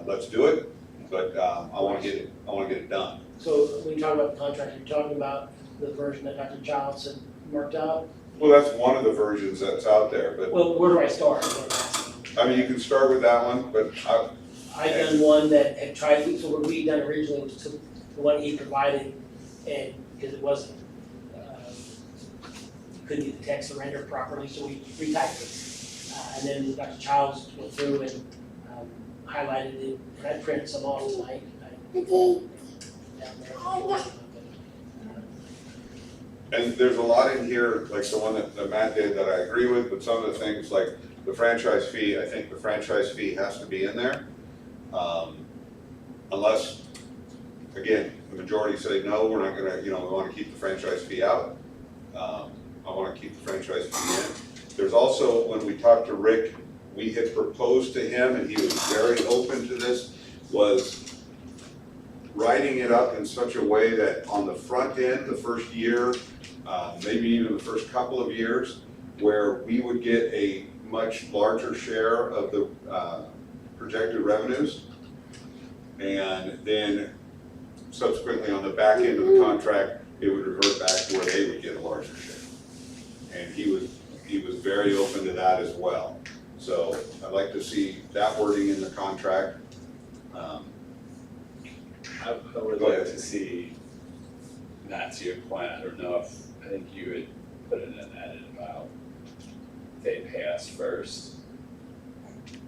let's do it, but I wanna get it done. so when you talk about the contract, you're talking about the version that Dr. Johnson worked out? Well, that's one of the versions that's out there, but, Well, where do I start? Is what I'm asking. I mean, you can start with that one, but I done one that had tried, so what we done originally was took the one he provided, and, because it wasn't, couldn't get the text surrender properly, so we retyped it. And then Dr. Childs went through and highlighted it, and I printed some off tonight. Down there. and there's a lot in here, like the one that Matt did that I agree with, but some of the things like the franchise fee, I think the franchise fee has to be in there. Unless, again, the majority say, no, we're not gonna, we wanna keep the franchise fee out. I wanna keep the franchise fee in. There's also, when we talked to Rick, we had proposed to him, and he was very open to this, was writing it up in such a way that on the front end, the first year, maybe even the first couple of years, where we would get a much larger share of the projected revenues. And then subsequently on the back end of the contract, it would revert back to where they would get a larger share. And he was very open to that as well. So I'd like to see that wording in the contract. I would like to see, not to your point, I don't know if, I think you would put in an edit about they pay us first.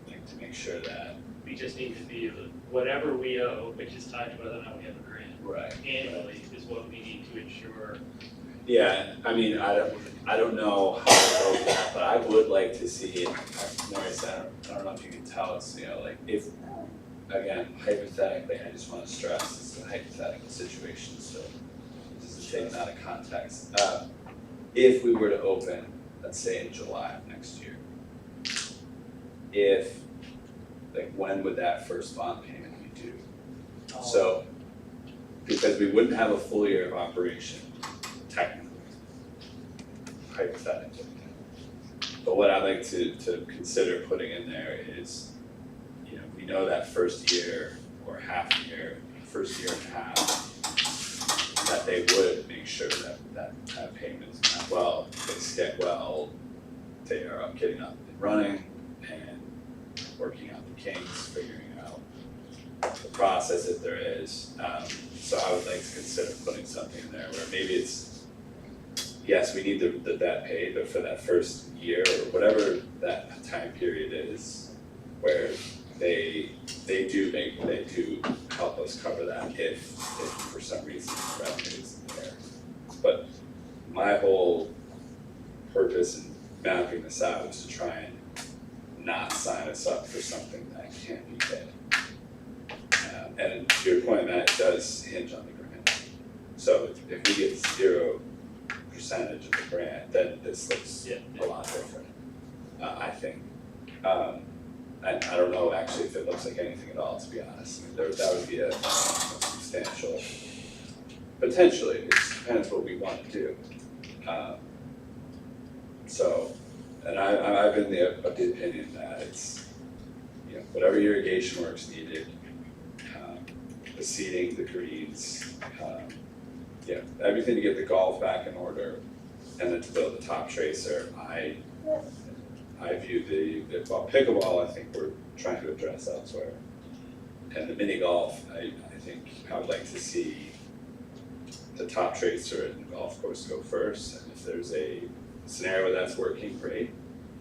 Like to make sure that. We just need to be, whatever we owe, which is tied to whether or not we have a grant Right. annually, is what we need to ensure. Yeah, I mean, I don't know how to go with that, but I would like to see it, Maurice, I don't know if you can tell us, like if, again, hypothetically, I just wanna stress, this is a hypothetical situation, so this is taken out of context. If we were to open, let's say in July of next year, when would that first bond payment be due? So, because we wouldn't have a full year of operation, technically, hypothetically. But what I'd like to consider putting in there is, we know that first year or half year, first year and a half, that they would make sure that payment is done well, things get well, they are getting up and running and working out the kinks, figuring out the process if there is. So I would like to consider putting something in there where maybe it's, yes, we need the debt paid, but for that first year or whatever that time period is, where they do help us cover that if for some reason the revenue isn't there. But my whole purpose in mapping this out was to try and not sign us up for something that can't be paid. And to your point, Matt, it does hinge on the grant. So if we get 0% of the grant, then this looks a lot different, I think. And I don't know actually if it looks like anything at all, to be honest. I mean, that would be a substantial, potentially, it depends what we want to do. So, and I've been of the opinion that it's, whatever irrigation work's needed, the seeding, the greens, everything to get the golf back in order, and then to build the top tracer. I view the pickleball, I think we're trying to address elsewhere. And the mini golf, I think I would like to see the top tracer and the golf course go first, and if there's a scenario where that's working, great.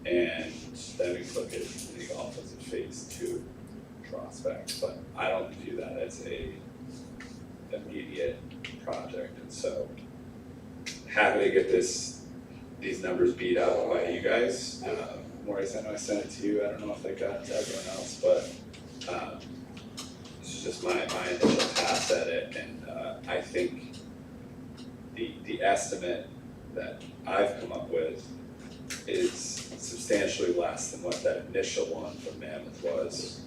And then we look at mini golf as a phase 2 prospect, but I don't view that as a immediate project, and so happy to get these numbers beat up by you guys. Maurice, I know I sent it to you, I don't know if I got it to everyone else, but this is just my initial pass at it, and I think the estimate that I've come up with is substantially less than what that initial one from Mammoth was.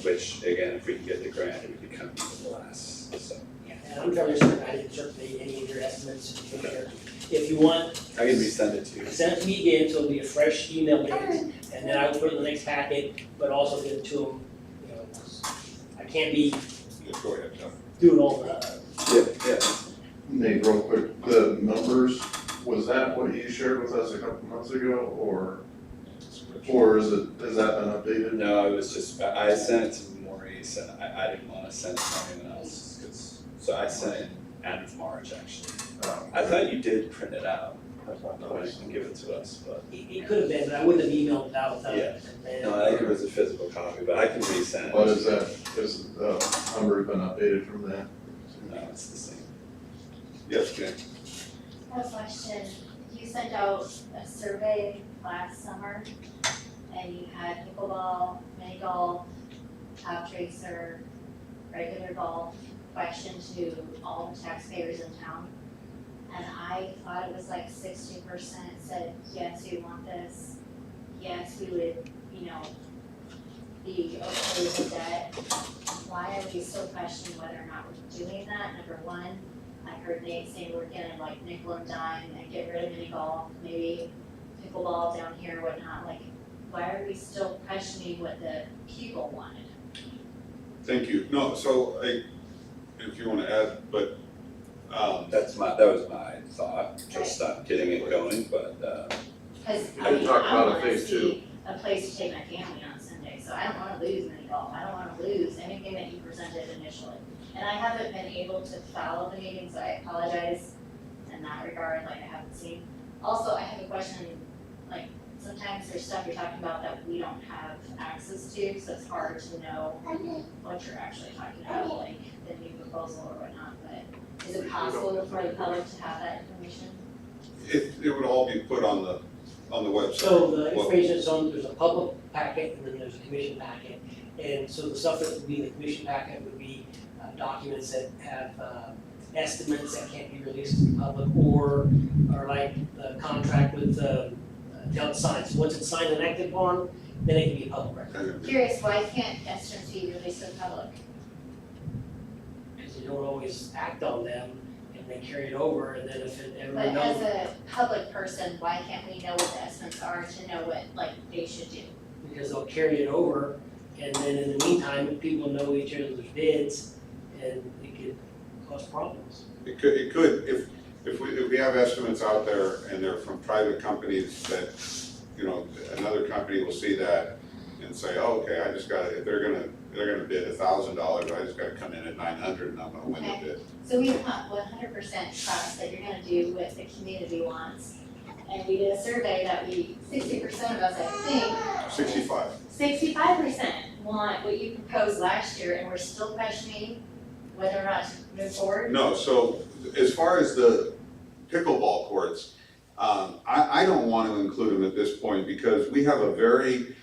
Which, again, if we can get the grant, it would become even less, so. Yeah, and I'm fairly certain I didn't circulate any of your estimates in there. If you want, I can resend it to you. send it to me again, so it'll be a fresh email date, and then I will put it in the next packet, but also give it to them, I can't be Go ahead, Jeff. doing all the, Yeah. Nate, real quick, the numbers, was that what you shared with us a couple months ago, or is that been updated? No, it was just, I sent it to Maurice, and I didn't wanna send it to anyone else, so I sent it end of March, actually. I thought you did print it out, at one point, and give it to us, but, it could have been, but I wouldn't have emailed it out without it. no, I think it was a physical copy, but I can resend it. What is that, is the number been updated from that? No, it's the same. Yes, Jen? I have a question. You sent out a survey last summer and you had pickleball, mini golf, top tracer, regular golf, question to all the taxpayers in town. And I thought it was like 60% said, yes, we want this. Yes, we would, be okay with that. Why are we still questioning whether or not we're doing that? Number one, I heard Nate say we're gonna like nickel and dime and get rid of mini golf, maybe pickleball down here, whatnot, like, why are we still questioning what the people wanted? Thank you. No, so if you wanna add, but, That was my thought, just getting it going, but, Cause I can talk I about wanna phase two. see a place to take my family on Sunday, so I don't wanna lose mini golf, I don't wanna lose anything that you presented initially. And I haven't been able to follow the meeting, so I apologize in that regard, like I haven't seen. Also, I have a question, like, sometimes there's stuff you're talking about that we don't have access to, so it's hard to know what you're actually talking about, like the new proposal or whatnot, but is it possible for the public to have that information? it would all be put on the website. So the information is on, there's a public packet and then there's a commission packet. And so the stuff that would be in the commission packet would be documents that have estimates that can't be released to the public, or like the contract with Delta Signs. Once it's signed and acted upon, then it can be a public record. Curious, why can't estimates be released to the public? Because you don't always act on them, and they carry it over, and then if it ever But knows. as a public person, why can't we know what the estimates are to know what, like, they should do? Because they'll carry it over, and then in the meantime, people know each other's bids, and it could cause problems. It could, if we have estimates out there and they're from private companies that, you know, another company will see that and say, oh, okay, I just gotta, if they're gonna bid $1,000, I just gotta come in at 900 and I'm gonna win the bid. So we want 100% trust that you're gonna do what the community wants. And we did a survey that 60% of us, I think, 65. 65% want what you proposed last year, and we're still questioning whether or not to move forward. No, so as far as the pickleball courts, I don't want to include them at this point because we have a very,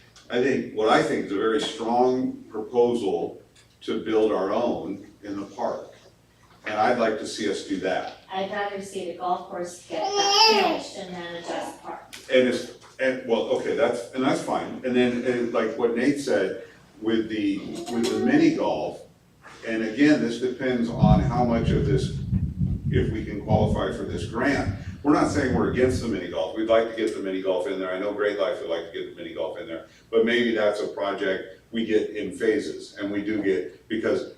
what I think is a very strong proposal to build our own in the park. And I'd like to see us do that. I'd rather see the golf course get that finished and then adjust the park. Well, okay, that's fine. And then, like what Nate said, with the mini golf, and again, this depends on how much of this, if we can qualify for this grant. We're not saying we're against the mini golf. We'd like to get the mini golf in there. I know Great Life would like to get the mini golf in there, but maybe that's a project we get in phases, and we do get, because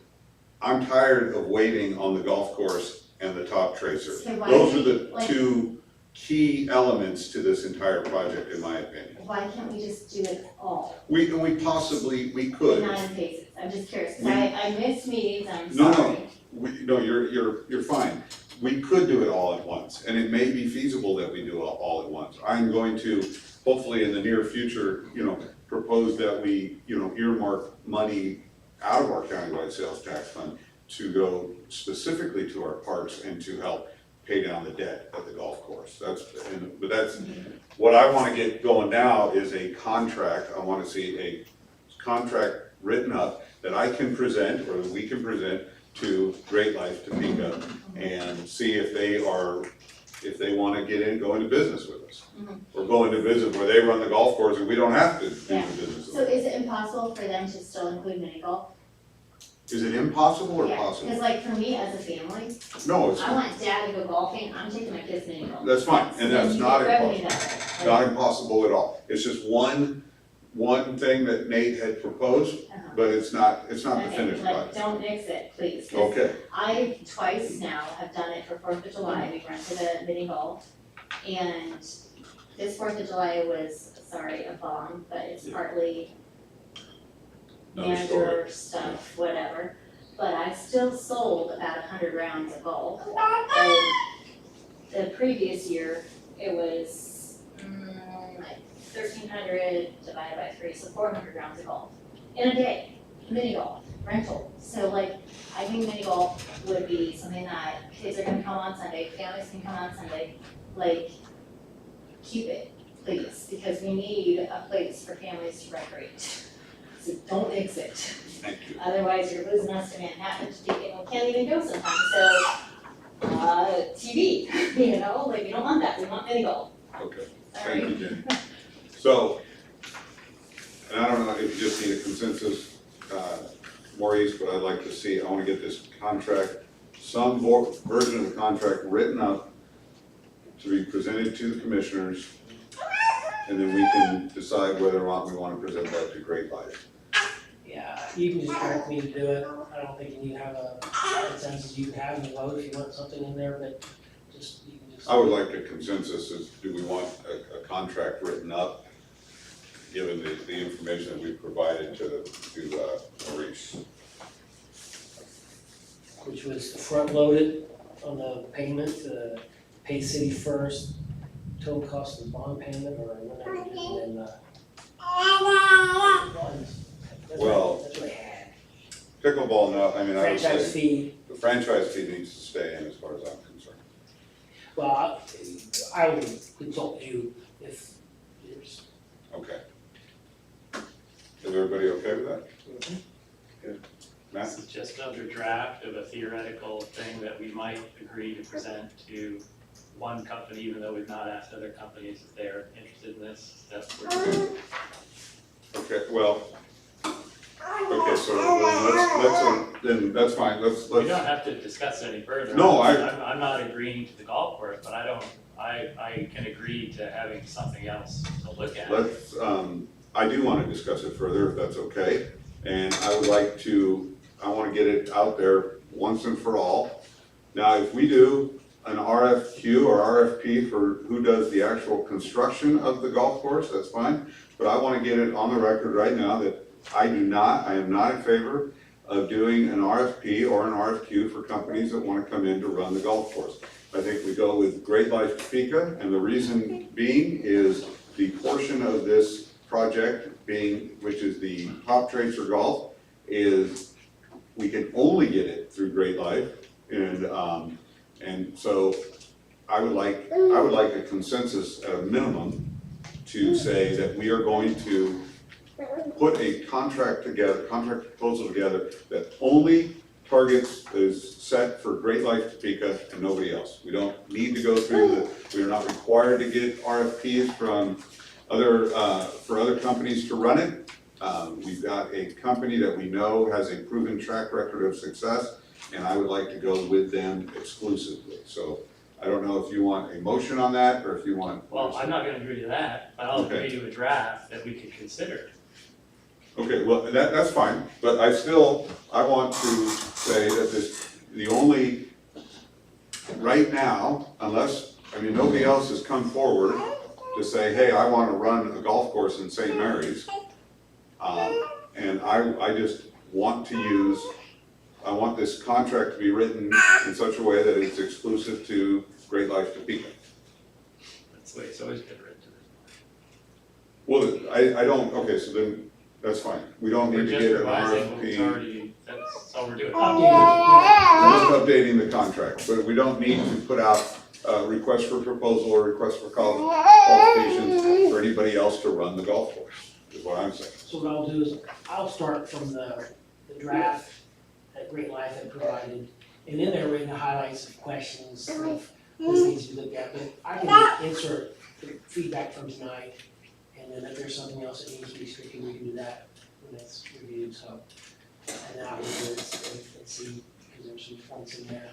I'm tired of waiting on the golf course and the top tracer. So why Those are can't the we, two key elements to this entire project, in my opinion. why can't we just do it all? We could. Not in phases, I'm just curious, because I missed meetings, I'm No, sorry. No, you're fine. We could do it all at once, and it may be feasible that we do it all at once. I'm going to, hopefully in the near future, propose that we, earmark money out of our countywide sales tax fund to go specifically to our parks and to help pay down the debt at the golf course. But what I wanna get going now is a contract. I wanna see a contract written up that I can present, or that we can present to Great Life, Topeka, and see if they wanna go into business with us. Or go into business where they run the golf course and we don't have to do the business So with them. is it impossible for them to still include mini golf? Is it impossible or Yeah, possible? because like for me as a family, No, it's, I want dad to go golfing, I'm taking my kids mini golf. that's fine, and that's not impossible. impossible. Not impossible at all. It's just one thing that Nate had proposed, but it's not the finished Like, product. don't mix it, please. 'Cause Okay, I twice now have done it for 4th of July, we rented a mini golf. And this 4th of July was, sorry, a bomb, but it's partly Another story. manager stuff, whatever. But I still sold about 100 rounds of golf. And the previous year, it was like 1,300 divided by 3, so 400 rounds of golf in a day, mini golf, rental. So like, I think mini golf would be something that kids are gonna come on Sunday, families can come on Sunday, like, keep it, please, because we need a place for families to recreate. So don't mix it, thank you. otherwise you're losing us to Manhattan, Topeka, we can't even go sometimes, so, TV, like, we don't want that, we want mini golf. Okay, Sorry. thank you, Jenny. So, and I don't know if you just need a consensus, Maurice, but I'd like to see, I wanna get this contract, some version of the contract written up to be presented to the commissioners, and then we can decide whether or not we wanna present that to Great Life. Yeah, you can just direct me to do it, I don't think you need to have a consensus, you can have them vote if you want something in there, but you can just. I would like a consensus, is do we want a contract written up, given the information that we provided to Maurice? Which was front loaded on the payment, pay city first, total cost of the bond payment or whatever, and then, Well, that's what I had. Pickleball, no, I mean, I would Franchise say, fee, the franchise fee needs to stay in as far as I'm concerned. well, I would consult you if there's, Okay. Is everybody okay with that? Matt? This is just another draft of a theoretical thing that we might agree to present to one company, even though we've not asked other companies if they're interested in this. That's Okay, well, okay, so then that's fine, let's. we don't have to discuss it any further. No, I'm not agreeing to the golf course, but I can agree to having something else to look at. Let's, I do want to discuss it further, if that's okay. And I would like to, I want to get it out there once and for all. Now, if we do an RFQ or RFP for who does the actual construction of the golf course, that's fine. But I want to get it on the record right now that I am not in favor of doing an RFP or an RFQ for companies that want to come in to run the golf course. I think we go with Great Life Topeka, and the reason being is the portion of this project being, which is the Top Tracer Golf, is we can only get it through Great Life, and so I would like a consensus at a minimum to say that we are going to put a contract proposal together that only targets is set for Great Life Topeka and nobody else. We don't need to go through we are not required to get RFPs from for other companies to run it. We've got a company that we know has a proven track record of success, and I would like to go with them exclusively. So I don't know if you want a motion on that, or if you want. Well, I'm not gonna agree to that, but I'll Okay. agree to a draft that we could consider. Okay, well, that's fine, but I want to say that the only, right now, nobody else has come forward to say, hey, I want to run a golf course in St. Mary's. And I just want I want this contract to be written in such a way that it's exclusive to Great Life Topeka. That's the way it's always been written. Well, I don't, okay, so then, that's fine. We don't We're need to just get an revising what was RFP. already, that's all we're doing. Just updating the contract, but we don't need to put out a request for proposal or request for qualifications for anybody else to run the golf course, is what I'm saying. So what I'll do is, I'll start from the draft that Great Life had provided, and in there, written the highlights of questions, of this needs to be looked at, but I can insert the feedback from tonight, and then if there's something else that needs to be stricken, we can do that when it's reviewed, so. And then I will do it and see, because there's some points in there.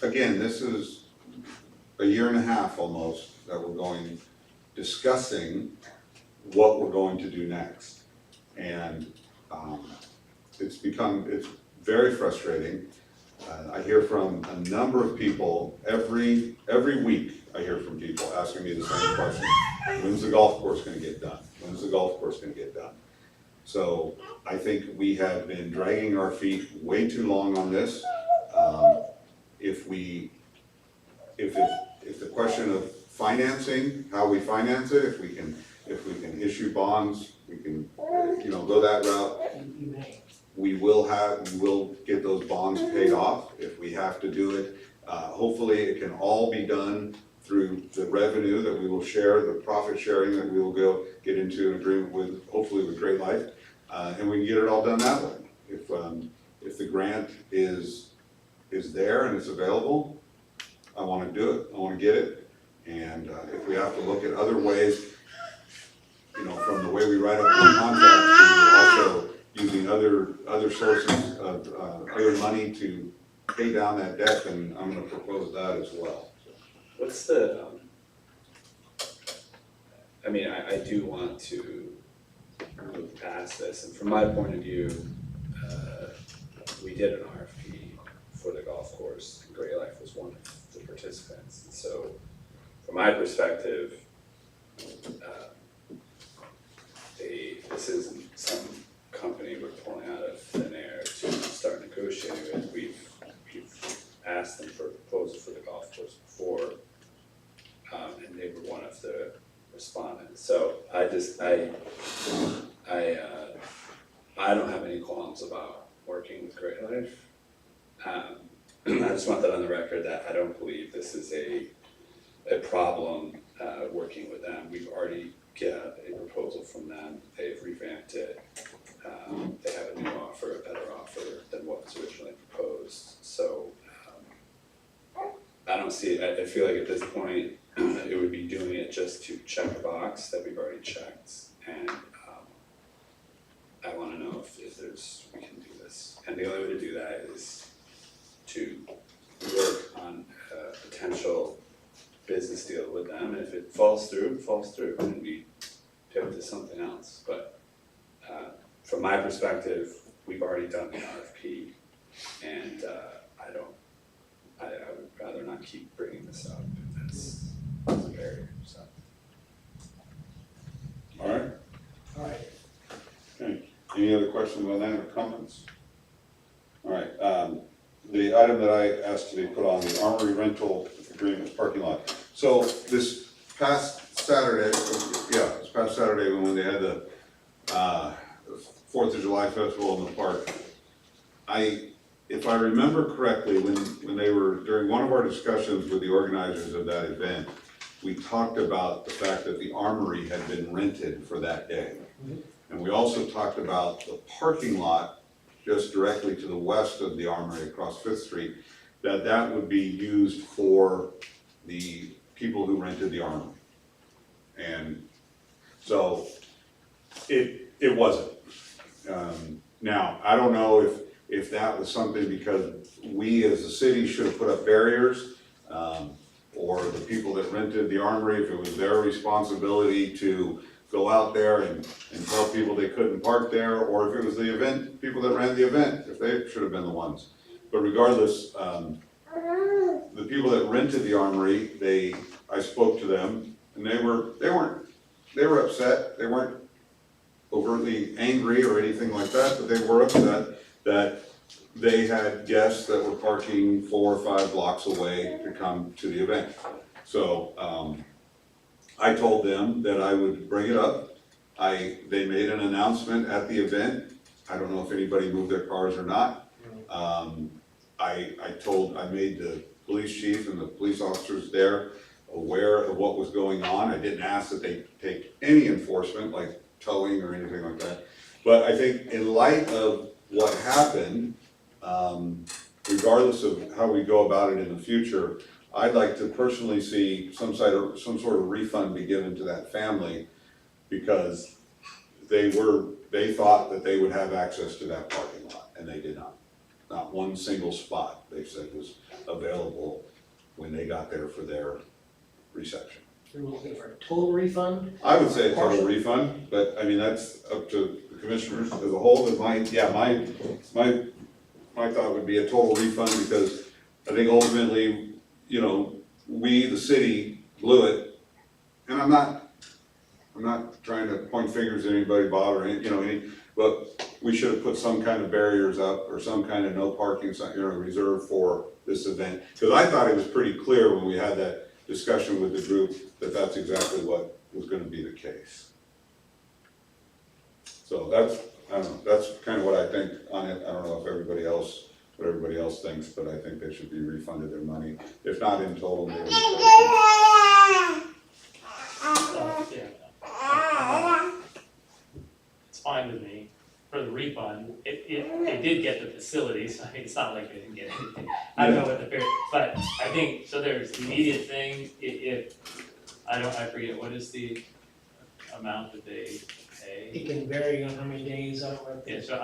Again, this is a year and a half almost that we're discussing what we're going to do next. And it's very frustrating. I hear from a number of people, every week I hear from people asking me the same question. When's the golf course gonna get done? When's the golf course gonna get done? So I think we have been dragging our feet way too long on this. If the question of financing, how we finance it, if we can issue bonds, we can, go that route. You may. We will get those bonds paid off if we have to do it. Hopefully it can all be done through the revenue that we will share, the profit sharing that we will go get into an agreement with, hopefully with Great Life. And we can get it all done that way. If the grant is there and it's available, I wanna do it, I wanna get it. And if we have to look at other ways, from the way we write up the contract to also using other sources of other money to pay down that debt, then I'm gonna propose that as well. What's the, I do want to move past this, and from my point of view, we did an RFP for the golf course, and Great Life was one of the participants, and so, from my perspective, this isn't some company we're pulling out of thin air to start negotiating with. We've asked them for a proposal for the golf course before, and they were one of the respondents. So I don't have any qualms about working with Great Life. I just want that on the record that I don't believe this is a problem working with them. We've already get a proposal from them, they've revamped it. They have a new offer, a better offer than what was originally proposed, so, I don't see, I feel like at this point, it would be doing it just to check a box that we've already checked, and, I wanna know if there's, we can do this. And the only way to do that is to work on a potential business deal with them, and if it falls through, and we pivot to something else, but, from my perspective, we've already done the RFP, and, I would rather not keep bringing this up if that's a barrier, so. All right, Alright, okay. Any other questions on that or comments? All right, the item that I asked to be put on, the Armory rental agreement parking lot. So this past Saturday, when they had the 4th of July festival in the park, if I remember correctly, when they were, during one of our discussions with the organizers of that event, we talked about the fact that the Armory had been rented for that day. And we also talked about the parking lot just directly to the west of the Armory across Fifth Street, that would be used for the people who rented the Armory. And so it wasn't. Now, I don't know if that was something because we as a city should have put up barriers, or the people that rented the Armory, if it was their responsibility to go out there and tell people they couldn't park there, or if it was the event, people that ran the event, if they should have been the ones. But regardless, the people that rented the Armory, I spoke to them, and they were upset. They weren't overtly angry or anything like that, but they were upset that they had guests that were parking 4 or 5 blocks away to come to the event. So, I told them that I would bring it up. They made an announcement at the event. I don't know if anybody moved their cars or not. I made the police chief and the police officers there aware of what was going on. I didn't ask that they take any enforcement, like towing or anything like that. But I think in light of what happened, regardless of how we go about it in the future, I'd like to personally see some sort of refund be given to that family, because they thought that they would have access to that parking lot, and they did not. Not one single spot, they said, was available when they got there for their reception. you're looking for a total refund? I would say a total Partial? refund, but I mean, that's up to the commissioners as a whole, and my thought would be a total refund, because I think ultimately, we, the city, blew it. And I'm not trying to point fingers at anybody, Bob, or but we should have put some kind of barriers up, or some kind of no parking sign, reserved for this event. Because I thought it was pretty clear when we had that discussion with the group that that's exactly what was gonna be the case. So I don't know, that's kind of what I think on it. I don't know if what everybody else thinks, but I think they should be refunded their money, if not in total, maybe. It's fine with me for the refund. They did get the facilities. I mean, it's not like they didn't get anything. I don't know what but I think, so there's the immediate thing, I forget, what is the amount that they pay? It can vary on how many days, I don't know. Yeah, so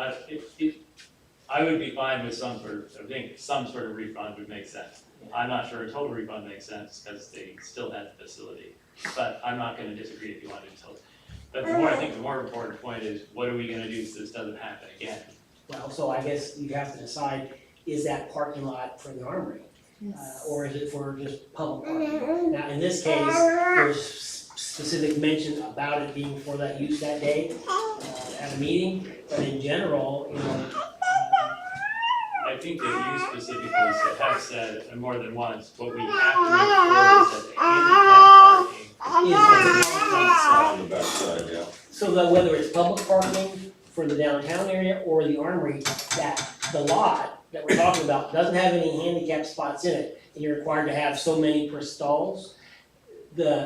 I would be fine with some sort of refund would make sense. I'm not sure a total refund makes sense, because they still had the facility, but I'm not gonna disagree if you want to do total. But the more important point is, what are we gonna do so this doesn't happen again? Well, so I guess you have to decide, is that parking lot for the Armory? Or is it for just public parking? Now, in this case, there's specific mention about it being for that use that day, at a meeting, but in general, I think that you specifically have said more than once, what we have to make sure is that the handicap parking On the backside, yeah. so that whether it's public parking for the downtown area or the Armory, that the lot that we're talking about doesn't have any handicap spots in it, and you're required to have so many per stalls,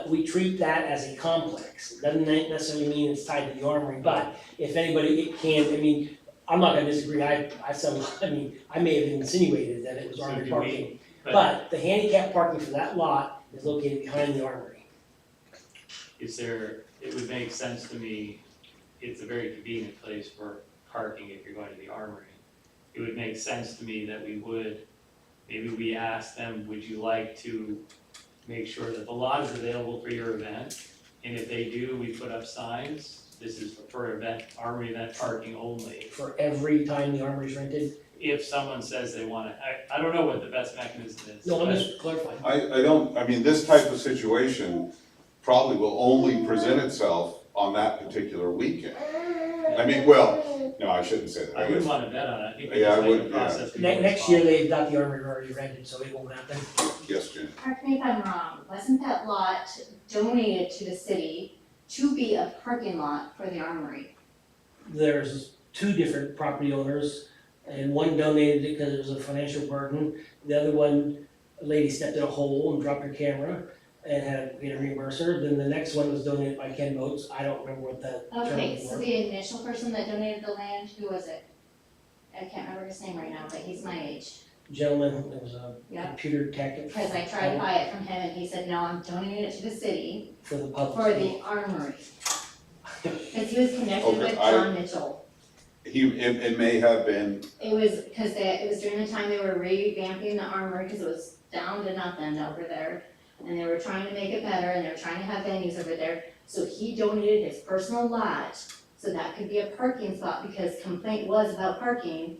we treat that as a complex. Doesn't necessarily mean it's tied to the armory, but if anybody, it can, I mean, I'm not gonna disagree, I said, I mean, I may have insinuated that it was So armory do parking. but But the handicap parking for that lot is located behind the armory. it would make sense to me, it's a very convenient place for parking if you're going to the armory. It would make sense to me that maybe we ask them, would you like to make sure that the lot is available for your event? And if they do, we put up signs, this is for event, armory event parking only. For every time the armory's rented. If someone says they want it, I don't know what the best mechanism is. No, I'm but- just clarifying. I mean, this type of situation probably will only present itself on that particular weekend. I mean, well, no, I shouldn't say that. I wouldn't wanna bet on it, I think we Yeah, I just make wouldn't, the yeah. process. Next year, they've got the armory already rented, so it won't happen. Yes, Jen. Correct me if I'm wrong, wasn't that lot donated to the city to be a parking lot for the armory? There's two different property owners, and one donated it because it was a financial burden. The other one, a lady stepped in a hole and dropped her camera and had to reimburse her. Then the next one was donated by Ken Boats. I don't remember what that term Okay, was so for. the initial person that donated the land, who was it? I can't remember his name right now, but he's my age. Gentleman, there was a Yeah. computer tech. Because I tried to buy it from him and he said, no, I'm donating it to the city For the public. for the armory. Cause he was connected Okay, with John Mitchell. It may have been, It was, cause it was during the time they were revamping the armory, cause it was down to nothing over there. And they were trying to make it better and they were trying to have venues over there. So he donated his personal lot, so that could be a parking spot, because complaint was about parking.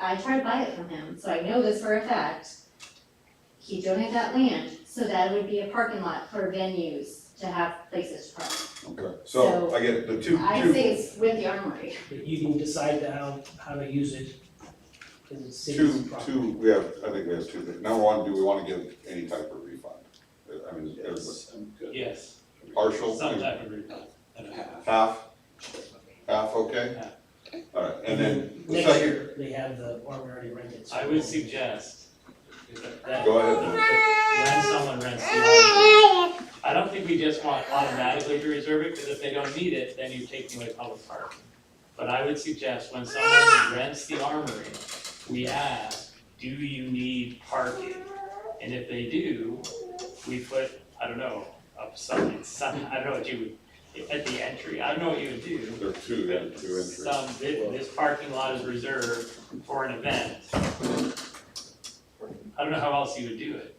I tried to buy it from him, so I know this for a fact. He donated that land, so that it would be a parking lot for venues to have places to park. okay, so I get the two. I say it's with the armory. But you can decide how to use it. Because it's city's property. I think we have two things. Number one, do we wanna give any type of refund? I mean, everybody, Yes, I'm good. Yes, partial, some type of refund, and a half. half, okay? Half. All right, and then the Next second, year, they have the armory already rented. so- I would suggest that go ahead. when someone rents the armory, I don't think we just want automatically to reserve it, because if they don't need it, then you're taking away public parking. But I would suggest when someone rents the armory, we ask, do you need parking? And if they do, we put, I don't know, up something, I don't know what you would, at the entry, I don't know what you would do. There are two entries. This parking lot is reserved for an event. I don't know how else you would do it.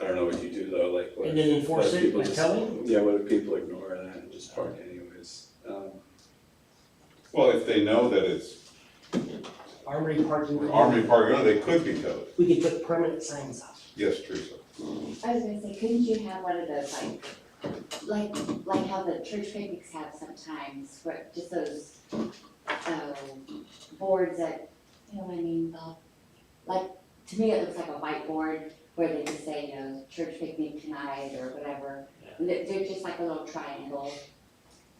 I don't know what you do though, like what. And then enforce what it people by just- telling? Yeah, what if people ignore that and just park anyways? Well, if they know that it's Armory parking. army parking, they could be towed. We could put permanent signs up. Yes, Teresa. I was gonna say, couldn't you have one of those like how the church picnics have sometimes, where just those, boards that, you know what I mean, Bob? Like, to me, it looks like a whiteboard where they just say, you know, church picnic tonight or whatever. They're just like a little triangle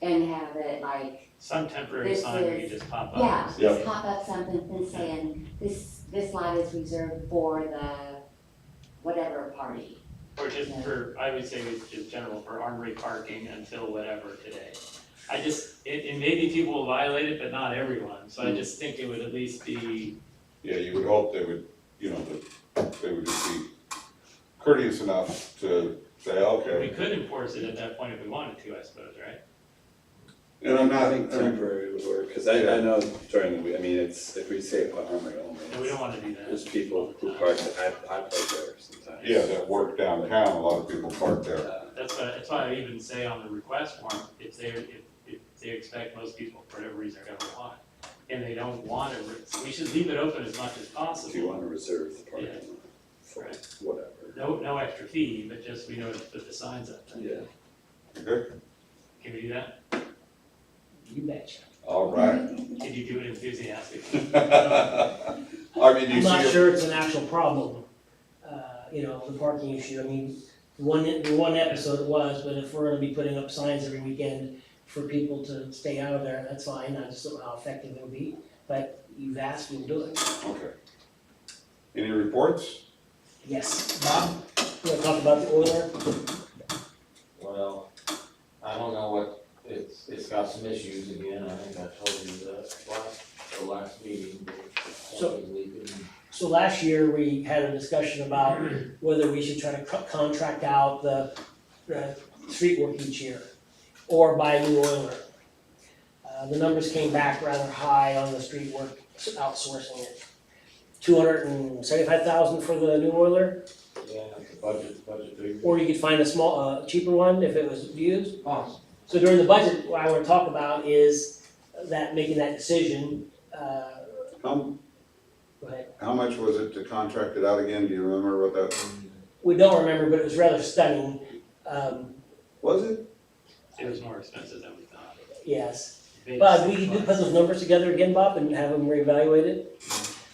and have it like, Some temporary This sign where you is- just pop up. yeah, and say- just pop up something and saying, this lot is reserved for the whatever party. Or just for, I would say it's just general for armory parking until whatever today. And maybe people will violate it, but not everyone, so I just think it would at least be, Yeah, you would hope they would, that they would just be courteous enough to say, we okay. could enforce it at that point if we wanted to, I suppose, right? And I'm I not, think temporary would work, cause I know during the week, I mean, if we say armory only. And we don't wanna do that. There's people who park, I park there sometimes. yeah, that work downtown, a lot of people park there. That's why I even say on the request form, if they expect most people, for whatever reason, are gonna want, and they don't want it, we should leave it open as much as possible. If you wanna reserve the parking lot for Right. whatever. No extra fee, but just we know to put the signs up. Yeah. Okay, Can we do that? You betcha. all right. Can you do it enthusiastically? I mean, you I'm not see, sure it's an actual problem, the parking issue. I mean, the one episode it was, but if we're gonna be putting up signs every weekend for people to stay out of there, that's fine. I just don't know how effective it'll be. But you've asked, we'll do it. okay. Any reports? Yes, Bob? You wanna talk about the oiler? Well, I don't know what, it's got some issues again, I think I told you that the last meeting. So- Something's leaking. So last year, we had a discussion about whether we should try to contract out the street work each year, or buy a new oiler. The numbers came back rather high on the street work, outsourcing it. $275,000 for the new oiler, Yeah, the budget figure. or you could find a small, cheaper one if it was used. Awesome. So during the budget, what I wanna talk about is that, making that decision, How, go ahead. how much was it to contract it out again? Do you remember what that, We don't remember, but it was rather stunning, was it? It was more expensive than we thought. yes. Maybe Bob, we 6 could put months. those numbers together again, Bob, and have them reevaluated?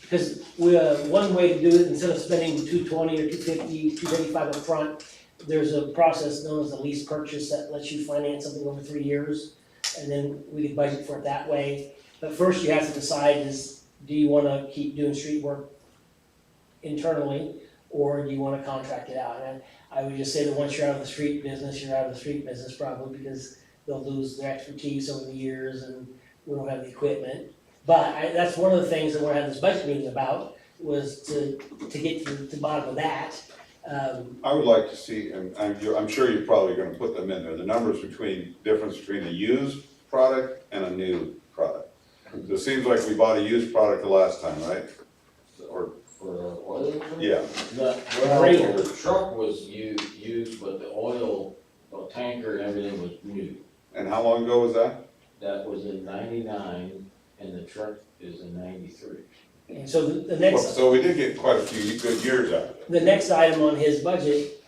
Because we, one way to do it, instead of spending $220 or $250, $235 up front, there's a process known as a lease purchase that lets you finance something over 3 years, and then we could budget for it that way. But first you have to decide is, do you wanna keep doing street work internally, or do you wanna contract it out? And I would just say that once you're out of the street business, you're out of the street business probably, because they'll lose their expertise over the years and we don't have the equipment. But that's one of the things that we're having this budget meeting about, was to get to the bottom of that. I would like to see, and I'm sure you're probably gonna put them in there, the numbers difference between a used product and a new product. It seems like we bought a used product the last time, right? Or, For the oil? yeah, Well, the truck was used, but the oil, tanker and everything was new. and how long ago was that? That was in '99, and the truck is in '93. And so the Well, next, so we did get quite a few good years out of it. the next item on his budget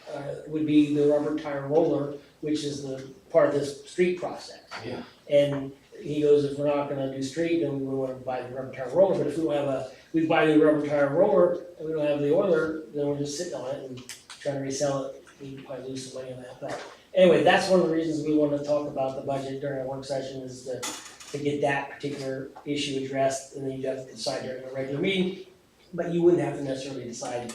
would be the rubber tire roller, which is the part of this street process. Yeah. And he goes, if we're not gonna do street, then we wanna buy the rubber tire roller, but if we don't have we buy the rubber tire roller and we don't have the oiler, then we're just sitting on it and trying to resell it, we probably lose some money on that, but anyway, that's one of the reasons we wanna talk about the budget during our work session, is to get that particular issue addressed, and then you have to decide during a regular meeting, but you wouldn't have to necessarily decide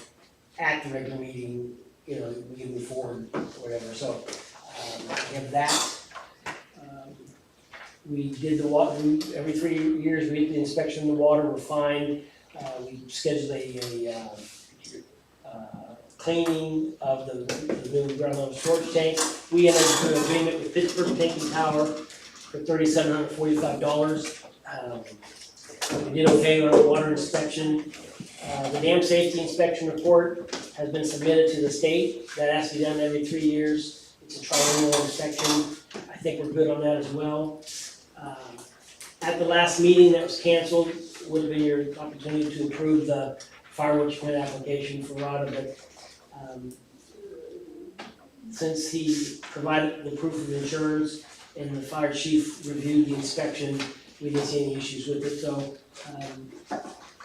at the regular meeting, you know, we can move forward or whatever, so, we have that. We did the water, every 3 years, we did the inspection of the water, we're fine. We scheduled a cleaning of the new ground level storage tank. We entered into an agreement with Pittsburgh Tanking Tower for $3,745. We did okay on our water inspection. The dam safety inspection report has been submitted to the state. That has to be done every 3 years. It's a triennial inspection. I think we're good on that as well. At the last meeting that was canceled, would have been your opportunity to approve the fireworks permit application for RADA, but since he provided the proof of insurance and the fire chief reviewed the inspection, we didn't see any issues with it, so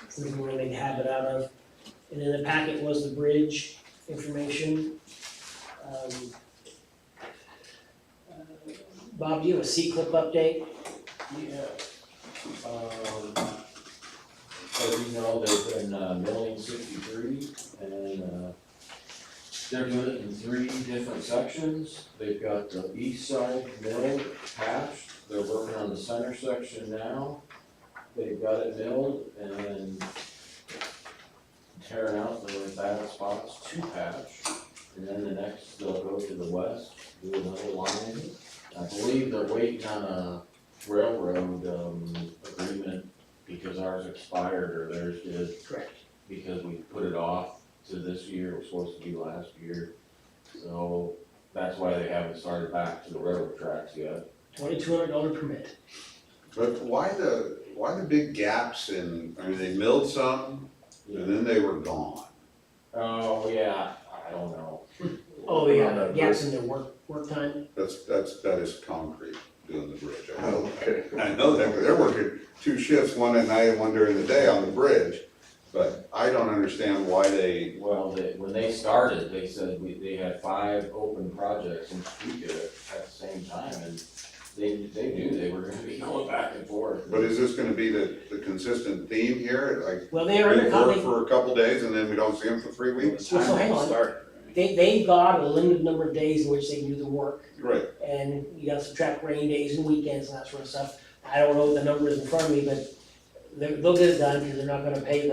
something we're gonna make a habit out of. And in the packet was the bridge information. Bob, do you have a C-clip update? Yeah. As you know, they've been milling 63, and they're doing it in 3 different sections. They've got the east side milled, patched, they're working on the center section now. They've got it milled and tearing out the bad spots to patch. And then the next, they'll go to the west, do another line. I believe they're waiting on a railroad agreement because ours expired or theirs did. Correct. Because we put it off to this year, it was supposed to be last year. So that's why they haven't started back to the railroad tracks yet. $2,200 permit. But why the big gaps in, I mean, they milled some and then they were gone. Oh, yeah, I don't know. Oh, yeah, gaps in their work time. That is concrete doing the bridge. I know Okay. that. I know that, 'cause they're working 2 shifts, one at night and one during the day on the bridge. But I don't understand why they, Well, when they started, they said they had 5 open projects in Topeka at the same time, and they knew they were gonna be going back and forth. but is this gonna be the consistent theme here? Like, Well, they are they under work contract. for a couple days and then we don't see them for 3 weeks? So hang on. they've got a limited number of days in which they can do the work. Right, And you gotta subtract rain days and weekends and that sort of stuff. I don't know what the number is in front of me, but they'll get it done because they're not gonna pay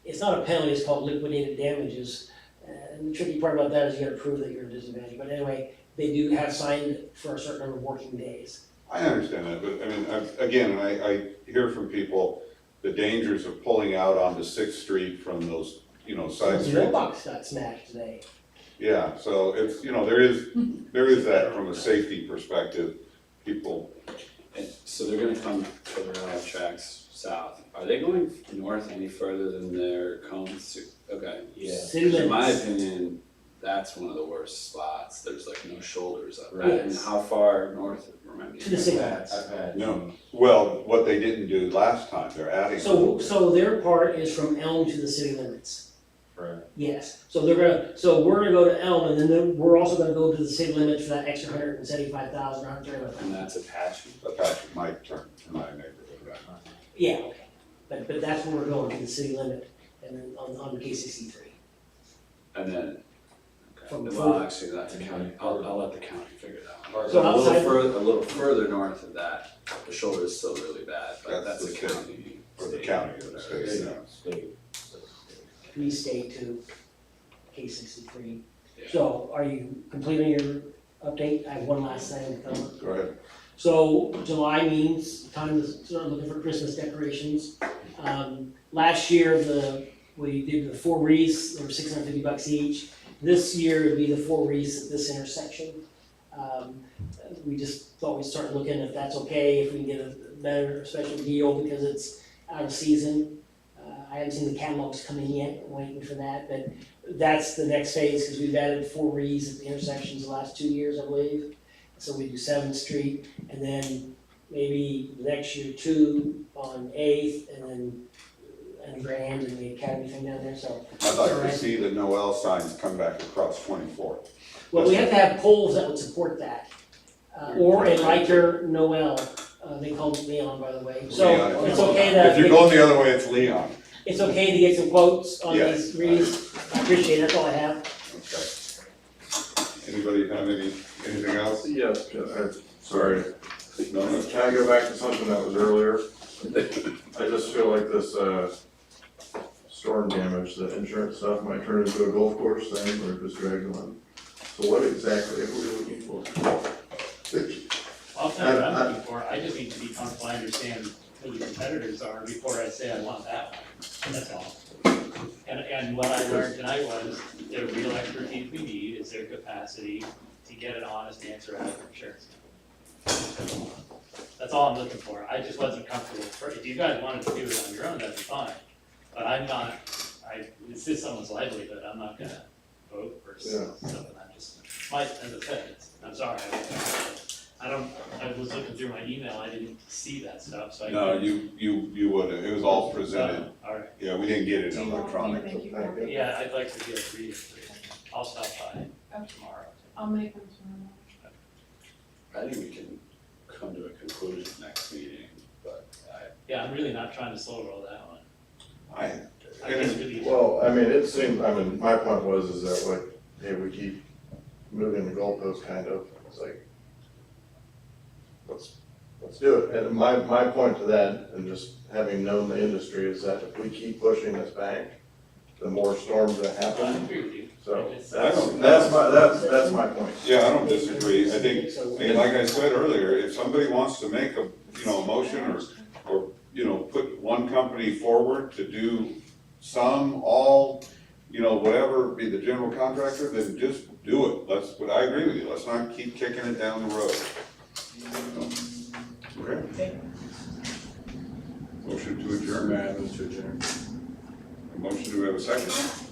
it's not a penalty, it's called liquidated damages. And the tricky part about that is you gotta prove that you're a disadvantage, but anyway, they do have signed for a certain number of working days. I understand that, but I mean, again, I hear from people the dangers of pulling out onto Sixth Street from those, side The streets. mailbox got smashed today. Yeah, so it's, there is that from a safety perspective, people, And so they're gonna come to the railroad tracks south. Are they going north any further than their cones? Okay. Yeah. City In my limits. opinion, that's one of the worst spots. There's like no shoulders up. Right. And how far north, remind me? To the city limits. I've had. No. well, what they didn't do last time, they're adding. So their part is from Elm to the city limits. Right. Yes, so we're gonna go to Elm, and then we're also gonna go to the city limits for that extra $175,000, And that's Apache. Apache might turn to my neighborhood, right? Yeah, okay, but that's where we're going, to the city limit, and then on the K 63. And then, okay, From well, actually, that's the county. I'll let the county figure it out. So a outside- little further north of that, the shoulder is still really bad, but That's that's the a state. county. Or the state, county, or the whatever. state, yeah. State. We stay to K 63. Yeah. So are you completing your update? I have one last thing to come. Go ahead. So July means time to start looking for Christmas decorations. Last year, we did the 4 wreaths, they were $650 each. This year it'd be the 4 wreaths at this intersection. We just thought we'd start looking if that's okay, if we can get a better special deal because it's out of season. I haven't seen the catalogs come in yet, I'm waiting for that, but that's the next phase, because we've added 4 wreaths at the intersections the last 2 years, I believe. So we do 7th Street, and then maybe next year 2 on 8th, and Grand, and the Academy thing down there, so. I'd like to Alright. see the Noel signs come back across 24th. Well, we have to have poles that would support that, or a lighter Noel, they call it Leon, by the way, so Leon, it's okay to. If you're going the other way, it's Leon. It's okay to get some quotes on Yeah. these wreaths, I appreciate it, that's all I have. Okay. Anybody have anything else? Yes, sorry. No, no. Can I go back to something that was earlier? I just feel like this, storm damage, the insurance stuff might turn into a golf course thing or just drag on. So what exactly are we looking for? I'll tell you what I'm looking for, I just need to be comfortable, I understand who the competitors are before I say I want that one, that's all. And what I learned tonight was, the real expertise we need is their capacity to get an honest answer out of insurance. That's all I'm looking for, I just wasn't comfortable, if you guys wanted to do it on your own, that'd be fine. But I'm not, this is someone's livelihood, I'm not gonna vote for something, I'm just, as I said, I'm sorry, I was looking through my email, I didn't see that stuff, so I. No, you wouldn't, it was all presented. Alright, Yeah, we didn't get it Do you want me to electronic. make you copy? yeah, I'd like to get a read through, I'll stop by tomorrow. I'll make them tomorrow. I think we can come to a conclusion next meeting, but Yeah, I'm really not trying to slow roll that one, I I just really. Well, I mean, it seemed, my point was is that like, hey, we keep moving the goalpost kind of, it's like, let's do it. And my point to that, and just having known the industry, is that if we keep pushing this back, the more storms that I happen. agree with you. So It's- that's my point. Yeah, I don't disagree, I think, like I said earlier, if somebody wants to make a motion or, put one company forward to do some, all, whatever, be the general contractor, then just do it. But I agree with you, let's not keep kicking it down the road. Okay. Motion to adjourn. Mayor, I move to adjourn. A motion, do we have a second?